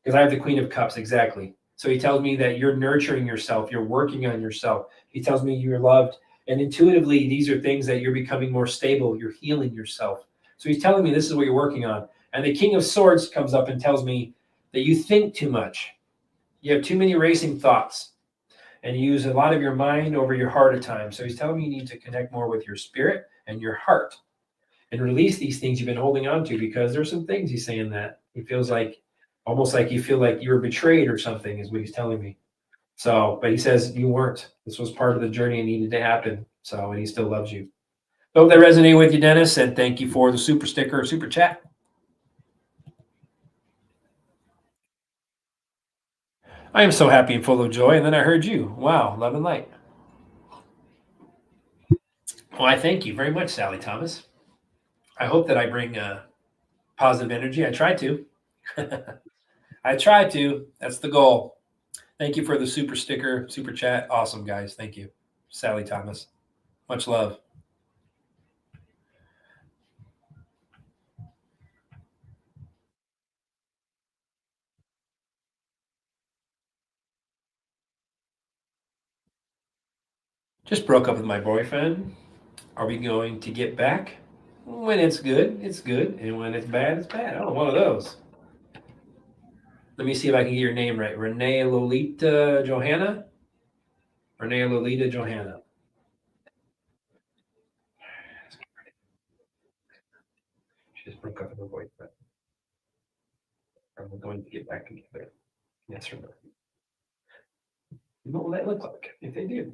[SPEAKER 1] Because I have the Queen of Cups, exactly. So he tells me that you're nurturing yourself. You're working on yourself. He tells me you're loved. And intuitively, these are things that you're becoming more stable. You're healing yourself. So he's telling me this is what you're working on. And the King of Swords comes up and tells me that you think too much. You have too many racing thoughts. And you use a lot of your mind over your heart at times. So he's telling me you need to connect more with your spirit and your heart and release these things you've been holding on to, because there's some things he's saying that he feels like, almost like you feel like you were betrayed or something is what he's telling me. So, but he says you weren't. This was part of the journey and needed to happen. So, and he still loves you. Hope that resonated with you, Dennis, and thank you for the super sticker, super chat. I am so happy and full of joy. And then I heard you. Wow, love and light. Well, I thank you very much, Sally Thomas. I hope that I bring positive energy. I try to. I try to. That's the goal. Thank you for the super sticker, super chat. Awesome, guys. Thank you. Sally Thomas. Much love. Just broke up with my boyfriend. Are we going to get back? When it's good, it's good. And when it's bad, it's bad. Oh, one of those. Let me see if I can get your name right. Renee Lolita Johanna? Renee Lolita Johanna. She just broke up with her boyfriend. Are we going to get back together? Yes or no? What will that look like if they do?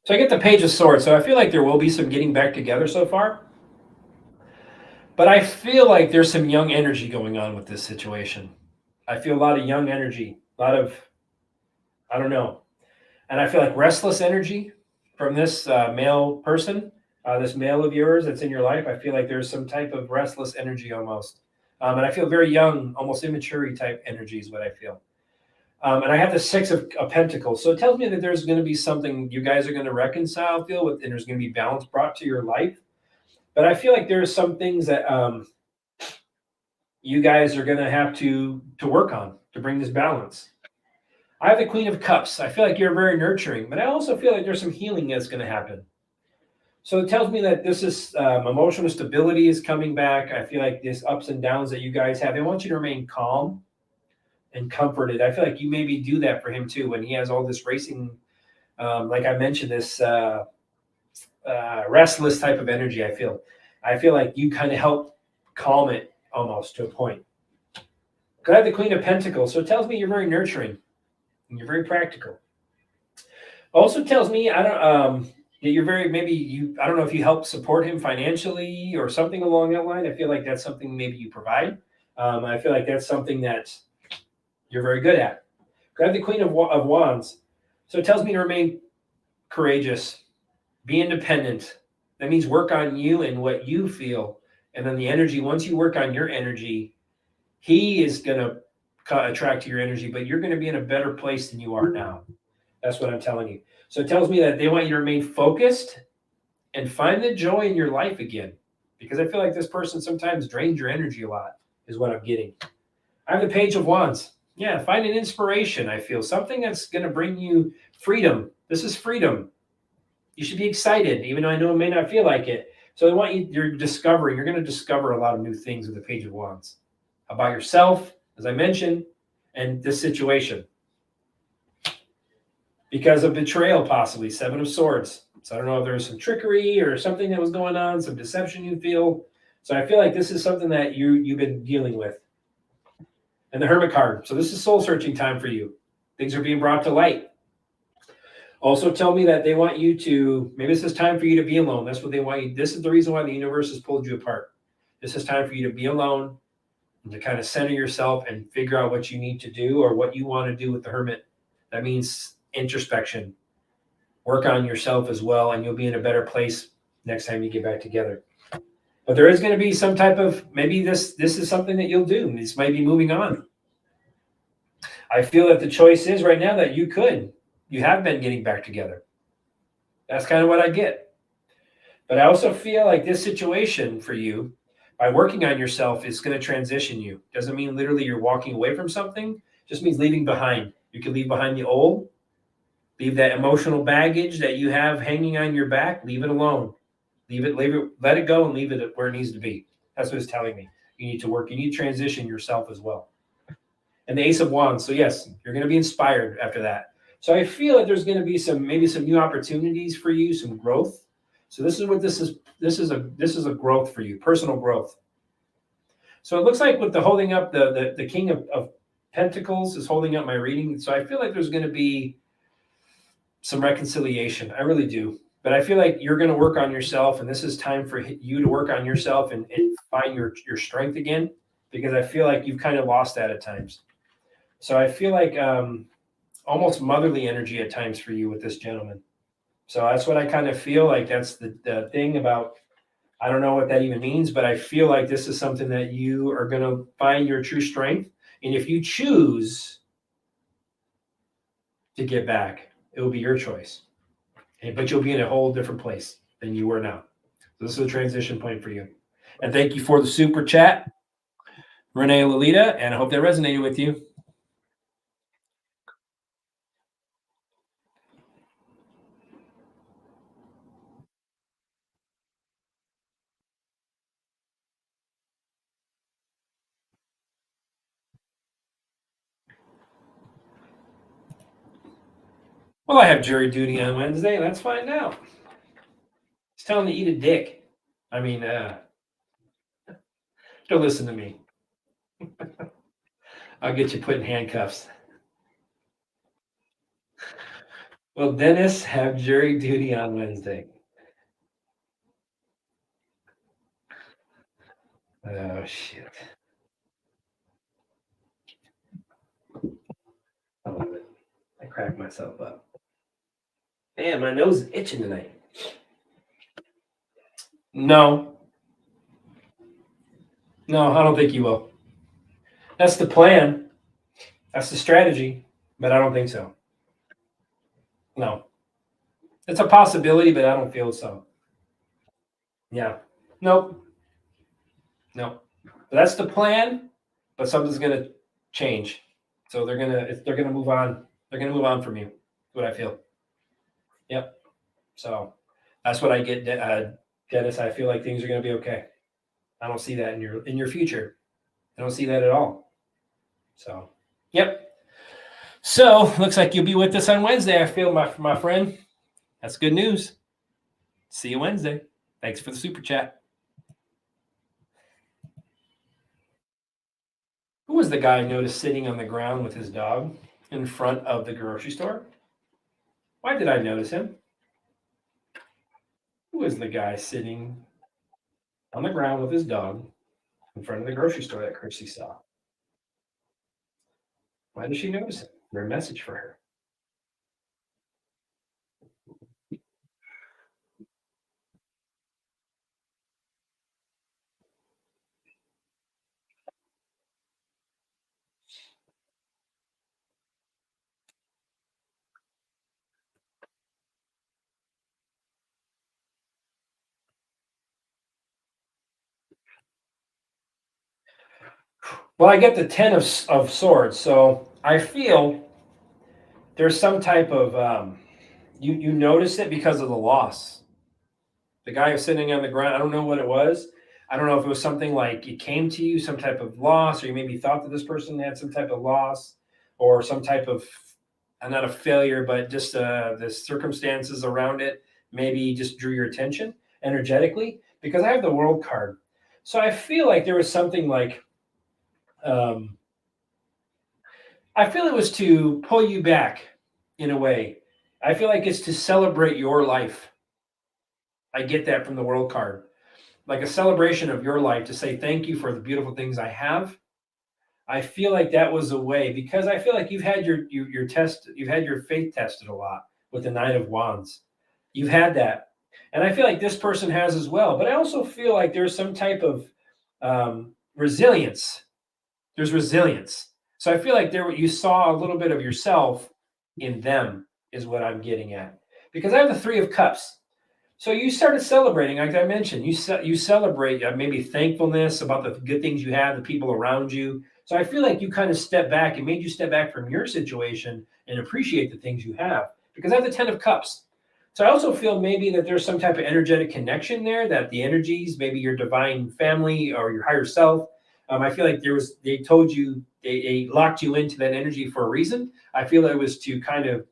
[SPEAKER 1] So I get the Page of Swords. So I feel like there will be some getting back together so far. But I feel like there's some young energy going on with this situation. I feel a lot of young energy, a lot of, I don't know. And I feel like restless energy from this male person, this male of yours that's in your life. I feel like there's some type of restless energy almost. And I feel very young, almost immature type energy is what I feel. And I have the Six of Pentacles. So it tells me that there's going to be something you guys are going to reconcile, feel with, and there's going to be balance brought to your life. But I feel like there's some things that you guys are going to have to work on to bring this balance. I have the Queen of Cups. I feel like you're very nurturing, but I also feel like there's some healing that's going to happen. So it tells me that this is emotional stability is coming back. I feel like this ups and downs that you guys have. I want you to remain calm and comforted. I feel like you maybe do that for him too when he has all this racing, like I mentioned, this restless type of energy. I feel like you kind of help calm it almost to a point. I have the Queen of Pentacles, so it tells me you're very nurturing and you're very practical. Also tells me that you're very I don't know if you help support him financially or something along that line. I feel like that's something maybe you provide. I feel like that's something that you're very good at. I have the Queen of Wands, so it tells me to remain courageous, be independent. That means work on you and what you feel, and then the energy. Once you work on your energy, he is going to attract your energy, but you're going to be in a better place than you are now. That's what I'm telling you. So it tells me that they want you to remain focused and find the joy in your life again, because I feel like this person sometimes drains your energy a lot, is what I'm getting. I have the Page of Wands. Yeah, find an inspiration. I feel something that's going to bring you freedom. This is freedom. You should be excited, even though I know it may not feel like it. So I want you're going to discover a lot of new things with the Page of Wands about yourself, as I mentioned, and this situation. Because of betrayal, possibly, Seven of Swords. So I don't know if there was some trickery or something that was going on, some deception you feel. So I feel like this is something that you've been dealing with. And the Hermit card. So this is soul searching time for you. Things are being brought to light. Also tell me that they want you to, maybe this is time for you to be alone. That's what they want you. This is the reason why the universe has pulled you apart. This is time for you to be alone and to kind of center yourself and figure out what you need to do or what you want to do with the Hermit. That means introspection. Work on yourself as well, and you'll be in a better place next time you get back together. But there is going to be some type of, maybe this is something that you'll do. This might be moving on. I feel that the choice is right now that you have been getting back together. That's kind of what I get. But I also feel like this situation for you, by working on yourself, is going to transition you. Doesn't mean literally you're walking away from something. Just means leaving behind. You can leave behind the old, leave that emotional baggage that you have hanging on your back, leave it alone. Leave it, let it go and leave it where it needs to be. That's what it's telling me. You need to work. You need to transition yourself as well. And the Ace of Wands. So yes, you're going to be inspired after that. So I feel like there's going to be maybe some new opportunities for you, some growth. So this is what this is. This is a growth for you, personal growth. So it looks like with the holding up, the King of Pentacles is holding up my reading. So I feel like there's going to be some reconciliation. I really do. But I feel like you're going to work on yourself, and this is time for you to work on yourself and find your strength again, because I feel like you've kind of lost that at times. So I feel like almost motherly energy at times for you with this gentleman. So that's what I kind of feel like. That's the thing about, I don't know what that even means, but I feel like this is something that you are going to find your true strength. And if you choose to get back, it will be your choice. But you'll be in a whole different place than you were now. So this is a transition point for you. And thank you for the super chat, Renee Lolita, and I hope that resonated with you. Well, I have jury duty on Wednesday. Let's find out. It's telling me to eat a dick. I mean, don't listen to me. I'll get you put in handcuffs. Well, Dennis, have jury duty on Wednesday. Oh, shit. crack myself up. Man, my nose is itching tonight. No. No, I don't think you will. That's the plan. That's the strategy, but I don't think so. No. It's a possibility, but I don't feel so. Yeah. Nope. Nope. But that's the plan, but something's going to change. So they're going to move on. They're going to move on from you. That's what I feel. Yep. So that's what I get, Dennis. I feel like things are going to be okay. I don't see that in your future. I don't see that at all. So, yep. So looks like you'll be with us on Wednesday. I feel, my friend. That's good news. See you Wednesday. Thanks for the super chat. Who was the guy I noticed sitting on the ground with his dog in front of the grocery store? Why did I notice him? Who was the guy sitting on the ground with his dog in front of the grocery store that Chrissy saw? Why did she notice him? Is there a message for her? Well, I get the 10 of swords, so I feel there's some type of you notice it because of the loss. The guy was sitting on the ground. I don't know what it was. I don't know if it was something like it came to you, some type of loss, or you maybe thought that this person had some type of loss, or some type of not a failure, but just the circumstances around it maybe just drew your attention energetically. Because I have the World card, so I feel like there was something like. I feel it was to pull you back in a way. I feel like it's to celebrate your life. I get that from the World card. Like a celebration of your life to say thank you for the beautiful things I have. I feel like that was a way because I feel like you've had your test, you've had your faith tested a lot with the Knight of Wands. You've had that. And I feel like this person has as well. But I also feel like there's some type of resilience. There's resilience. So I feel like you saw a little bit of yourself in them is what I'm getting at. Because I have the Three of Cups. So you started celebrating, like I mentioned, you celebrate maybe thankfulness about the good things you have, the people around you. So I feel like you kind of stepped back and made you step back from your situation and appreciate the things you have. Because I have the 10 of Cups. So I also feel maybe that there's some type of energetic connection there, that the energies, maybe your divine family or your higher self. I feel like they told you, they locked you into that energy for a reason. I feel it was to kind of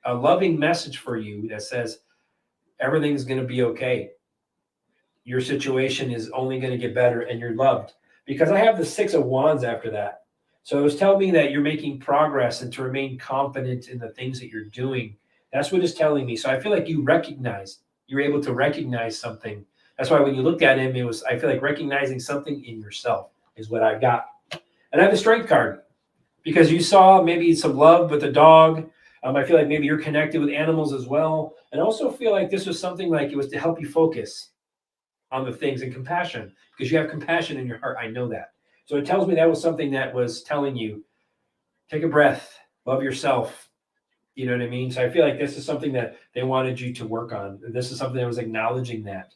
[SPEAKER 1] a loving message for you that says, everything's going to be okay. Your situation is only going to get better and you're loved. Because I have the Six of Wands after that. So it was telling me that you're making progress and to remain confident in the things that you're doing. That's what it's telling me. So I feel like you're able to recognize something. That's why when you looked at him, I feel like recognizing something in yourself is what I got. And I have the Strength card because you saw maybe some love with the dog. I feel like maybe you're connected with animals as well. And I also feel like this was something like it was to help you focus on the things and compassion because you have compassion in your heart. I know that. So it tells me that was something that was telling you, take a breath, love yourself. You know what I mean? So I feel like this is something that they wanted you to work on. This is something that was acknowledging that.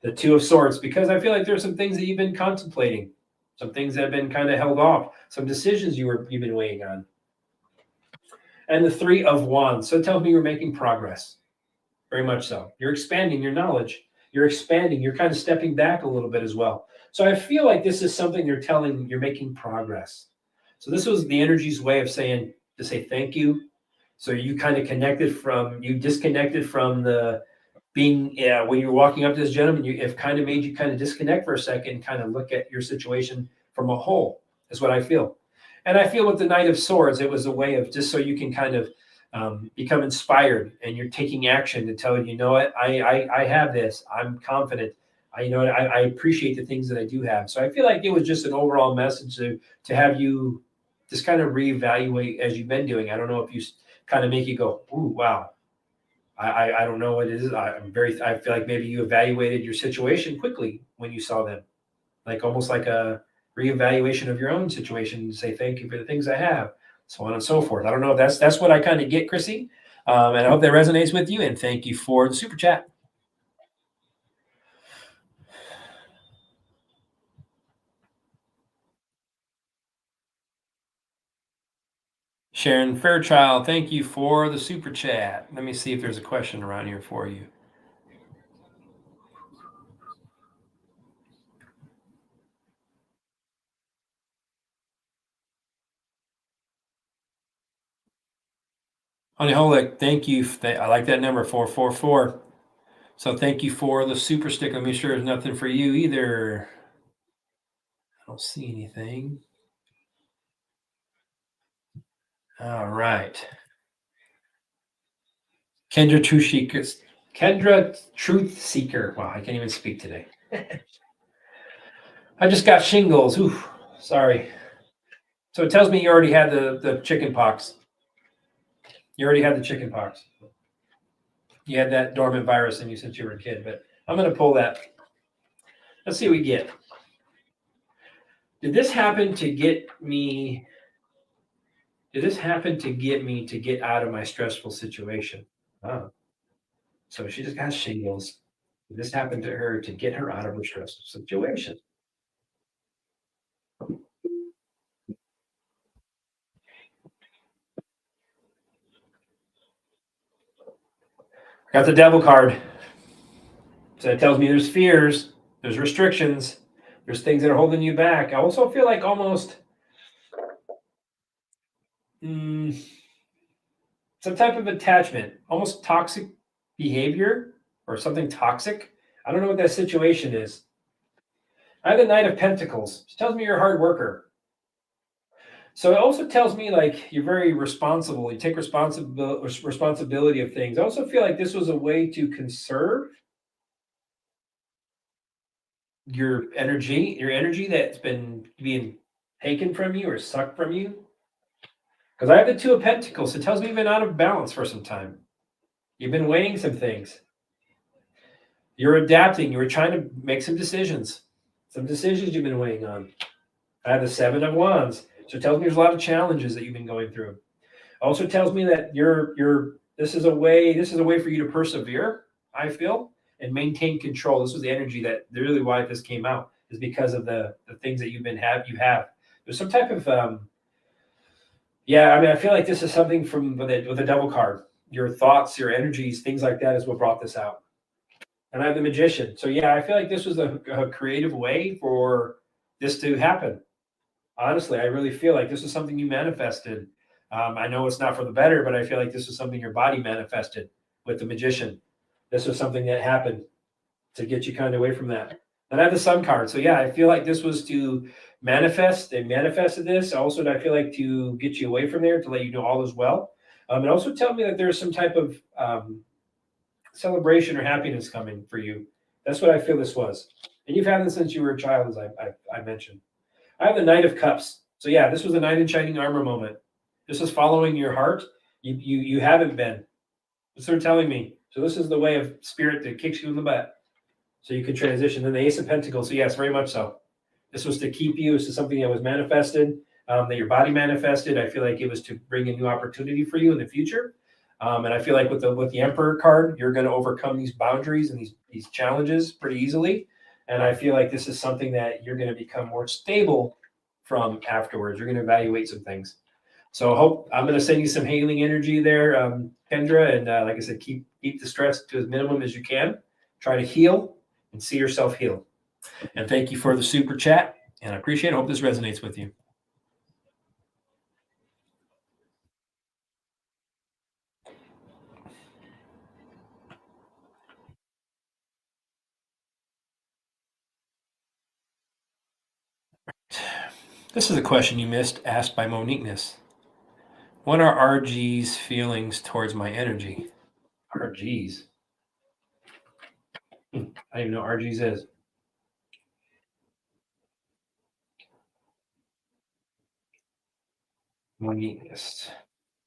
[SPEAKER 1] The Two of Swords, because I feel like there's some things that you've been contemplating, some things that have been kind of held off, some decisions you've been weighing on. And the Three of Wands. So it tells me you're making progress. Very much so. You're expanding your knowledge. You're expanding. You're kind of stepping back a little bit as well. So I feel like this is something you're making progress. So this was the energy's way of saying, to say thank you. So you kind of disconnected from the being, when you're walking up to this gentleman, it kind of made you kind of disconnect for a second and kind of look at your situation from a whole, is what I feel. And I feel with the Knight of Swords, it was a way of just so you can kind of become inspired and you're taking action to tell you know what, I have this, I'm confident. I appreciate the things that I do have. So I feel like it was just an overall message to have you just kind of reevaluate as you've been doing. I don't know if you kind of make you go, ooh, wow. I don't know what it is. I feel like maybe you evaluated your situation quickly when you saw them, like almost like a reevaluation of your own situation. Say thank you for the things I have, so on and so forth. I don't know if that's what I kind of get, Chrissy, and I hope that resonates with you. And thank you for the super chat. Sharon Fairchild, thank you for the super chat. Let me see if there's a question around here for you. Honey Holic, thank you. I like that number, 444. So thank you for the super stick. Let me sure there's nothing for you either. I don't see anything. All right. Kendra Truth Seeker. Wow, I can't even speak today. I just got shingles. Ooh, sorry. So it tells me you already had the chicken pox. You already had the chicken pox. You had that dormant virus in you since you were a kid. But I'm going to pull that. Let's see what we get. Did this happen to get me? Did this happen to get me to get out of my stressful situation? Oh, so she just got shingles. This happened to her to get her out of her stressful situation. Got the devil card. So it tells me there's fears, there's restrictions, there's things that are holding you back. I also feel like almost some type of attachment, almost toxic behavior or something toxic. I don't know what that situation is. I have the Knight of Pentacles. It tells me you're a hard worker. So it also tells me like you're very responsible. You take responsibility of things. I also feel like this was a way to conserve your energy that's been being taken from you or sucked from you. Because I have the Two of Pentacles. It tells me you've been out of balance for some time. You've been weighing some things. You're adapting. You were trying to make some decisions. Some decisions you've been weighing on. I have the Seven of Wands. So it tells me there's a lot of challenges that you've been going through. Also tells me that this is a way for you to persevere, I feel, and maintain control. This was the energy that really why this came out is because of the things that you have. There's some type of I feel like this is something from with the devil card. Your thoughts, your energies, things like that is what brought this out. And I have the Magician. So yeah, I feel like this was a creative way for this to happen. Honestly, I really feel like this is something you manifested. I know it's not for the better, but I feel like this is something your body manifested with the Magician. This was something that happened to get you kind of away from that. And I have the Sun card. So yeah, I feel like this was to manifest. They manifested this. Also, I feel like to get you away from there, to let you know all is well. And also tell me that there's some type of celebration or happiness coming for you. That's what I feel this was. And you've had this since you were a child, as I mentioned. I have the Knight of Cups. So yeah, this was a knight in shining armor moment. This is following your heart. You haven't been. That's what they're telling me. So this is the way of spirit that kicks you in the butt. So you can transition. Then the Ace of Pentacles. So yes, very much so. This was to keep you. This is something that was manifested, that your body manifested. I feel like it was to bring a new opportunity for you in the future. And I feel like with the Emperor card, you're going to overcome these boundaries and these challenges pretty easily. And I feel like this is something that you're going to become more stable from afterwards. You're going to evaluate some things. So I hope I'm going to send you some healing energy there, Kendra. And like I said, keep the stress to as minimum as you can. Try to heal and see yourself heal. And thank you for the super chat. And I appreciate it. Hope this resonates with you. This is a question you missed, asked by Moniqueness. What are RG's feelings towards my energy? RG's? I don't even know what RG's is. Moniqueness.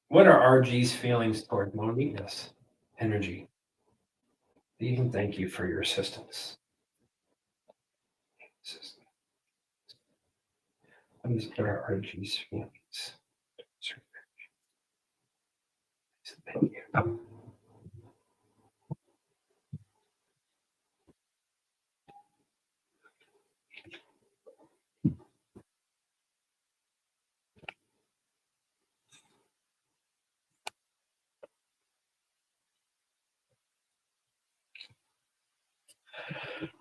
[SPEAKER 1] What are RG's feelings toward Moniqueness energy? Even thank you for your assistance. What are RG's feelings? Thank you.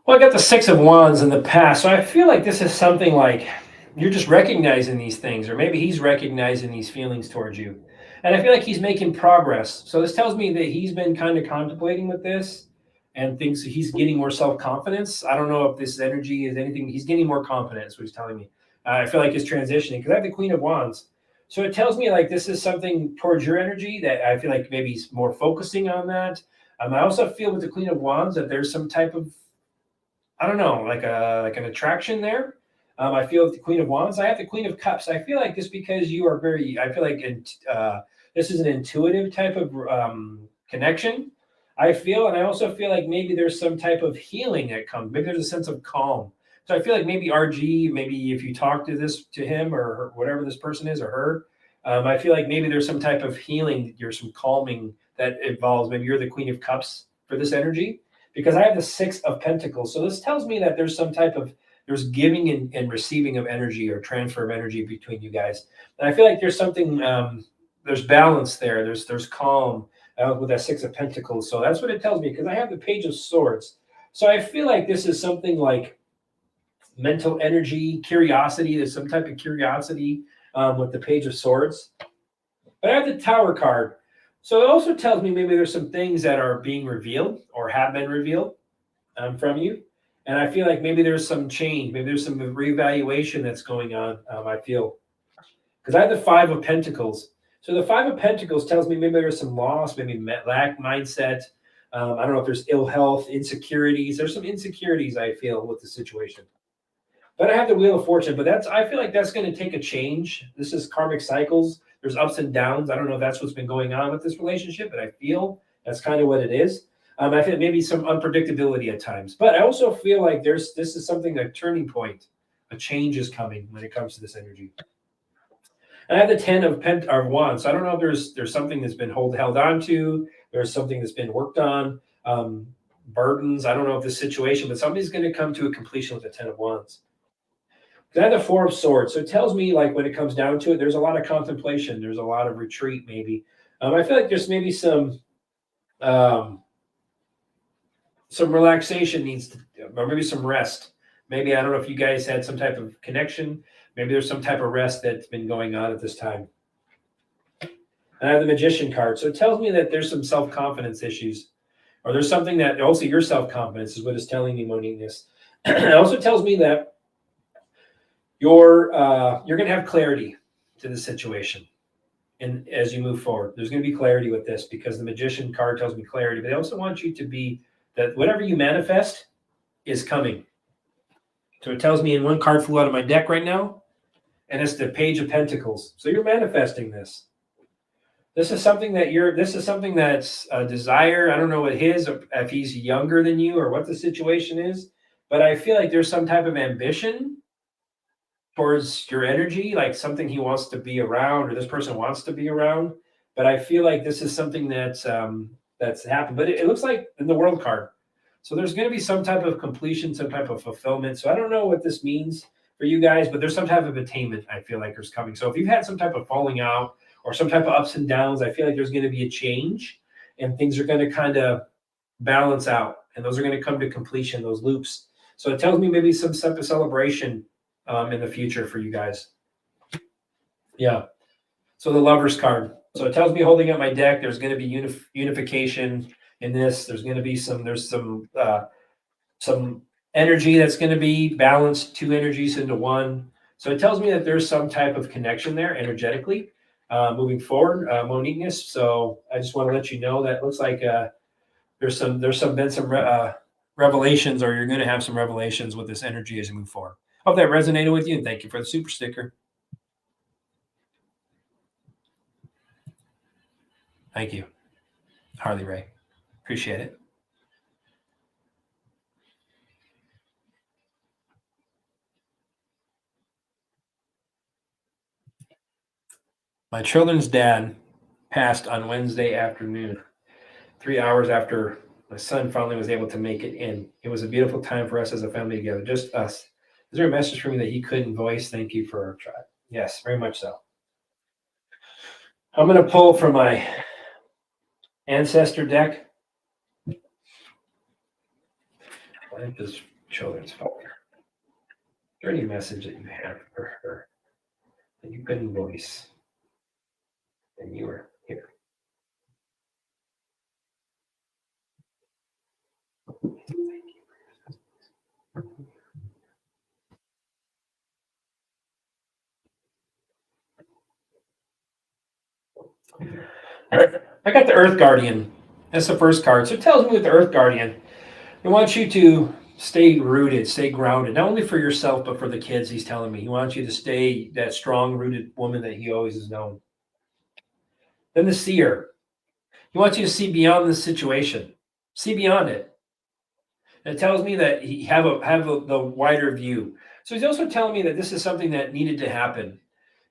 [SPEAKER 1] Well, I got the Six of Wands in the past, so I feel like this is something like you're just recognizing these things, or maybe he's recognizing these feelings towards you. And I feel like he's making progress. So this tells me that he's been kind of contemplating with this and thinks he's getting more self-confidence. I don't know if this energy is anything. He's getting more confidence, what he's telling me. I feel like he's transitioning because I have the Queen of Wands. So it tells me like this is something towards your energy that I feel like maybe he's more focusing on that. I also feel with the Queen of Wands that there's some type of, I don't know, like an attraction there. I feel like the Queen of Wands. I have the Queen of Cups. I feel like just because you are very, I feel like this is an intuitive type of connection. I feel, and I also feel like maybe there's some type of healing that comes. Maybe there's a sense of calm. So I feel like maybe RG, maybe if you talk to him or her, whatever this person is or her, I feel like maybe there's some type of healing. There's some calming that involves. Maybe you're the Queen of Cups for this energy because I have the Six of Pentacles. So this tells me that there's some type of there's giving and receiving of energy or transfer of energy between you guys. And I feel like there's something there's balance there. There's calm with that Six of Pentacles. So that's what it tells me because I have the Page of Swords. So I feel like this is something like mental energy, curiosity. There's some type of curiosity with the Page of Swords. But I have the Tower card. So it also tells me maybe there's some things that are being revealed or have been revealed from you. And I feel like maybe there's some change. Maybe there's some reevaluation that's going on, I feel. Because I have the Five of Pentacles. So the Five of Pentacles tells me maybe there's some loss, maybe lack mindset. I don't know if there's ill health, insecurities. There's some insecurities I feel with the situation. But I have the Wheel of Fortune, but I feel like that's going to take a change. This is karmic cycles. There's ups and downs. I don't know if that's what's been going on with this relationship, but I feel that's kind of what it is. I feel maybe some unpredictability at times, but I also feel like this is something, a turning point, a change is coming when it comes to this energy. And I have the Ten of Wands. So I don't know if there's something that's been held on to. There's something that's been worked on. Burdens. I don't know if this situation, but something's going to come to a completion with the Ten of Wands. I have the Four of Swords. So it tells me like when it comes down to it, there's a lot of contemplation. There's a lot of retreat maybe. I feel like there's maybe some relaxation needs to, or maybe some rest. Maybe, I don't know if you guys had some type of connection. Maybe there's some type of rest that's been going on at this time. And I have the Magician card. So it tells me that there's some self-confidence issues, or there's something that also your self-confidence is what it's telling me, Moniqueness. It also tells me that you're going to have clarity to the situation. And as you move forward, there's going to be clarity with this because the Magician card tells me clarity, but they also want you to be that whatever you manifest is coming. So it tells me, and one card flew out of my deck right now, and it's the Page of Pentacles. So you're manifesting this. This is something that's a desire. I don't know what if he's younger than you or what the situation is, but I feel like there's some type of ambition towards your energy, like something he wants to be around or this person wants to be around. But I feel like this is something that's happened. But it looks like in the World card. So there's going to be some type of completion, some type of fulfillment. So I don't know what this means for you guys, but there's some type of attainment I feel like is coming. So if you've had some type of falling out or some type of ups and downs, I feel like there's going to be a change and things are going to kind of balance out. And those are going to come to completion, those loops. So it tells me maybe some type of celebration in the future for you guys. Yeah. So the Lovers card. So it tells me holding up my deck, there's going to be unification in this. There's going to be some energy that's going to be balanced, two energies into one. So it tells me that there's some type of connection there energetically moving forward, Moniqueness. So I just want to let you know that it looks like there's been some revelations, or you're going to have some revelations with this energy as you move forward. Hope that resonated with you, and thank you for the super sticker. Thank you, Harley Ray. Appreciate it. My children's dad passed on Wednesday afternoon, 3 hours after my son finally was able to make it in. It was a beautiful time for us as a family together, just us. Is there a message for me that he couldn't voice? Thank you for our tribe. Yes, very much so. I'm going to pull from my ancestor deck. I think this children's folder. Is there any message that you have for her that you couldn't voice and you were here? I got the Earth Guardian. That's the first card. So it tells me with the Earth Guardian, he wants you to stay rooted, stay grounded, not only for yourself, but for the kids, he's telling me. He wants you to stay that strong rooted woman that he always has known. Then the seer. He wants you to see beyond the situation. See beyond it. And it tells me that he have the wider view. So he's also telling me that this is something that needed to happen.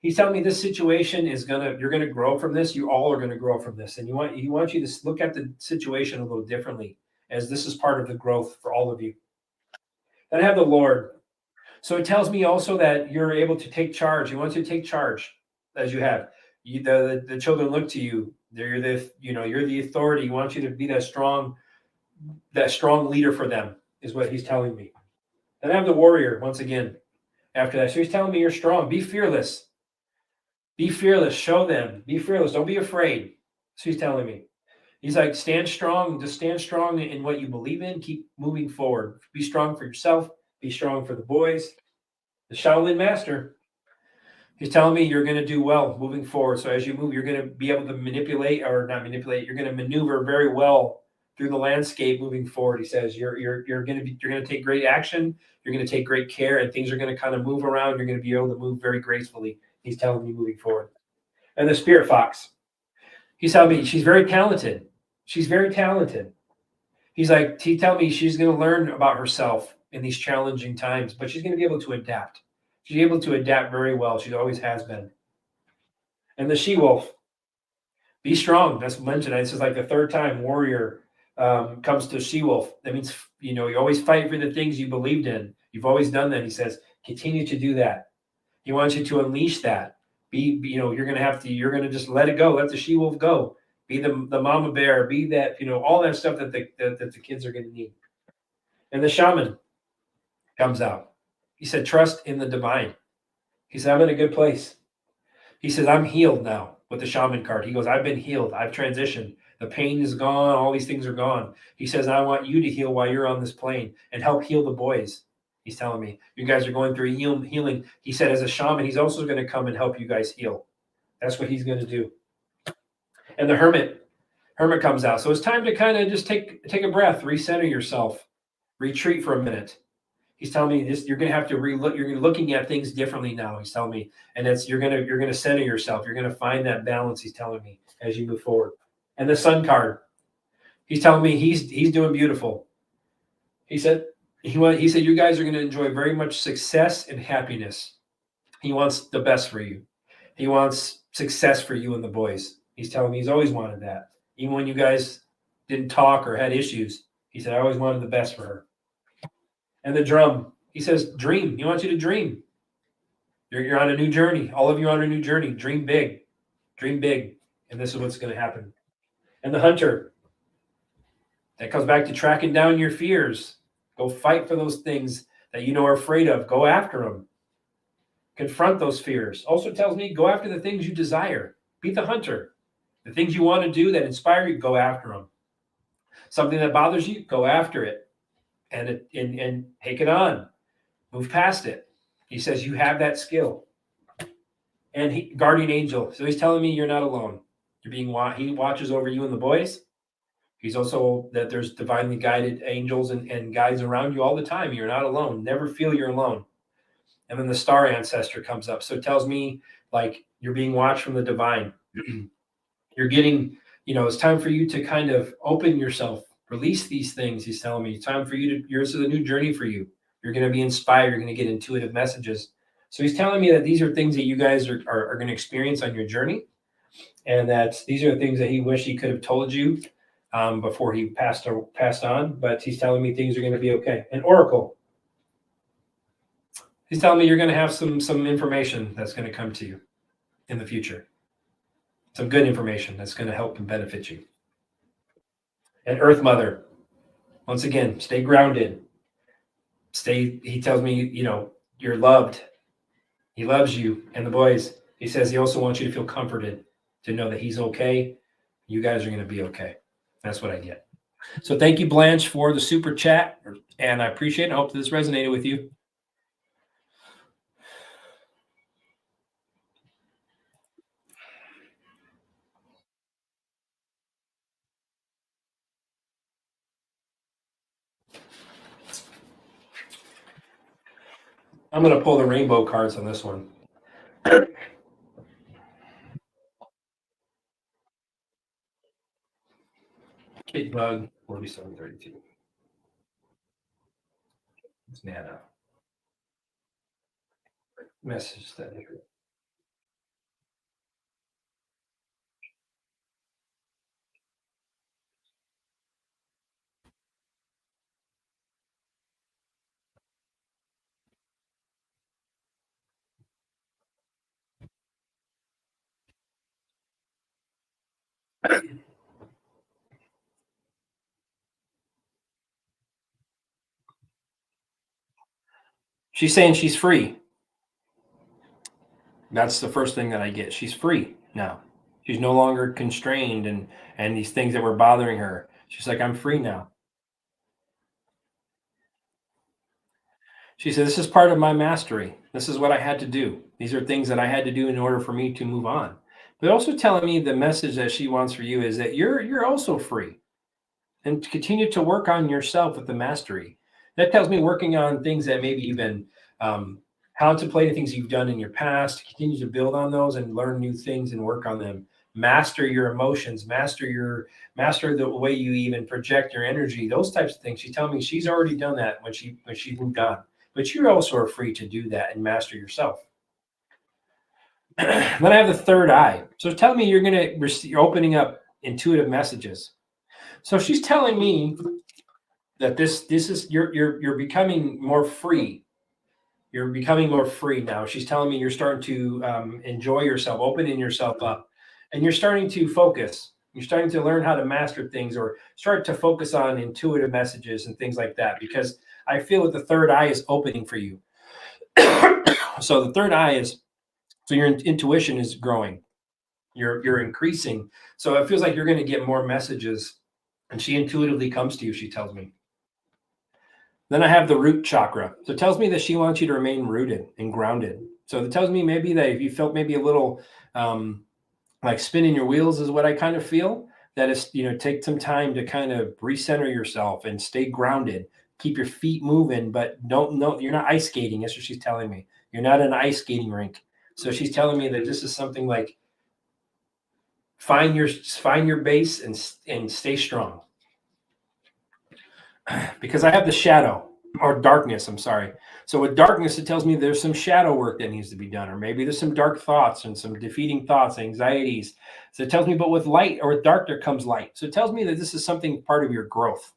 [SPEAKER 1] He's telling me this situation is you're gonna grow from this. You all are gonna grow from this, and he wants you to look at the situation a little differently, as this is part of the growth for all of you. Then I have the Lord. So it tells me also that you're able to take charge. He wants you to take charge, as you have. The children look to you. You're the authority. He wants you to be that strong leader for them, is what he's telling me. Then I have the warrior once again after that. So he's telling me you're strong. Be fearless. Be fearless. Show them. Be fearless. Don't be afraid. So he's telling me. He's like, stand strong. Just stand strong in what you believe in. Keep moving forward. Be strong for yourself. Be strong for the boys. The Shaolin Master. He's telling me you're going to do well moving forward. So as you move, you're going to be able to you're going to maneuver very well through the landscape moving forward. He says you're going to take great action. You're going to take great care, and things are going to kind of move around. You're going to be able to move very gracefully. He's telling me moving forward. And the Spirit Fox. He's telling me she's very talented. She's very talented. He telling me she's going to learn about herself in these challenging times, but she's going to be able to adapt. She's able to adapt very well. She always has been. And the she-wolf, be strong. That's mentioned. This is like the third time warrior comes to she-wolf. That means, you always fight for the things you believed in. You've always done that. He says, continue to do that. He wants you to unleash that. You're going to just let it go. Let the she-wolf go. Be the mama bear. Be that, all that stuff that the kids are going to need. And the shaman comes out. He said, trust in the divine. He said, I'm in a good place. He says, I'm healed now with the shaman card. He goes, I've been healed. I've transitioned. The pain is gone. All these things are gone. He says, I want you to heal while you're on this plane and help heal the boys. He's telling me, you guys are going through healing. He said, as a shaman, he's also going to come and help you guys heal. That's what he's going to do. And the hermit comes out. So it's time to kind of just take a breath, recenter yourself, retreat for a minute. He's telling me this. You're going to have to relook. You're looking at things differently now. He's telling me, and you're going to center yourself. You're going to find that balance. He's telling me as you move forward. And the sun card. He's telling me he's doing beautiful. He said you guys are going to enjoy very much success and happiness. He wants the best for you. He wants success for you and the boys. He's telling me he's always wanted that. Even when you guys didn't talk or had issues, he said I always wanted the best for her. And the drum, he says, dream. He wants you to dream. You're on a new journey. All of you are on a new journey. Dream big. Dream big. And this is what's going to happen. And the hunter, that comes back to tracking down your fears. Go fight for those things that you know are afraid of. Go after them. Confront those fears. Also tells me, go after the things you desire. Be the hunter. The things you want to do that inspire you, go after them. Something that bothers you, go after it. And take it on. Move past it. He says you have that skill. And guardian angel. So he's telling me you're not alone. He watches over you and the boys. He's also that there's divinely guided angels and guides around you all the time. You're not alone. Never feel you're alone. And then the star ancestor comes up. So it tells me like you're being watched from the divine. You're getting, it's time for you to kind of open yourself, release these things. He's telling me, time for you to, yours is a new journey for you. You're going to be inspired. You're going to get intuitive messages. So he's telling me that these are things that you guys are going to experience on your journey. And that these are the things that he wished he could have told you before he passed on. But he's telling me things are going to be okay. And Oracle, he's telling me you're going to have some information that's going to come to you in the future. Some good information that's going to help and benefit you. And Earth Mother, once again, stay grounded. He tells me, you're loved. He loves you and the boys. He says he also wants you to feel comforted, to know that he's okay. You guys are going to be okay. That's what I get. So thank you, Blanche, for the super chat. And I appreciate it. I hope this resonated with you. I'm going to pull the rainbow cards on this one. Kid Bug, 4732. It's Nana. Message that. She's saying she's free. That's the first thing that I get. She's free now. She's no longer constrained and these things that were bothering her. She's like, I'm free now. She said, this is part of my mastery. This is what I had to do. These are things that I had to do in order for me to move on. But also telling me the message that she wants for you is that you're also free. And to continue to work on yourself with the mastery. That tells me working on things that maybe you've been contemplating, things you've done in your past, continue to build on those and learn new things and work on them. Master your emotions, master the way you even project your energy, those types of things. She's telling me she's already done that when she moved on. But you also are free to do that and master yourself. Then I have the third eye. So tell me you're opening up intuitive messages. So she's telling me that this is you're becoming more free. You're becoming more free now. She's telling me you're starting to enjoy yourself, opening yourself up, and you're starting to focus. You're starting to learn how to master things or start to focus on intuitive messages and things like that, because I feel that the third eye is opening for you. So the third eye is, so your intuition is growing. You're increasing. So it feels like you're going to get more messages, and she intuitively comes to you, she tells me. Then I have the root chakra. So it tells me that she wants you to remain rooted and grounded. So it tells me maybe that if you felt maybe a little like spinning your wheels is what I kind of feel, that is, take some time to kind of recenter yourself and stay grounded. Keep your feet moving, but you're not ice skating. That's what she's telling me. You're not an ice skating rink. So she's telling me that this is something like find your base and stay strong. Because I have the shadow or darkness, I'm sorry. So with darkness, it tells me there's some shadow work that needs to be done, or maybe there's some dark thoughts and some defeating thoughts, anxieties. So it tells me, but with light or with dark, there comes light. So it tells me that this is something part of your growth.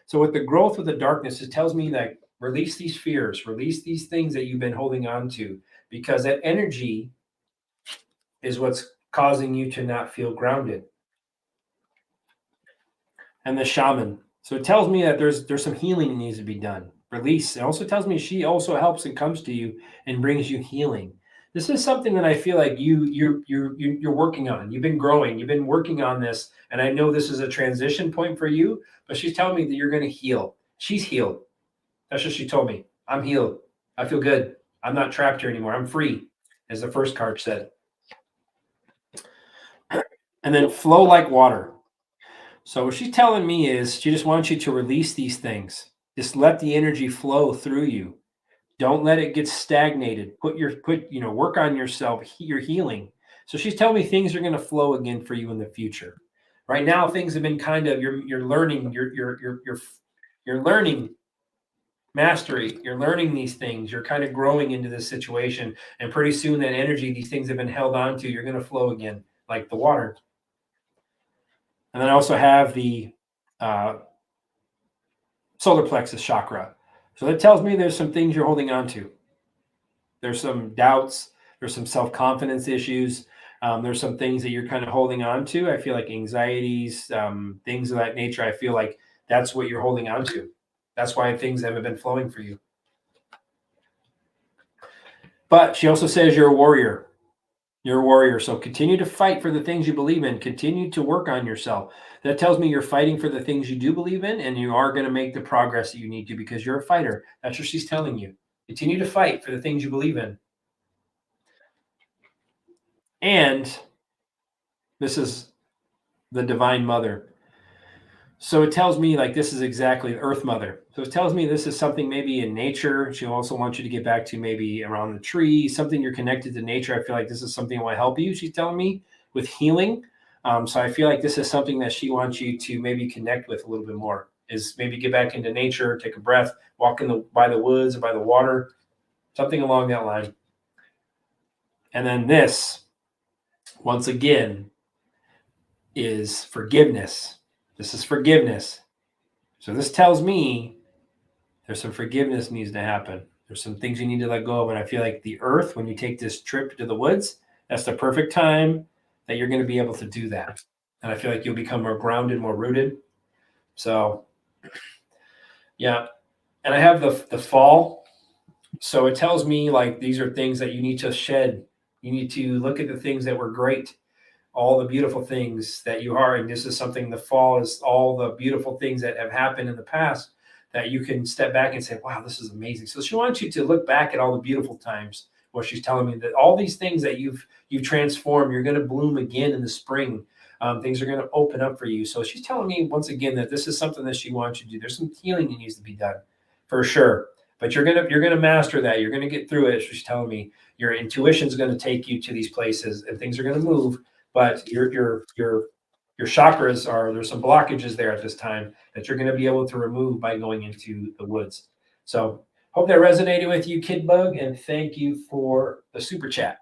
[SPEAKER 1] So with the growth with the darkness, it tells me that release these fears, release these things that you've been holding on to, because that energy is what's causing you to not feel grounded. And the shaman. So it tells me that there's some healing that needs to be done. Release. It also tells me she also helps and comes to you and brings you healing. This is something that I feel like you're working on. You've been growing. You've been working on this, and I know this is a transition point for you. But she's telling me that you're going to heal. She's healed. That's what she told me. I'm healed. I feel good. I'm not trapped here anymore. I'm free, as the first card said. And then flow like water. So what she's telling me is she just wants you to release these things. Just let the energy flow through you. Don't let it get stagnated. Work on yourself, your healing. So she's telling me things are going to flow again for you in the future. Right now, things have been kind of, you're learning, you're learning mastery. You're learning these things. You're kind of growing into this situation. And pretty soon that energy, these things have been held on to, you're going to flow again like the water. And then I also have the solar plexus chakra. So that tells me there's some things you're holding on to. There's some doubts. There's some self-confidence issues. There's some things that you're kind of holding on to. I feel like anxieties, things of that nature. I feel like that's what you're holding on to. That's why things haven't been flowing for you. But she also says you're a warrior. You're a warrior. So continue to fight for the things you believe in. Continue to work on yourself. That tells me you're fighting for the things you do believe in, and you are going to make the progress that you need to because you're a fighter. That's what she's telling you. Continue to fight for the things you believe in. And this is the Divine Mother. So it tells me like this is exactly the Earth Mother. So it tells me this is something maybe in nature. She also wants you to get back to maybe around the tree, something you're connected to nature. I feel like this is something that will help you, she's telling me, with healing. So I feel like this is something that she wants you to maybe connect with a little bit more, is maybe get back into nature, take a breath, walk by the woods or by the water, something along that line. And then this, once again, is forgiveness. This is forgiveness. So this tells me there's some forgiveness needs to happen. There's some things you need to let go of. And I feel like the earth, when you take this trip to the woods, that's the perfect time that you're going to be able to do that. And I feel like you'll become more grounded, more rooted. So, yeah. And I have the fall. So it tells me like these are things that you need to shed. You need to look at the things that were great, all the beautiful things that you are. And this is something, the fall is all the beautiful things that have happened in the past that you can step back and say, wow, this is amazing. So she wants you to look back at all the beautiful times. What she's telling me, that all these things that you've transformed, you're going to bloom again in the spring. Things are going to open up for you. So she's telling me once again that this is something that she wants you to do. There's some healing that needs to be done for sure. But you're gonna master that. You're gonna get through it. She's telling me your intuition is going to take you to these places, and things are going to move. But your chakras are, there's some blockages there at this time that you're going to be able to remove by going into the woods. So hope that resonated with you, Kid Bug, and thank you for the super chat.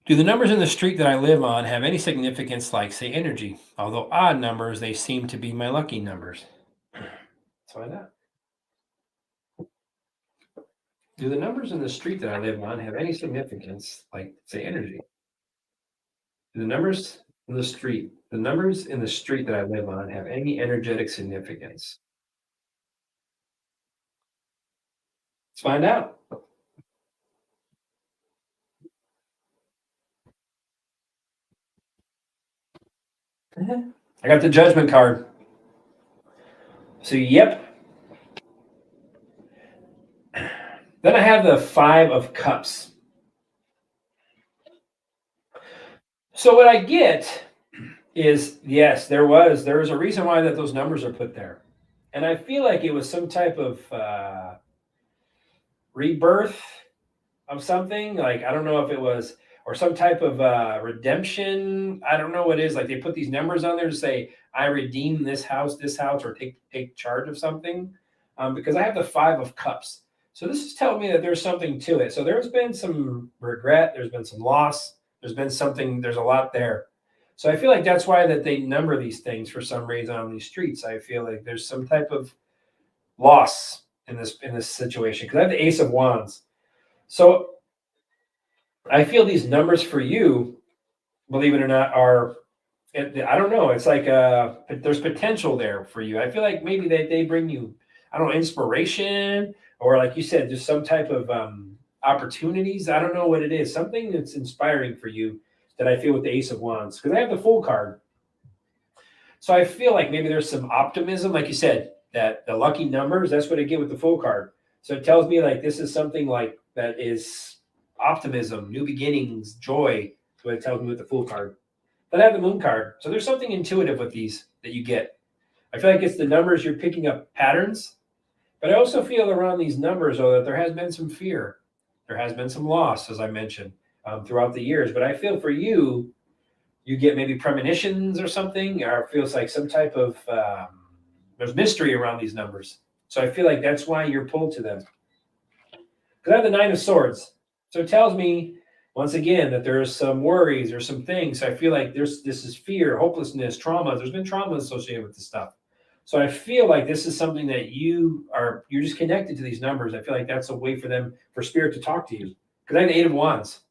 [SPEAKER 1] Do the numbers in the street that I live on have any significance, like, say, energy? Although odd numbers, they seem to be my lucky numbers. Let's find out. Do the numbers in the street that I live on have any significance, like, say, energy? Do the numbers in the street that I live on have any energetic significance? Let's find out. I got the Judgment card. So, yep. Then I have the Five of Cups. So what I get is, yes, there was a reason why that those numbers are put there. And I feel like it was some type of rebirth of something. Like, I don't know if it was, or some type of redemption. I don't know what it is. Like, they put these numbers on there to say, I redeem this house, or take charge of something. Because I have the Five of Cups. So this is telling me that there's something to it. So there's been some regret. There's been some loss. There's been something. There's a lot there. So I feel like that's why that they number these things for some reason on these streets. I feel like there's some type of loss in this situation, because I have the Ace of Wands. So I feel these numbers for you, believe it or not, are, I don't know. It's like there's potential there for you. I feel like maybe they bring you, I don't know, inspiration, or like you said, just some type of opportunities. I don't know what it is. Something that's inspiring for you that I feel with the Ace of Wands, because I have the Fool card. So I feel like maybe there's some optimism, like you said, that the lucky numbers, that's what I get with the Fool card. So it tells me like this is something like that is optimism, new beginnings, joy. That's what it tells me with the Fool card. But I have the Moon card. So there's something intuitive with these that you get. I feel like it's the numbers, you're picking up patterns. But I also feel around these numbers, though, that there has been some fear. There has been some loss, as I mentioned, throughout the years. But I feel for you, you get maybe premonitions or something, or it feels like some type of there's mystery around these numbers. So I feel like that's why you're pulled to them. Because I have the Nine of Swords, so it tells me once again that there's some worries or some things. So I feel like this is fear, hopelessness, trauma. There's been trauma associated with this stuff. So I feel like this is something that you're just connected to these numbers. I feel like that's a way for spirit to talk to you. Because I have the Eight of Wands.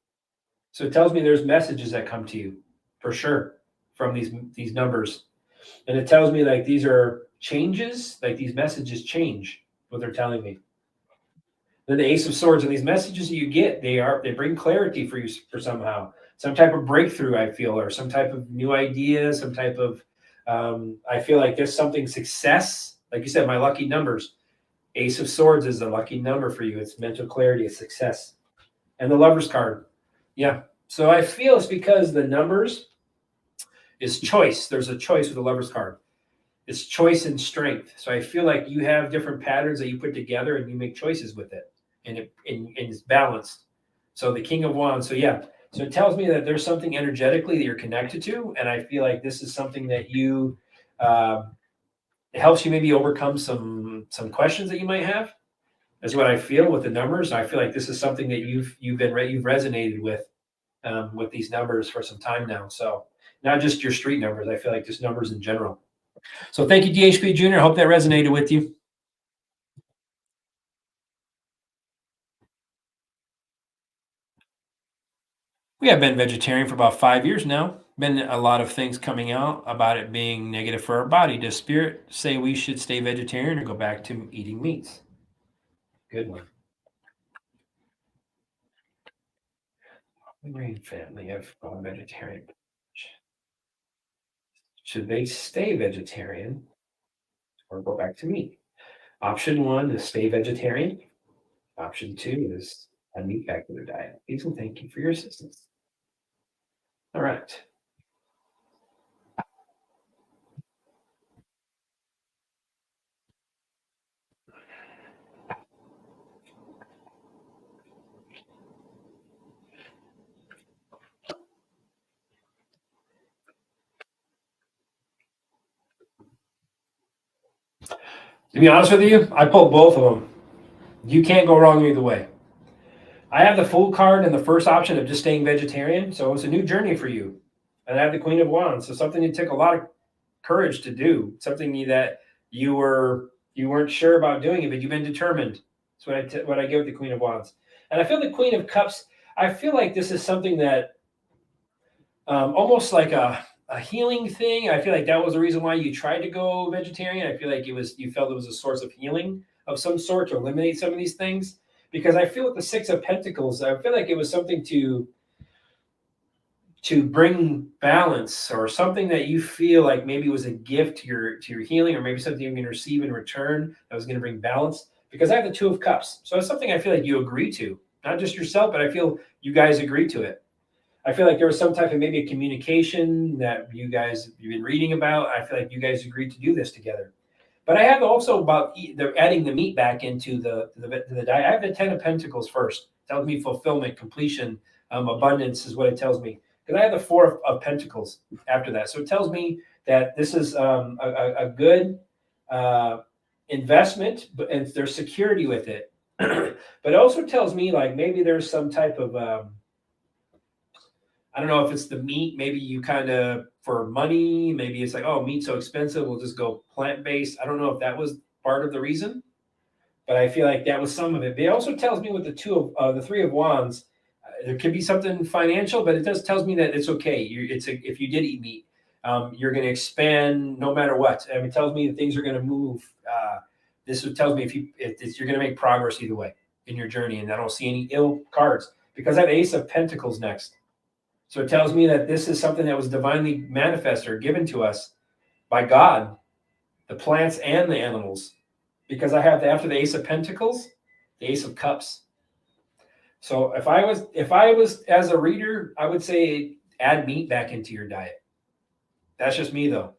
[SPEAKER 1] So it tells me there's messages that come to you for sure from these numbers. And it tells me like these are changes, like these messages change what they're telling me. Then the Ace of Swords, and these messages that you get, they bring clarity for you for somehow. Some type of breakthrough, I feel, or some type of new idea, some type of I feel like there's something success. Like you said, my lucky numbers. Ace of Swords is a lucky number for you. It's mental clarity, it's success. And the Lover's card. Yeah. So I feel it's because the numbers is choice. There's a choice with the Lover's card. It's choice and strength. So I feel like you have different patterns that you put together and you make choices with it. And it's balanced. So the King of Wands. So yeah. So it tells me that there's something energetically that you're connected to. And I feel like this is something that it helps you maybe overcome some questions that you might have. That's what I feel with the numbers. I feel like this is something that you've resonated with these numbers for some time now. So not just your street numbers. I feel like just numbers in general. So thank you, DHP Jr. I hope that resonated with you. We have been vegetarian for about 5 years now. Been a lot of things coming out about it being negative for our body. Does spirit say we should stay vegetarian or go back to eating meats? Good one. The Green family have gone vegetarian. Should they stay vegetarian or go back to meat? Option one is stay vegetarian. Option two is a meat back to their diet. Please and thank you for your assistance. All right. To be honest with you, I pulled both of them. You can't go wrong either way. I have the Fool card and the first option of just staying vegetarian, so it's a new journey for you. And I have the Queen of Wands, so something it took a lot of courage to do, something that you weren't sure about doing it, but you've been determined. That's what I get with the Queen of Wands. And I feel the Queen of Cups. I feel like this is something that almost like a healing thing. I feel like that was the reason why you tried to go vegetarian. I feel like you felt it was a source of healing of some sort to eliminate some of these things. Because I feel with the Six of Pentacles, I feel like it was something to bring balance or something that you feel like maybe was a gift to your healing, or maybe something you're going to receive in return that was going to bring balance. Because I have the Two of Cups, so it's something I feel like you agree to, not just yourself, but I feel you guys agree to it. I feel like there was some type of maybe a communication that you've been reading about. I feel like you guys agreed to do this together. But I have also about adding the meat back into the diet. I have the Ten of Pentacles first. It tells me fulfillment, completion, abundance is what it tells me. Because I have the Four of Pentacles after that. So it tells me that this is a good investment, and there's security with it. But it also tells me like maybe there's some type of I don't know if it's the meat. Maybe you kind of for money. Maybe it's like, oh, meat's so expensive, we'll just go plant-based. I don't know if that was part of the reason, but I feel like that was some of it. But it also tells me with the Three of Wands, there could be something financial, but it does tells me that it's okay. If you did eat meat, you're going to expand no matter what. I mean, it tells me that things are going to move. Tells me if you're going to make progress either way in your journey, and I don't see any ill cards because I have Ace of Pentacles next. So it tells me that this is something that was divinely manifested or given to us by God, the plants and the animals, because I have after the Ace of Pentacles, the Ace of Cups. So if I was as a reader, I would say add meat back into your diet. That's just me though.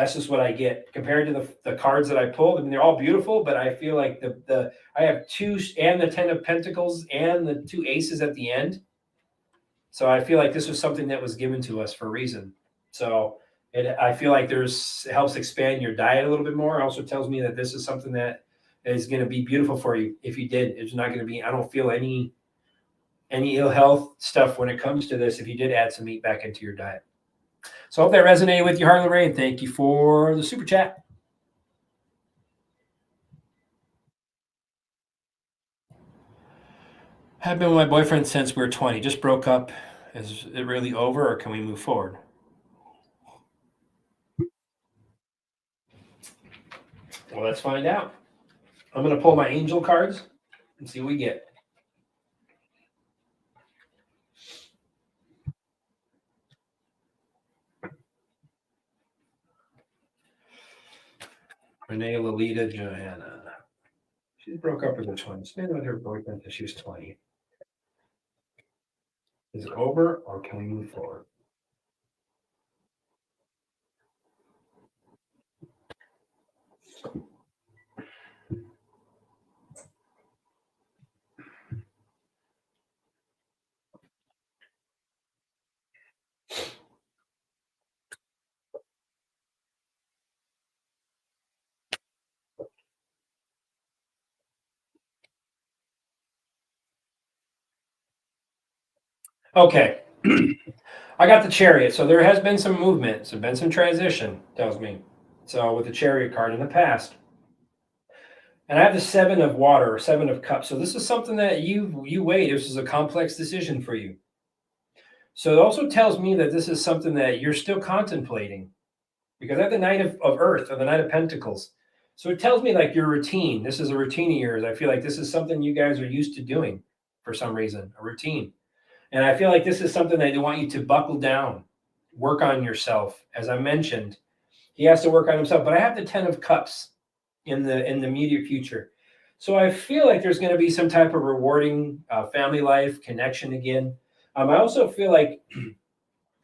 [SPEAKER 1] That's just what I get compared to the cards that I pulled. I mean, they're all beautiful, but I feel like I have two and the 10 of Pentacles and the 2 aces at the end. So I feel like this was something that was given to us for a reason. So I feel like it helps expand your diet a little bit more. It also tells me that this is something that is going to be beautiful for you. If you did, it's not going to be, I don't feel any ill health stuff when it comes to this if you did add some meat back into your diet. So I hope that resonated with you, Harley Ray. Thank you for the super chat. I've been with my boyfriend since we were 20. Just broke up. Is it really over, or can we move forward? Well, let's find out. I'm going to pull my angel cards and see what we get. Renee, Lolita, Johanna. She broke up with her 20. She's been with her boyfriend since she was 20. Is it over, or can we move forward? Okay. I got the Chariot. So there has been some movement. There's been some transition, tells me. So with the Chariot card in the past. And I have the 7 of water, 7 of cups. So this is something that you weighed. This is a complex decision for you. So it also tells me that this is something that you're still contemplating, because I have the Knight of Earth, or the Knight of Pentacles. So it tells me like your routine. This is a routine of yours. I feel like this is something you guys are used to doing for some reason, a routine. And I feel like this is something that they want you to buckle down, work on yourself. As I mentioned, he has to work on himself. But I have the 10 of Cups in the immediate future. So I feel like there's going to be some type of rewarding family life connection again. I also feel like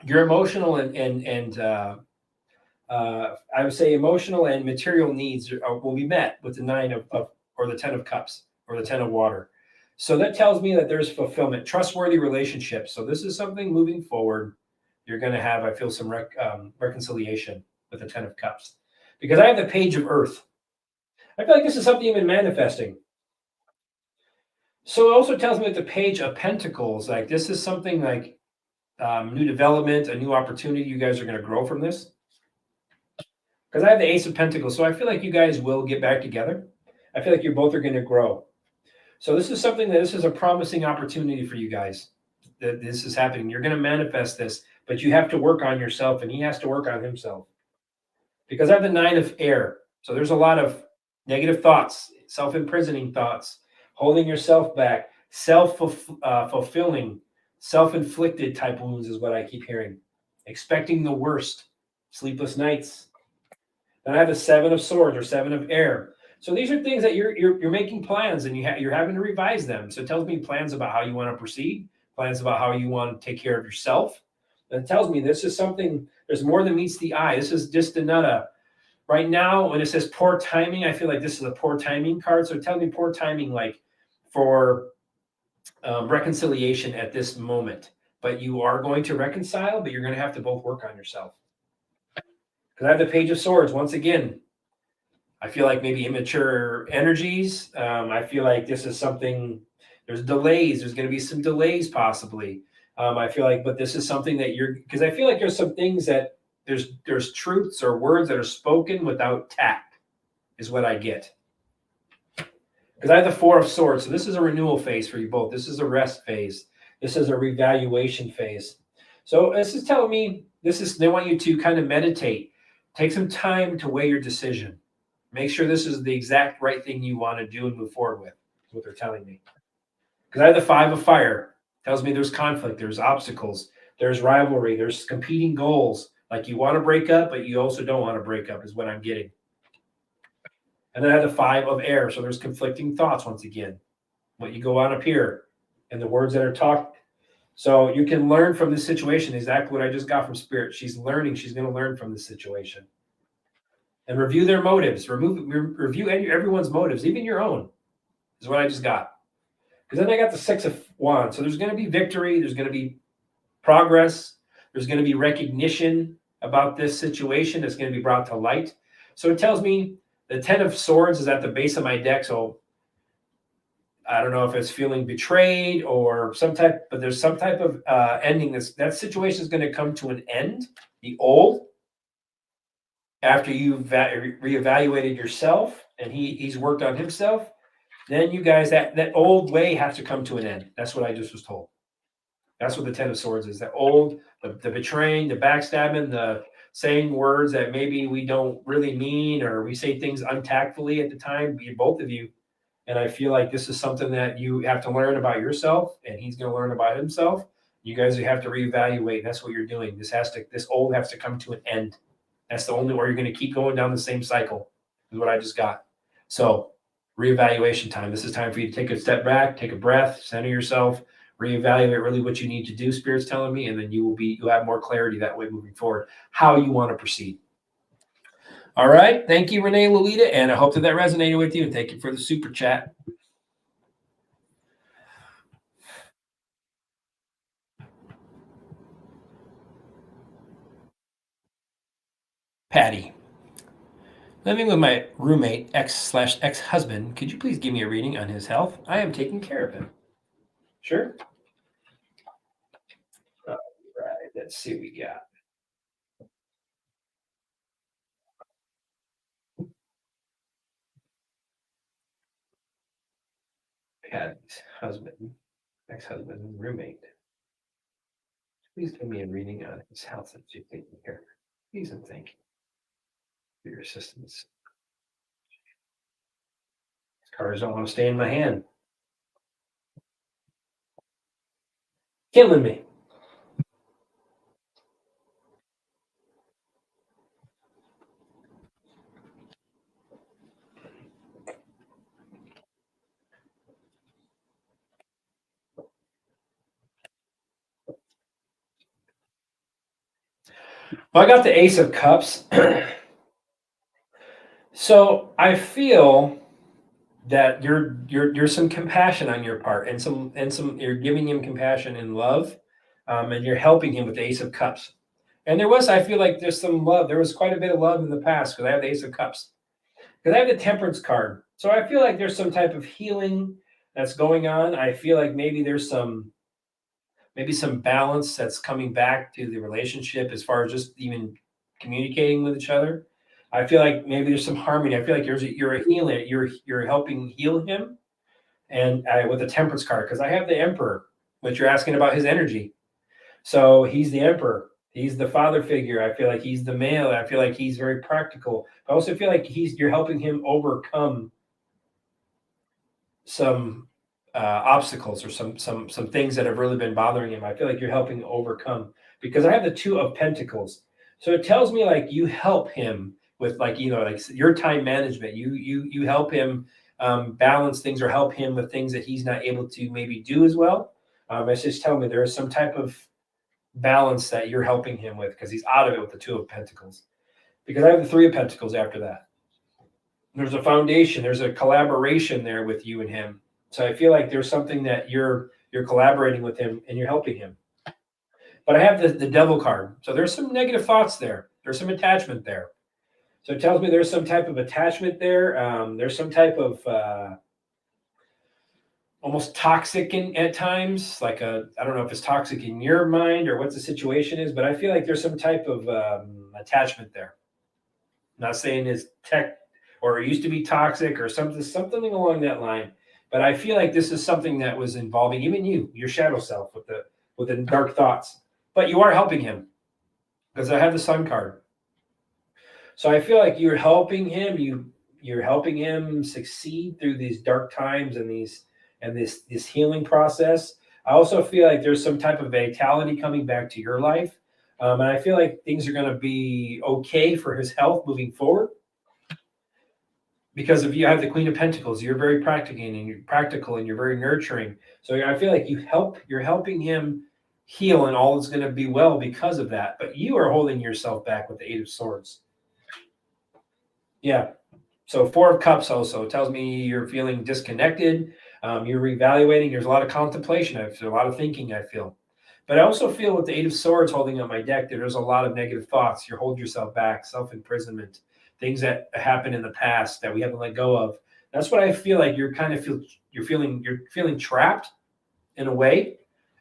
[SPEAKER 1] your emotional and I would say emotional and material needs will be met with the 9 of or the 10 of Cups or the 10 of water. So that tells me that there's fulfillment, trustworthy relationships. So this is something moving forward. You're going to have, I feel, some reconciliation with the 10 of Cups, because I have the Page of Earth. I feel like this is something you've been manifesting. So it also tells me that the Page of Pentacles, like this is something like new development, a new opportunity. You guys are going to grow from this. Because I have the Ace of Pentacles. So I feel like you guys will get back together. I feel like you both are going to grow. So this is something this is a promising opportunity for you guys. That this is happening. You're going to manifest this, but you have to work on yourself, and he has to work on himself. Because I have the 9 of Air. So there's a lot of negative thoughts, self-imprisoning thoughts, holding yourself back, self-fulfilling, self-inflicted type wounds is what I keep hearing. Expecting the worst, sleepless nights. Then I have the 7 of Swords or 7 of Air. So these are things that you're making plans, and you're having to revise them. So it tells me plans about how you want to proceed, plans about how you want to take care of yourself. And it tells me this is something, there's more than meets the eye. This is just another. Right now, when it says poor timing, I feel like this is a poor timing card. So tell me poor timing, like for reconciliation at this moment. But you are going to reconcile, but you're going to have to both work on yourself. Because I have the Page of Swords. Once again, I feel like maybe immature energies. I feel like this is something, there's delays. There's going to be some delays possibly. I feel like, but this is something that because I feel like there's some things that there's truths or words that are spoken without tact is what I get. Because I have the 4 of Swords. So this is a renewal phase for you both. This is a rest phase. This is a revaluation phase. So this is telling me they want you to kind of meditate. Take some time to weigh your decision. Make sure this is the exact right thing you want to do and move forward with, is what they're telling me. Because I have the 5 of Fire. Tells me there's conflict, there's obstacles, there's rivalry, there's competing goals. Like you want to break up, but you also don't want to break up, is what I'm getting. And then I have the 5 of Air. So there's conflicting thoughts once again. What you go on up here and the words that are talked. So you can learn from this situation exactly what I just got from Spirit. She's learning. She's going to learn from this situation. and review their motives. Review everyone's motives, even your own, is what I just got. Because then I got the Six of Wands. So there's going to be victory. There's going to be progress. There's going to be recognition about this situation that's going to be brought to light. So it tells me the Ten of Swords is at the base of my deck. So I don't know if it's feeling betrayed or some type, but there's some type of ending. That situation is going to come to an end. The old, after you've reevaluated yourself and he's worked on himself, then you guys, that old way has to come to an end. That's what I just was told. That's what the Ten of Swords is. The old, the betraying, the backstabbing, the saying words that maybe we don't really mean, or we say things untactfully at the time, both of you. And I feel like this is something that you have to learn about yourself, and he's going to learn about himself. You guys have to reevaluate. That's what you're doing. This old has to come to an end. That's the only way you're going to keep going down the same cycle, is what I just got. So reevaluation time. This is time for you to take a step back, take a breath, center yourself, reevaluate really what you need to do, Spirit's telling me, and then you'll have more clarity that way moving forward, how you want to proceed. All right. Thank you, Renee Lolita, and I hope that resonated with you, and thank you for the super chat. Patty. Living with my roommate, ex/ex-husband, could you please give me a reading on his health? I am taking care of him. Sure. All right. Let's see what we got. Patty's husband, ex-husband, roommate. Please give me a reading on his health that you're taking care of. Please and thank you for your assistance. These cards don't want to stay in my hand. Killing me. Well, I got the Ace of Cups. So I feel that you're some compassion on your part, and some you're giving him compassion and love, and you're helping him with the Ace of Cups. And I feel like there's some love. There was quite a bit of love in the past, because I have the Ace of Cups. Because I have the Temperance card. So I feel like there's some type of healing that's going on. I feel like maybe there's some balance that's coming back to the relationship, as far as just even communicating with each other. I feel like maybe there's some harmony. I feel like you're a healer. You're helping heal him, and with the Temperance card, because I have the Emperor, which you're asking about his energy. So he's the Emperor. He's the father figure. I feel like he's the male. I feel like he's very practical. I also feel like you're helping him overcome some obstacles, or some things that have really been bothering him. I feel like you're helping overcome, because I have the Two of Pentacles. So it tells me like you help him with, like, like your time management. You help him balance things, or help him with things that he's not able to maybe do as well. It's just telling me there is some type of balance that you're helping him with, because he's out of it with the Two of Pentacles. Because I have the Three of Pentacles after that. There's a foundation. There's a collaboration there with you and him. So I feel like there's something that you're collaborating with him, and you're helping him. But I have the Devil card. So there's some negative thoughts there. There's some attachment there. So it tells me there's some type of attachment there. There's some type of almost toxic at times. Like I don't know if it's toxic in your mind or what the situation is, but I feel like there's some type of attachment there. I'm not saying it's tech, or it used to be toxic, or something along that line. But I feel like this is something that was involving even your shadow self, with the dark thoughts. But you are helping him, because I have the Sun card. So I feel like you're helping him. You're helping him succeed through these dark times and this healing process. I also feel like there's some type of vitality coming back to your life. And I feel like things are going to be okay for his health moving forward. Because if you have the Queen of Pentacles, you're very practical, and you're very nurturing. So I feel like you're helping him heal, and all is going to be well because of that. But you are holding yourself back with the Eight of Swords. Yeah. So 4 of Cups also tells me you're feeling disconnected. You're reevaluating. There's a lot of contemplation. There's a lot of thinking, I feel. But I also feel with the 8 of Swords holding on my deck that there's a lot of negative thoughts. You hold yourself back, self-imprisonment, things that happened in the past that we haven't let go of. That's what I feel like you're feeling trapped in a way,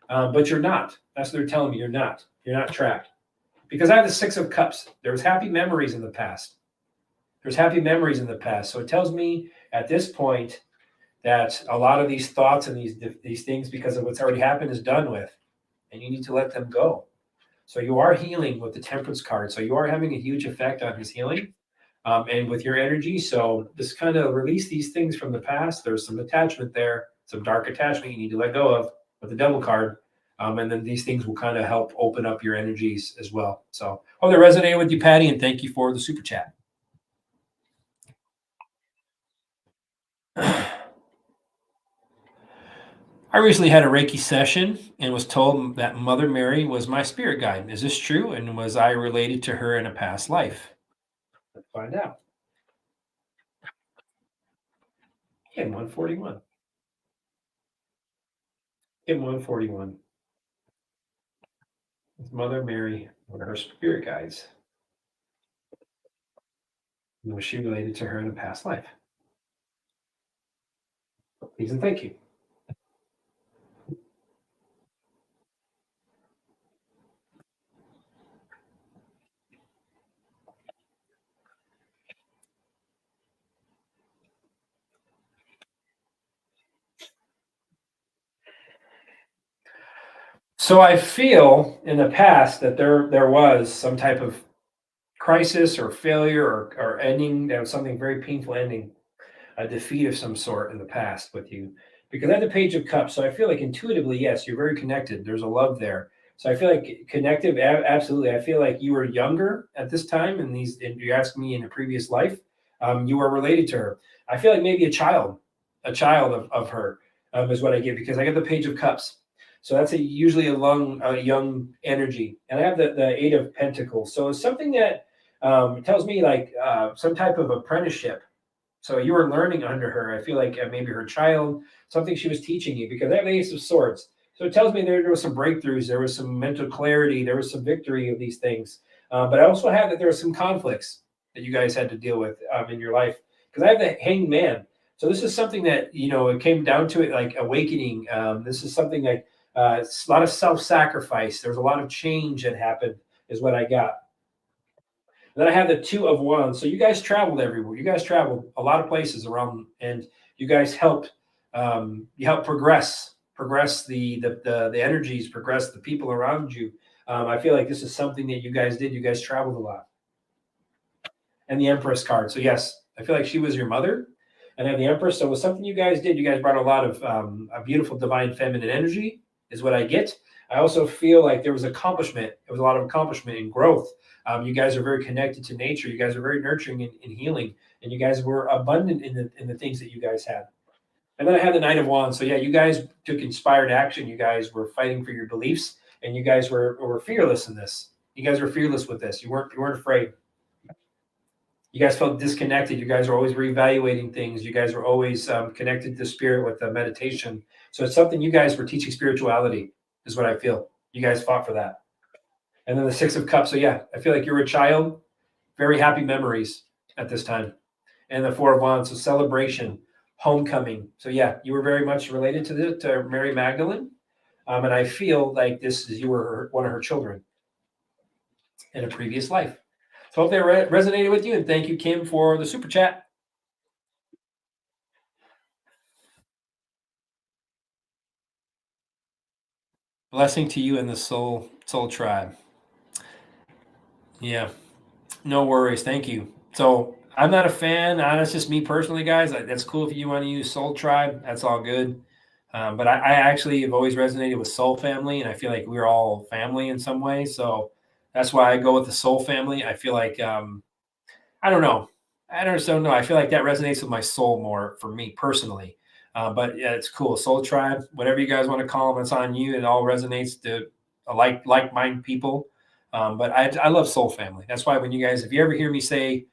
[SPEAKER 1] but you're not. That's what they're telling me. You're not. You're not trapped. Because I have the 6 of Cups. There was happy memories in the past. There's happy memories in the past. So it tells me at this point that a lot of these thoughts and these things, because of what's already happened, is done with, and you need to let them go. So you are healing with the Temperance card. So you are having a huge effect on his healing, and with your energy. So just kind of release these things from the past. There's some attachment there, some dark attachment you need to let go of with the Devil card. And then these things will kind of help open up your energies as well. So hope that resonated with you, Patty, and thank you for the super chat. I recently had a Reiki session and was told that Mother Mary was my spirit guide. Is this true? And was I related to her in a past life? Let's find out. Kim 141. Kim 141. It's Mother Mary, one of her spirit guides. And was she related to her in a past life? Please and thank you. So I feel in the past that there was some type of crisis or failure or ending. That was something very painful ending, a defeat of some sort in the past with you, because I had the Page of Cups. So I feel like intuitively, yes, you're very connected. There's a love there. So I feel like connective, absolutely. I feel like you were younger at this time, and you asked me in a previous life, you were related to her. I feel like maybe a child of her, is what I get, because I get the Page of Cups. So that's usually a young energy, and I have the 8 of Pentacles. So it's something that tells me like some type of apprenticeship. So you were learning under her. I feel like maybe her child, something she was teaching you, because I have the Ace of Swords. So it tells me there was some breakthroughs, there was some mental clarity, there was some victory of these things. But I also have that there were some conflicts that you guys had to deal with in your life. Because I have the Hanged Man. So this is something that, it came down to it like awakening. This is something like a lot of self-sacrifice. There's a lot of change that happened, is what I got. Then I have the 2 of Wands. So you guys traveled everywhere. You guys traveled a lot of places around, and you guys helped. You helped progress the energies, progress the people around you. I feel like this is something that you guys did. You guys traveled a lot. And the Empress card. So yes, I feel like she was your mother, and then the Empress. So it was something you guys did. You guys brought a lot of a beautiful divine feminine energy, is what I get. I also feel like there was accomplishment. There was a lot of accomplishment and growth. You guys are very connected to nature. You guys are very nurturing and healing, and you guys were abundant in the things that you guys had. And then I had the Knight of Wands. So yeah, you guys took inspired action. You guys were fighting for your beliefs, and you guys were fearless in this. You guys were fearless with this. You weren't afraid. You guys felt disconnected. You guys were always reevaluating things. You guys were always connected to spirit with the meditation. So it's something you guys were teaching spirituality, is what I feel. You guys fought for that. And then the 6 of Cups. So yeah, I feel like you're a child, very happy memories at this time. And the 4 of Wands, so celebration, homecoming. So yeah, you were very much related to Mary Magdalene. And I feel like you were one of her children in a previous life. So hope they resonated with you, and thank you, Kim, for the super chat. Blessing to you and the soul tribe. Yeah, no worries. Thank you. So I'm not a fan. That's just me personally, guys. That's cool if you want to use Soul Tribe. That's all good. But I actually have always resonated with Soul Family, and I feel like we're all family in some way. So that's why I go with the Soul Family. I feel like I don't know. I don't know. I feel like that resonates with my soul more for me personally. But yeah, it's cool. Soul Tribe, whatever you guys want to call them, it's on you. It all resonates to like-minded people. But I love Soul Family. That's why when you guys, if you ever hear me say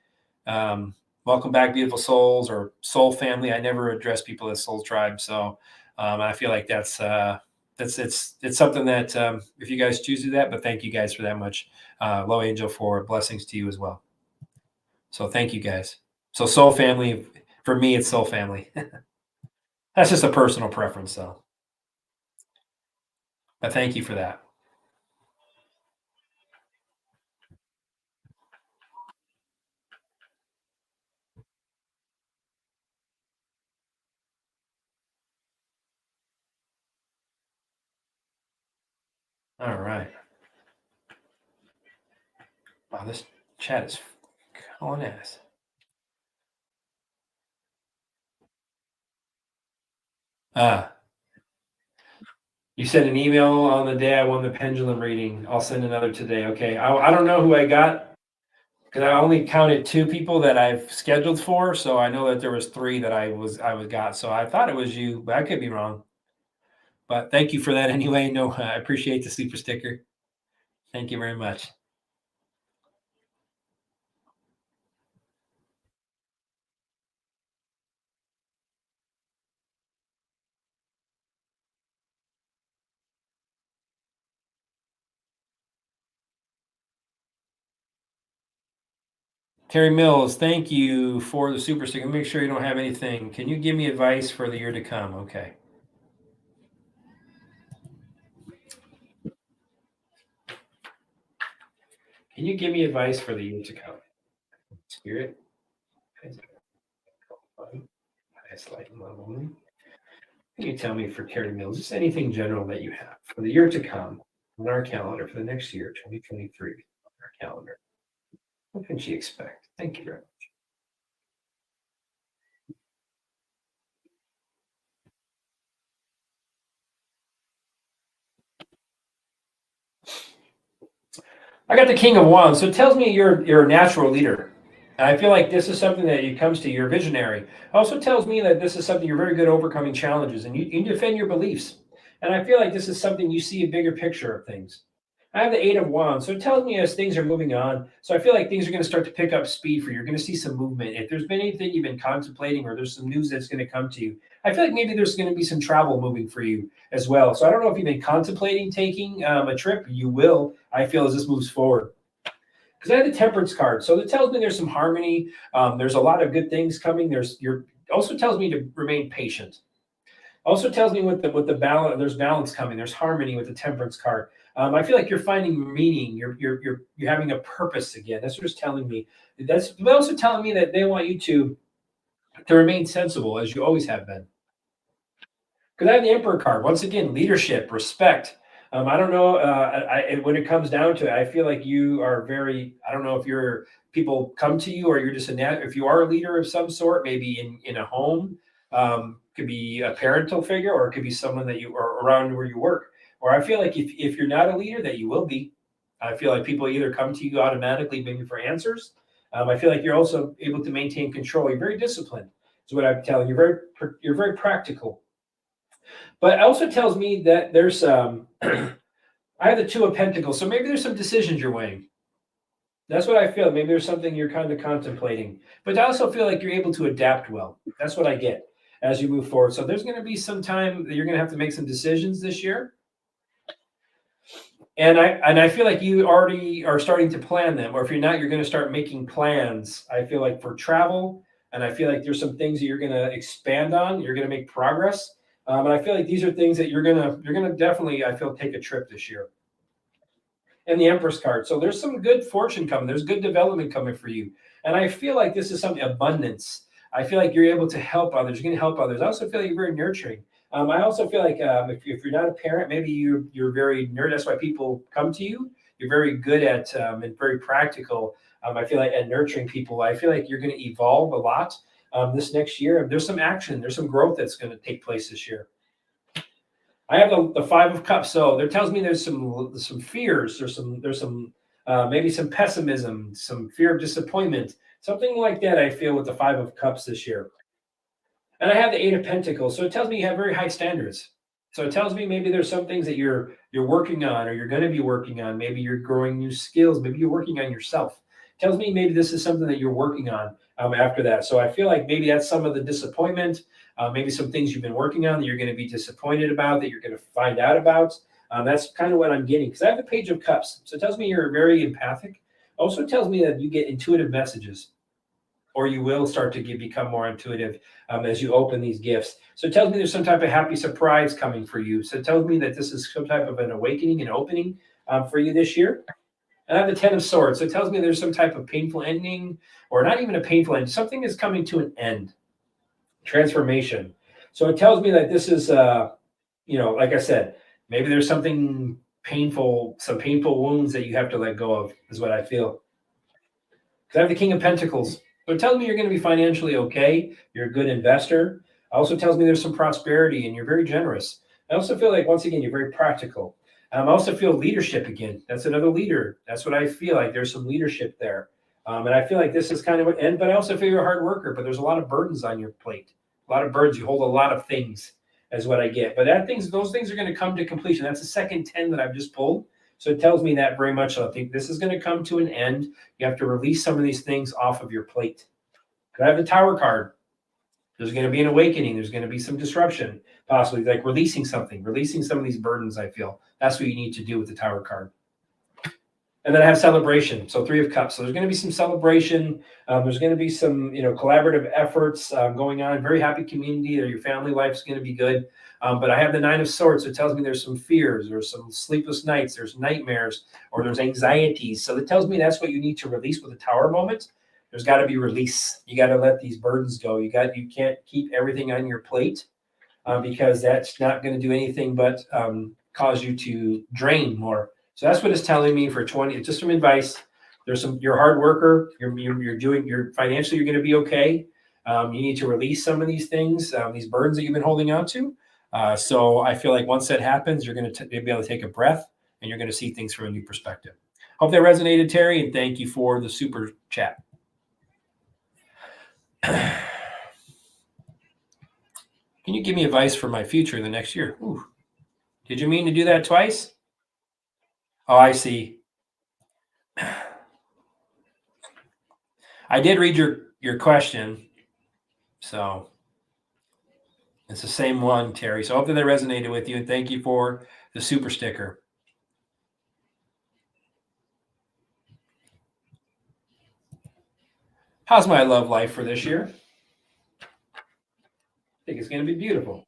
[SPEAKER 1] welcome back, beautiful souls, or soul family. I never address people as soul tribe. So I feel like it's something that if you guys choose to do that, but thank you guys for that much. Low Angel, for blessings to you as well. So thank you guys. So soul family, for me, it's soul family. That's just a personal preference, though. But thank you for that. All right. Wow, this chat is calling ass. You sent an email on the day I won the pendulum reading. I'll send another today. Okay. I don't know who I got because I only counted 2 people that I've scheduled for. So I know that there was 3 that I got. So I thought it was you, but I could be wrong. But thank you for that anyway. No, I appreciate the super sticker. Thank you very much. Terry Mills, thank you for the super sticker. Make sure you don't have anything. Can you give me advice for the year to come? Okay. Can you give me advice for the year to come? Spirit. Highest light and love only. Can you tell me for Terry Mills, just anything general that you have for the year to come on our calendar for the next year, 2023, on our calendar? What can she expect? Thank you very much. I got the King of Wands, so it tells me you're a natural leader. And I feel like this is something that you comes to. You're visionary. It also tells me that this is something you're very good at overcoming challenges, and you defend your beliefs. And I feel like this is something you see a bigger picture of things. I have the 8 of Wands, so it tells me as things are moving on. So I feel like things are going to start to pick up speed for you. You're going to see some movement. If there's been anything you've been contemplating, or there's some news that's going to come to you, I feel like maybe there's going to be some travel moving for you as well. So I don't know if you've been contemplating taking a trip. You will, I feel, as this moves forward. Because I have the Temperance card, so it tells me there's some harmony. There's a lot of good things coming. Also tells me to remain patient. Also tells me with the balance, there's balance coming. There's harmony with the Temperance card. I feel like you're finding meaning. You're having a purpose again. That's what it's telling me. That's also telling me that they want you to remain sensible as you always have been. Because I have the Emperor card. Once again, leadership, respect. I don't know. When it comes down to it, I feel like you are very. I don't know if people come to you, or you're just if you are a leader of some sort, maybe in a home, could be a parental figure, or it could be someone that you are around where you work. Or I feel like if you're not a leader, that you will be. I feel like people either come to you automatically, maybe for answers. I feel like you're also able to maintain control. You're very disciplined. Is what I'm telling you. You're very practical. But it also tells me that there's I have the 2 of Pentacles, so maybe there's some decisions you're weighing. That's what I feel. Maybe there's something you're kind of contemplating. But I also feel like you're able to adapt well. That's what I get as you move forward. So there's going to be some time that you're going to have to make some decisions this year. And I feel like you already are starting to plan them. Or if you're not, you're going to start making plans. I feel like for travel, and I feel like there's some things that you're going to expand on. You're going to make progress. And I feel like these are things that you're gonna definitely, I feel, take a trip this year. And the Empress card. So there's some good fortune coming. There's good development coming for you. And I feel like this is something abundance. I feel like you're able to help others. You're going to help others. I also feel like you're very nurturing. I also feel like if you're not a parent, maybe you're very nerd. That's why people come to you. You're very good at and very practical. I feel like at nurturing people. I feel like you're going to evolve a lot this next year. There's some action. There's some growth that's going to take place this year. I have the 5 of Cups, so it tells me there's some fears, there's some maybe some pessimism, some fear of disappointment, something like that. I feel with the 5 of Cups this year, and I have the 8 of Pentacles, so it tells me you have very high standards. So it tells me maybe there's some things that you're working on, or you're going to be working on. Maybe you're growing new skills. Maybe you're working on yourself. Tells me maybe this is something that you're working on after that. So I feel like maybe that's some of the disappointment, maybe some things you've been working on that you're going to be disappointed about, that you're going to find out about. That's kind of what I'm getting, because I have the Page of Cups. So it tells me you're very empathic. Also tells me that you get intuitive messages, or you will start to become more intuitive as you open these gifts. So it tells me there's some type of happy surprise coming for you. So it tells me that this is some type of an awakening and opening for you this year. And I have the Ten of Swords. So it tells me there's some type of painful ending, or not even a painful end. Something is coming to an end. Transformation. So it tells me that this is, like I said, maybe there's something painful, some painful wounds that you have to let go of, is what I feel. Because I have the King of Pentacles. So it tells me you're going to be financially okay. You're a good investor. It also tells me there's some prosperity and you're very generous. I also feel like, once again, you're very practical. I also feel leadership again. That's another leader. That's what I feel like. There's some leadership there. And I feel like this is kind of what, but I also feel you're a hard worker, but there's a lot of burdens on your plate. A lot of burdens. You hold a lot of things, is what I get. But those things are going to come to completion. That's the second 10 that I've just pulled. So it tells me that very much. I think this is going to come to an end. You have to release some of these things off of your plate. I have the Tower card. There's going to be an awakening. There's going to be some disruption, possibly like releasing some of these burdens. I feel that's what you need to do with the Tower card. And then I have celebration. So 3 of Cups. So there's going to be some celebration. There's going to be some, collaborative efforts going on. Very happy community, or your family life is going to be good. But I have the 9 of Swords. So it tells me there's some fears, there's some sleepless nights, there's nightmares, or there's anxieties. So it tells me that's what you need to release with the Tower moment. There's got to be release. You got to let these burdens go. You can't keep everything on your plate because that's not going to do anything but cause you to drain more. So that's what it's telling me for 20. Just some advice. You're a hard worker. You're financially, you're going to be okay. You need to release some of these things, these burdens that you've been holding on to. So I feel like once that happens, you're going to be able to take a breath and you're going to see things from a new perspective. Hope that resonated, Terry, and thank you for the super chat. Can you give me advice for my future in the next year? Ooh. Did you mean to do that twice? Oh, I see. I did read your question. So it's the same one, Terry. So hopefully that resonated with you, and thank you for the super sticker. How's my love life for this year? I think it's going to be beautiful.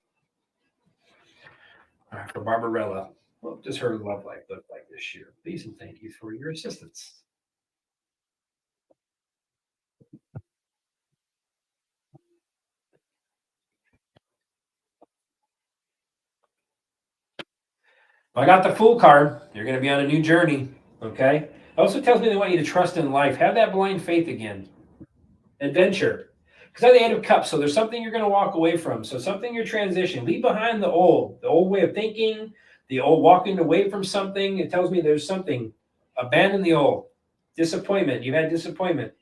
[SPEAKER 1] All right, for Barbarella. What does her love life look like this year? Please and thank you for your assistance. I got the Fool card. You're going to be on a new journey, okay? It also tells me they want you to trust in life. Have that blind faith again. Adventure. Because I have the 8 of Cups, so there's something you're going to walk away from. So something you're transitioning. Leave behind the old way of thinking, the old walking away from something. It tells me there's something. Abandon the old. Disappointment. You've had disappointment.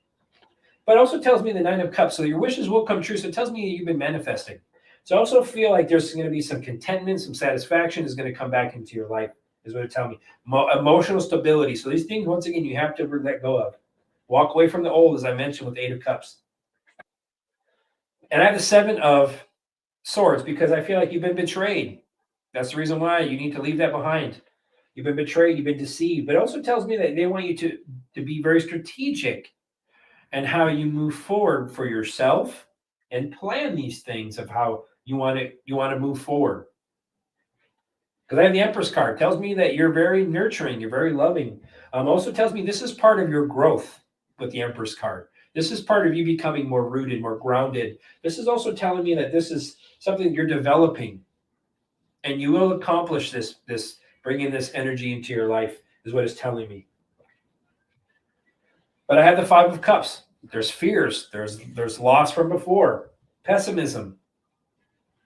[SPEAKER 1] But it also tells me the 9 of Cups, so your wishes will come true. So it tells me you've been manifesting. So I also feel like there's going to be some contentment, some satisfaction is going to come back into your life, is what it tells me. Emotional stability. So these things, once again, you have to let go of. Walk away from the old, as I mentioned, with 8 of Cups. And I have the 7 of Swords because I feel like you've been betrayed. That's the reason why you need to leave that behind. You've been betrayed, you've been deceived. But it also tells me that they want you to be very strategic and how you move forward for yourself and plan these things of how you want to move forward. Because I have the Empress card. It tells me that you're very nurturing, you're very loving. Also tells me this is part of your growth with the Empress card. This is part of you becoming more rooted, more grounded. This is also telling me that this is something you're developing. And you will accomplish this bringing this energy into your life is what it's telling me. But I have the 5 of Cups. There's fears. There's loss from before. Pessimism.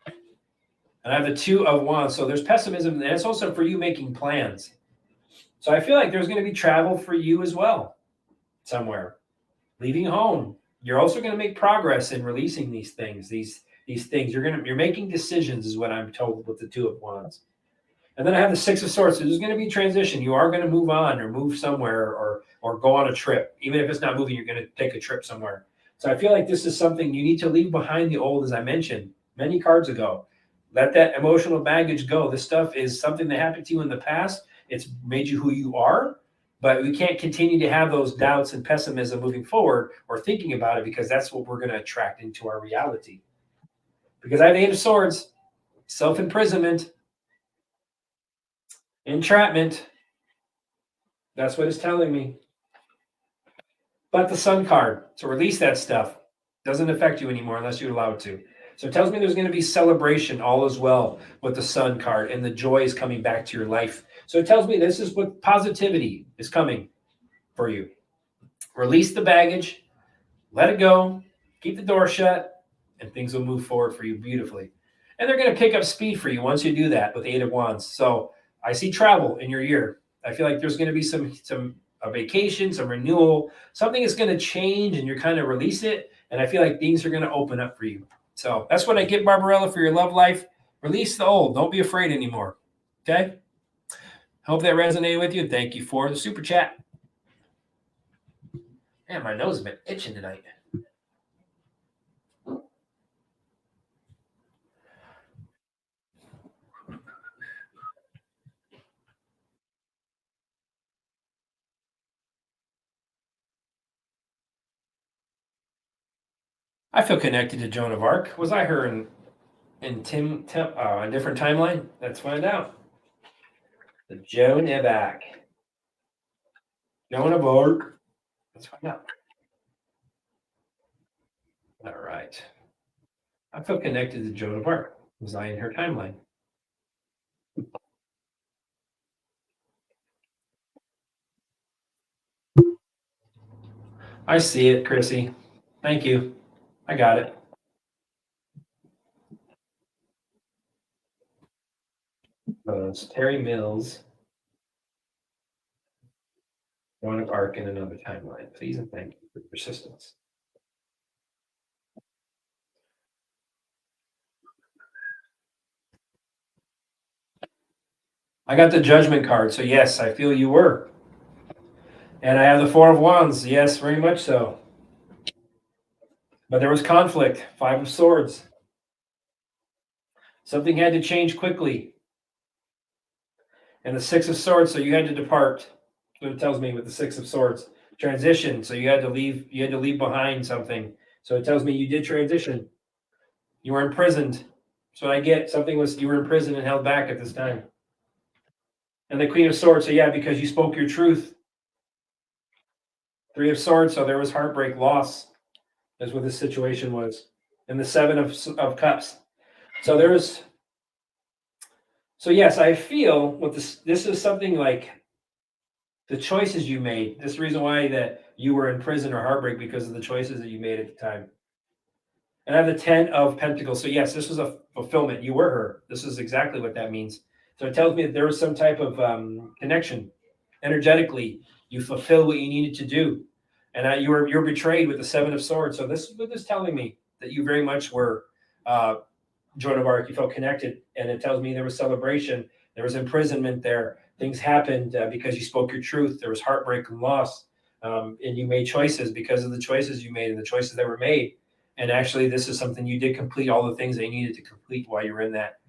[SPEAKER 1] And I have the 2 of Wands. So there's pessimism. And it's also for you making plans. So I feel like there's going to be travel for you as well. Somewhere. Leaving home. You're also going to make progress in releasing these things. These things. You're making decisions is what I'm told with the 2 of Wands. And then I have the Six of Swords. So there's going to be transition. You are going to move on or move somewhere or go on a trip. Even if it's not moving, you're going to take a trip somewhere. So I feel like this is something you need to leave behind the old, as I mentioned many cards ago. Let that emotional baggage go. This stuff is something that happened to you in the past. It's made you who you are, but we can't continue to have those doubts and pessimism moving forward or thinking about it, because that's what we're going to attract into our reality. Because I have the Eight of Swords, self-imprisonment, entrapment. That's what it's telling me. But the Sun card, so release that stuff. Doesn't affect you anymore unless you allow it to. So it tells me there's going to be celebration, all is well with the Sun card, and the joy is coming back to your life. So it tells me this is what positivity is coming for you. Release the baggage, let it go, keep the door shut, and things will move forward for you beautifully. And they're going to pick up speed for you once you do that with the Eight of Wands. So I see travel in your year. I feel like there's going to be some a vacation, some renewal, something is going to change, and you're kind of release it. And I feel like things are going to open up for you. So that's what I get, Barbarella, for your love life. Release the old. Don't be afraid anymore. Okay? Hope that resonated with you. Thank you for the super chat. Man, my nose has been itching tonight. I feel connected to Joan of Arc. Was I her in a different timeline? Let's find out. The Joan of Arc. Joan of Arc. Let's find out. All right. I feel connected to Joan of Arc. Was I in her timeline? I see it, Chrissy. Thank you. I got it. It's Terry Mills. Joan of Arc in another timeline. Please and thank you for your persistence. I got the Judgment card, so yes, I feel you were. And I have the Four of Wands. Yes, very much so. But there was conflict. Five of Swords. Something had to change quickly. And the Six of Swords, so you had to depart. That's what it tells me with the Six of Swords. Transition, so you had to leave behind something. So it tells me you did transition. You were imprisoned. That's what I get. You were imprisoned and held back at this time. And the Queen of Swords, so yeah, because you spoke your truth. Three of Swords, so there was heartbreak, loss. That's what this situation was. And the Seven of Cups. So there was. So yes, I feel with this is something like the choices you made. This is the reason why that you were in prison or heartbreak, because of the choices that you made at the time. And I have the Ten of Pentacles. So yes, this was a fulfillment. You were her. This is exactly what that means. So it tells me that there was some type of connection. Energetically, you fulfilled what you needed to do. And you're betrayed with the Seven of Swords. So this is what this is telling me, that you very much were Joan of Arc. You felt connected. And it tells me there was celebration. There was imprisonment there. Things happened because you spoke your truth. There was heartbreak and loss. And you made choices because of the choices you made and the choices that were made. And actually, this is something you did complete all the things that you needed to complete while you were in that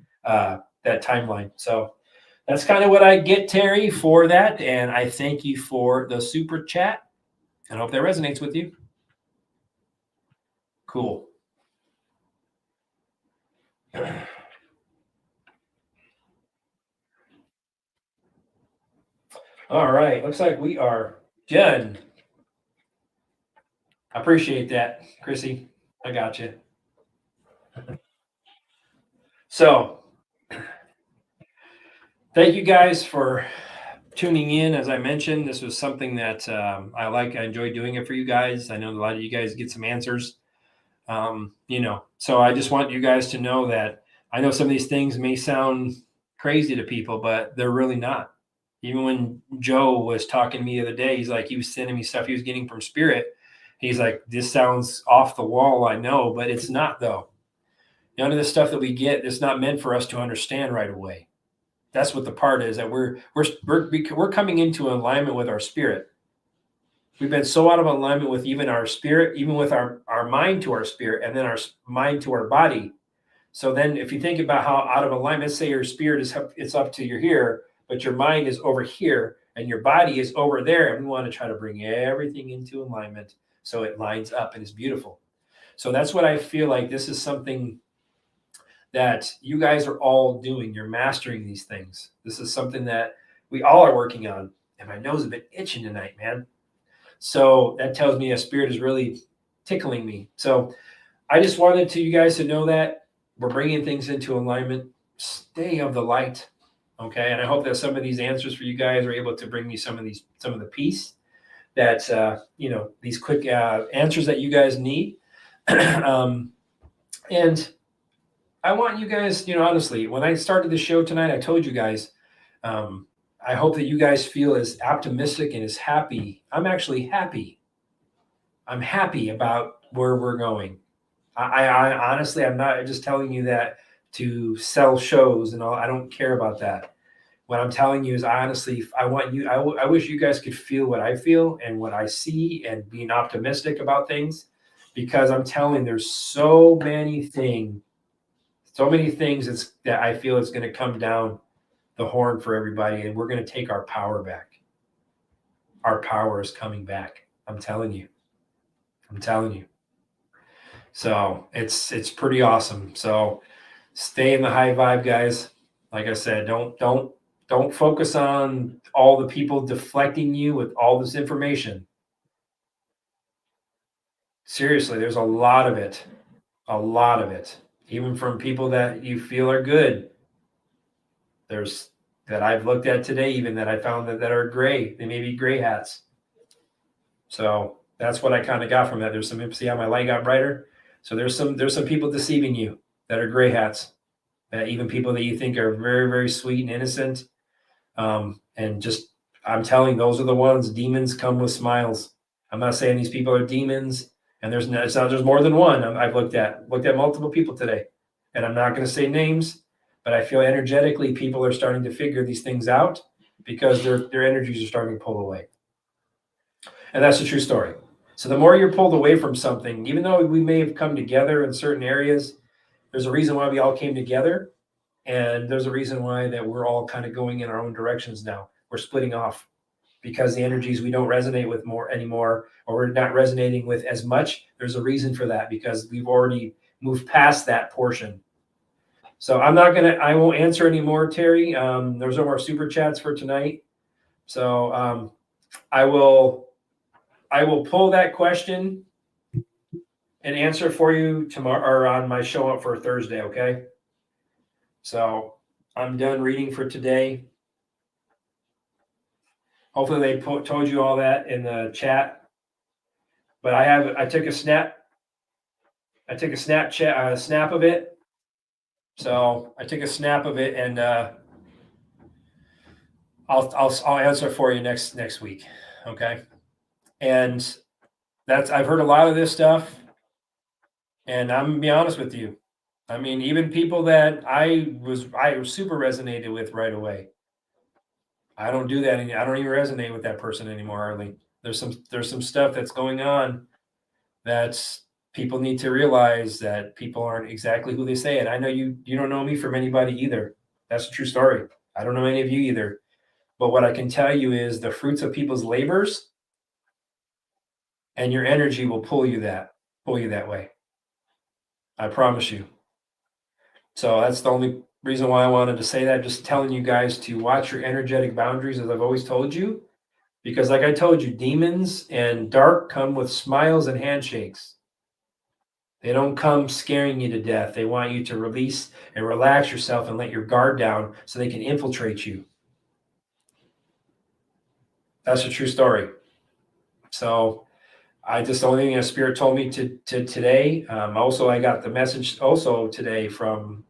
[SPEAKER 1] timeline. So that's kind of what I get, Terry, for that. And I thank you for the super chat. I hope that resonates with you. Cool. All right. Looks like we are done. I appreciate that, Chrissy. I got you. So thank you guys for tuning in. As I mentioned, this was something that I like. I enjoy doing it for you guys. I know a lot of you guys get some answers. So I just want you guys to know that I know some of these things may sound crazy to people, but they're really not. Even when Joe was talking to me the other day, he's like, he was sending me stuff he was getting from Spirit. He's like, this sounds off the wall, I know, but it's not, though. None of the stuff that we get is not meant for us to understand right away. That's what the part is, that we're coming into alignment with our spirit. We've been so out of alignment with even our spirit, even with our mind to our spirit, and then our mind to our body. So then if you think about how out of alignment, say your spirit is up, it's up to your here, but your mind is over here and your body is over there. And we want to try to bring everything into alignment so it lines up and is beautiful. So that's what I feel like this is something that you guys are all doing. You're mastering these things. This is something that we all are working on. And my nose has been itching tonight, man. So that tells me a spirit is really tickling me. So I just wanted you guys to know that we're bringing things into alignment. Stay of the light. Okay. And I hope that some of these answers for you guys are able to bring me some of the peace that, these quick answers that you guys need. And I want you guys, honestly, when I started the show tonight, I told you guys, I hope that you guys feel as optimistic and as happy. I'm actually happy. I'm happy about where we're going. I honestly, I'm not just telling you that to sell shows and all. I don't care about that. What I'm telling you is, honestly, I wish you guys could feel what I feel and what I see and being optimistic about things, because I'm telling there's so many things that I feel it's going to come down the horn for everybody, and we're going to take our power back. Our power is coming back. I'm telling you. So it's pretty awesome. So stay in the high vibe, guys. Like I said, don't focus on all the people deflecting you with all this information. Seriously, there's a lot of it. Even from people that you feel are good. There's that I've looked at today, even that I found that are gray. They may be gray hats. So that's what I kind of got from that. There's some, see how my light got brighter? So there's some people deceiving you that are gray hats. That even people that you think are very, very sweet and innocent. And just, I'm telling, those are the ones. Demons come with smiles. I'm not saying these people are demons, and there's more than one. I've looked at multiple people today, and I'm not going to say names, but I feel energetically people are starting to figure these things out because their energies are starting to pull away. And that's a true story. So the more you're pulled away from something, even though we may have come together in certain areas, there's a reason why we all came together. And there's a reason why that we're all kind of going in our own directions now. We're splitting off because the energies we don't resonate with more anymore, or we're not resonating with as much. There's a reason for that, because we've already moved past that portion. So I won't answer anymore, Terry. There's no more super chats for tonight. So I will pull that question and answer for you tomorrow, or on my show up for Thursday. Okay. So I'm done reading for today. Hopefully they told you all that in the chat. But I took a snap of it. So I took a snap of it, and I'll answer for you next week. Okay. And I've heard a lot of this stuff, and I'm gonna be honest with you. I mean, even people that I super resonated with right away. I don't do that. I don't even resonate with that person anymore, Arlie. There's some stuff that's going on that people need to realize, that people aren't exactly who they say. And I know you don't know me from anybody either. That's a true story. I don't know any of you either. But what I can tell you is the fruits of people's labors and your energy will pull you that way. I promise you. So that's the only reason why I wanted to say that. Just telling you guys to watch your energetic boundaries, as I've always told you, because like I told you, demons and dark come with smiles and handshakes. They don't come scaring you to death. They want you to release and relax yourself and let your guard down so they can infiltrate you. That's a true story. So the only thing a spirit told me to today. Also, I got the message also today from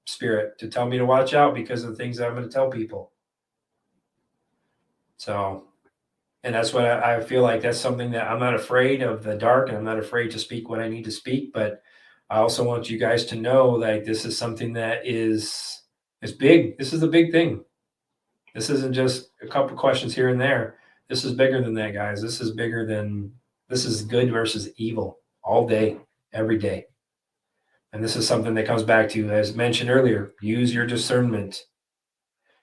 [SPEAKER 1] spirit to tell me to watch out because of the things that I'm going to tell people. So, and that's what I feel like. That's something that I'm not afraid of the dark, and I'm not afraid to speak what I need to speak. But I also want you guys to know that this is something that is It's big. This is a big thing. This isn't just a couple questions here and there. This is bigger than that, guys. This is bigger than, this is good versus evil all day, every day. And this is something that comes back to, as mentioned earlier, use your discernment.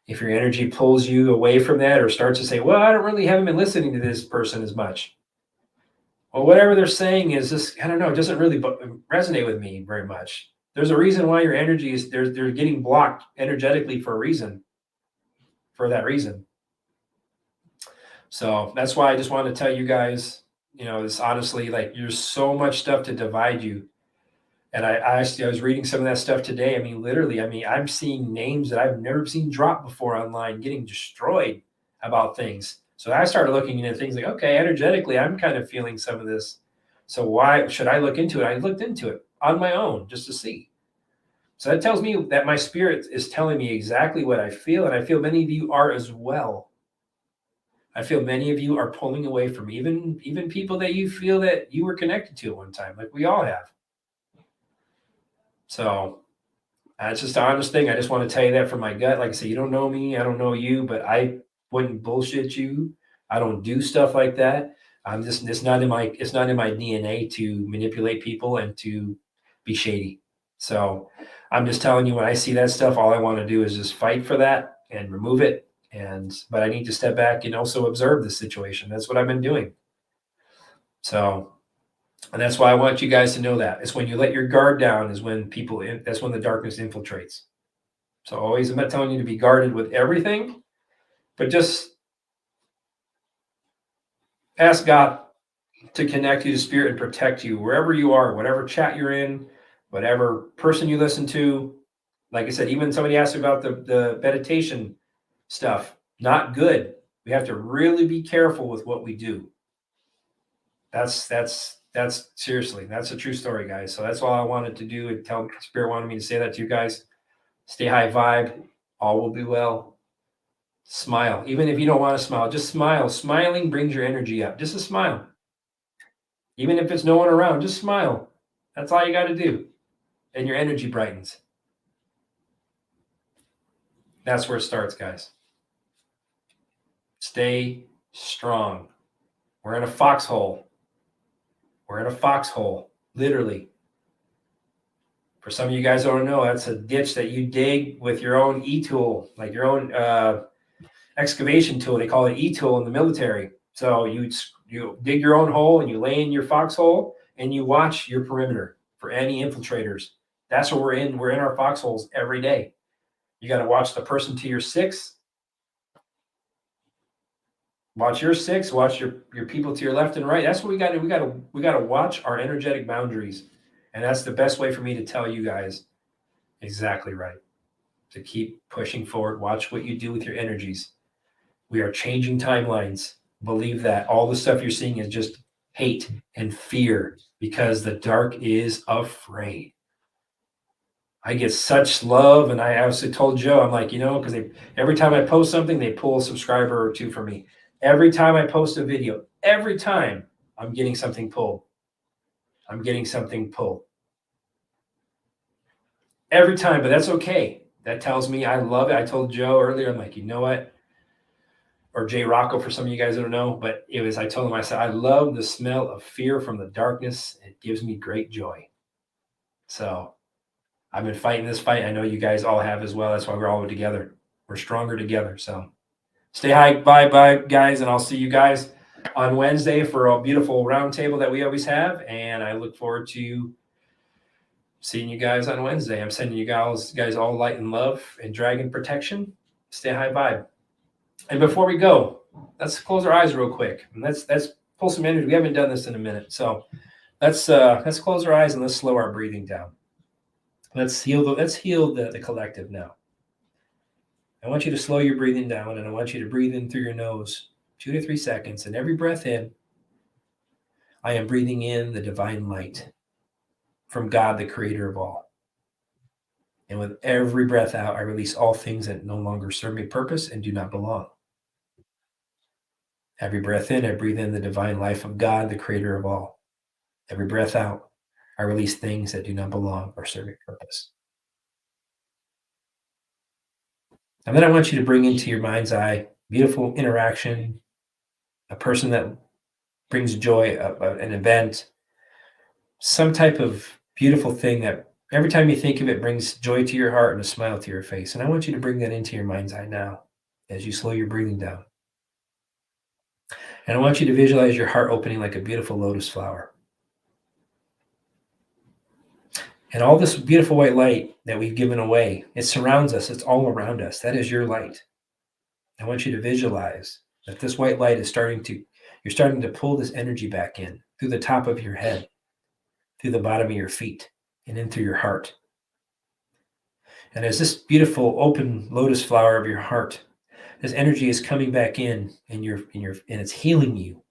[SPEAKER 1] If your energy pulls you away from that or starts to say, well, I don't really haven't been listening to this person as much. Well, whatever they're saying is just, I don't know, it doesn't really resonate with me very much. There's a reason why your energy is, they're getting blocked energetically for a reason, for that reason. So that's why I just wanted to tell you guys, you know, this honestly, like there's so much stuff to divide you. And I was reading some of that stuff today. I mean, literally, I mean, I'm seeing names that I've never seen drop before online getting destroyed about things. So I started looking into things like, okay, energetically, I'm kind of feeling some of this. So why should I look into it? I looked into it on my own just to see. So that tells me that my spirit is telling me exactly what I feel. And I feel many of you are as well. I feel many of you are pulling away from even people that you feel that you were connected to at one time, like we all have. So that's just the honest thing. I just want to tell you that from my gut. Like I said, you don't know me, I don't know you, but I wouldn't bullshit you. I don't do stuff like that. I'm just, it's not in my DNA to manipulate people and to be shady. So I'm just telling you, when I see that stuff, all I want to do is just fight for that and remove it. But I need to step back and also observe the situation. That's what I've been doing. So, and that's why I want you guys to know that it's when you let your guard down is when that's when the darkness infiltrates. So always, I'm not telling you to be guarded with everything, but just ask God to connect you to spirit and protect you wherever you are, whatever chat you're in, whatever person you listen to. Like I said, even somebody asked about the meditation stuff. Not good. We have to really be careful with what we do. That's seriously, that's a true story, guys. So that's all I wanted to do, and tell Spirit wanted me to say that to you guys. Stay high vibe. All will be well. Smile. Even if you don't want to smile, just smile. Smiling brings your energy up. Just a smile. Even if it's no one around, just smile. That's all you got to do. And your energy brightens. That's where it starts, guys. Stay strong. We're in a foxhole. We're in a foxhole, literally. For some of you guys don't know, that's a ditch that you dig with your own e-tool, like your own excavation tool. They call it e-tool in the military. So you dig your own hole and you lay in your foxhole and you watch your perimeter for any infiltrators. That's what we're in. We're in our foxholes every day. You got to watch the person to your 6. Watch your 6. Watch your people to your left and right. That's what we got to. We got to watch our energetic boundaries, and that's the best way for me to tell you guys exactly right. To keep pushing forward. Watch what you do with your energies. We are changing timelines. Believe that all the stuff you're seeing is just hate and fear because the dark is afraid. I get such love, and I actually told Joe, I'm like, you know, because every time I post something, they pull a subscriber or 2 from me. Every time I post a video, every time I'm getting something pulled. I'm getting something pulled. Every time, but that's okay. That tells me I love it. I told Joe earlier, I'm like, you know what? Or Jay Rocco, for some of you guys that don't know, but I told him, I said, I love the smell of fear from the darkness. It gives me great joy. So I've been fighting this fight. I know you guys all have as well. That's why we're all together. We're stronger together. So stay high, bye, guys. And I'll see you guys on Wednesday for a beautiful roundtable that we always have. And I look forward to seeing you guys on Wednesday. I'm sending you guys all light and love and dragon protection. Stay high vibe. And before we go, let's close our eyes real quick. And let's pull some energy. We haven't done this in a minute. So let's close our eyes and let's slow our breathing down. Let's heal the collective now. I want you to slow your breathing down, and I want you to breathe in through your nose 2 to 3 seconds. And every breath in, I am breathing in the divine light from God, the creator of all. And with every breath out, I release all things that no longer serve me purpose and do not belong. Every breath in, I breathe in the divine life of God, the creator of all. Every breath out, I release things that do not belong or serve me purpose. And then I want you to bring into your mind's eye beautiful interaction, a person that brings joy, an event, some type of beautiful thing that every time you think of it brings joy to your heart and a smile to your face. And I want you to bring that into your mind's eye now as you slow your breathing down. And I want you to visualize your heart opening like a beautiful lotus flower. And all this beautiful white light that we've given away, it surrounds us. It's all around us. That is your light. I want you to visualize that this white light is you're starting to pull this energy back in through the top of your head, through the bottom of your feet, and in through your heart. And as this beautiful open lotus flower of your heart, this energy is coming back in and it's healing you,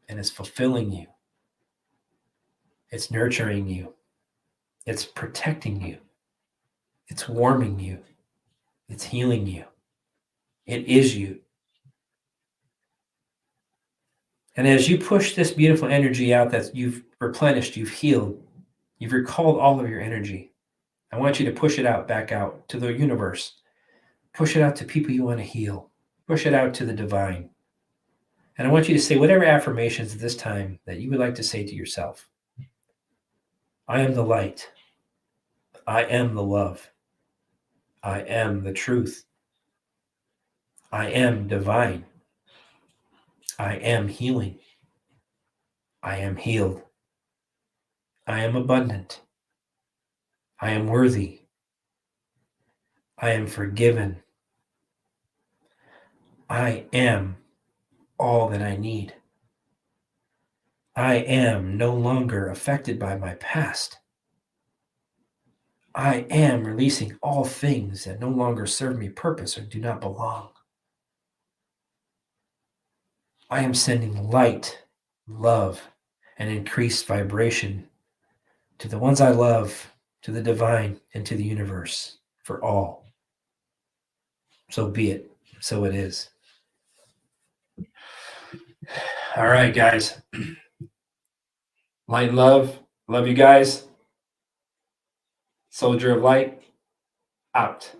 [SPEAKER 1] and it's fulfilling you. It's nurturing you. It's protecting you. It's warming you. It's healing you. It is you. And as you push this beautiful energy out that you've replenished, you've healed, you've recalled all of your energy, I want you to push it out, back out to the universe. Push it out to people you want to heal. Push it out to the divine. And I want you to say whatever affirmations at this time that you would like to say to yourself. I am the light. I am the love. I am the truth. I am divine. I am healing. I am healed. I am abundant. I am worthy. I am forgiven. I am all that I need. I am no longer affected by my past. I am releasing all things that no longer serve me purpose or do not belong. I am sending light, love, and increased vibration to the ones I love, to the divine, and to the universe for all. So be it. So it is. All right, guys. Light and love. Love you guys. Soldier of light, out.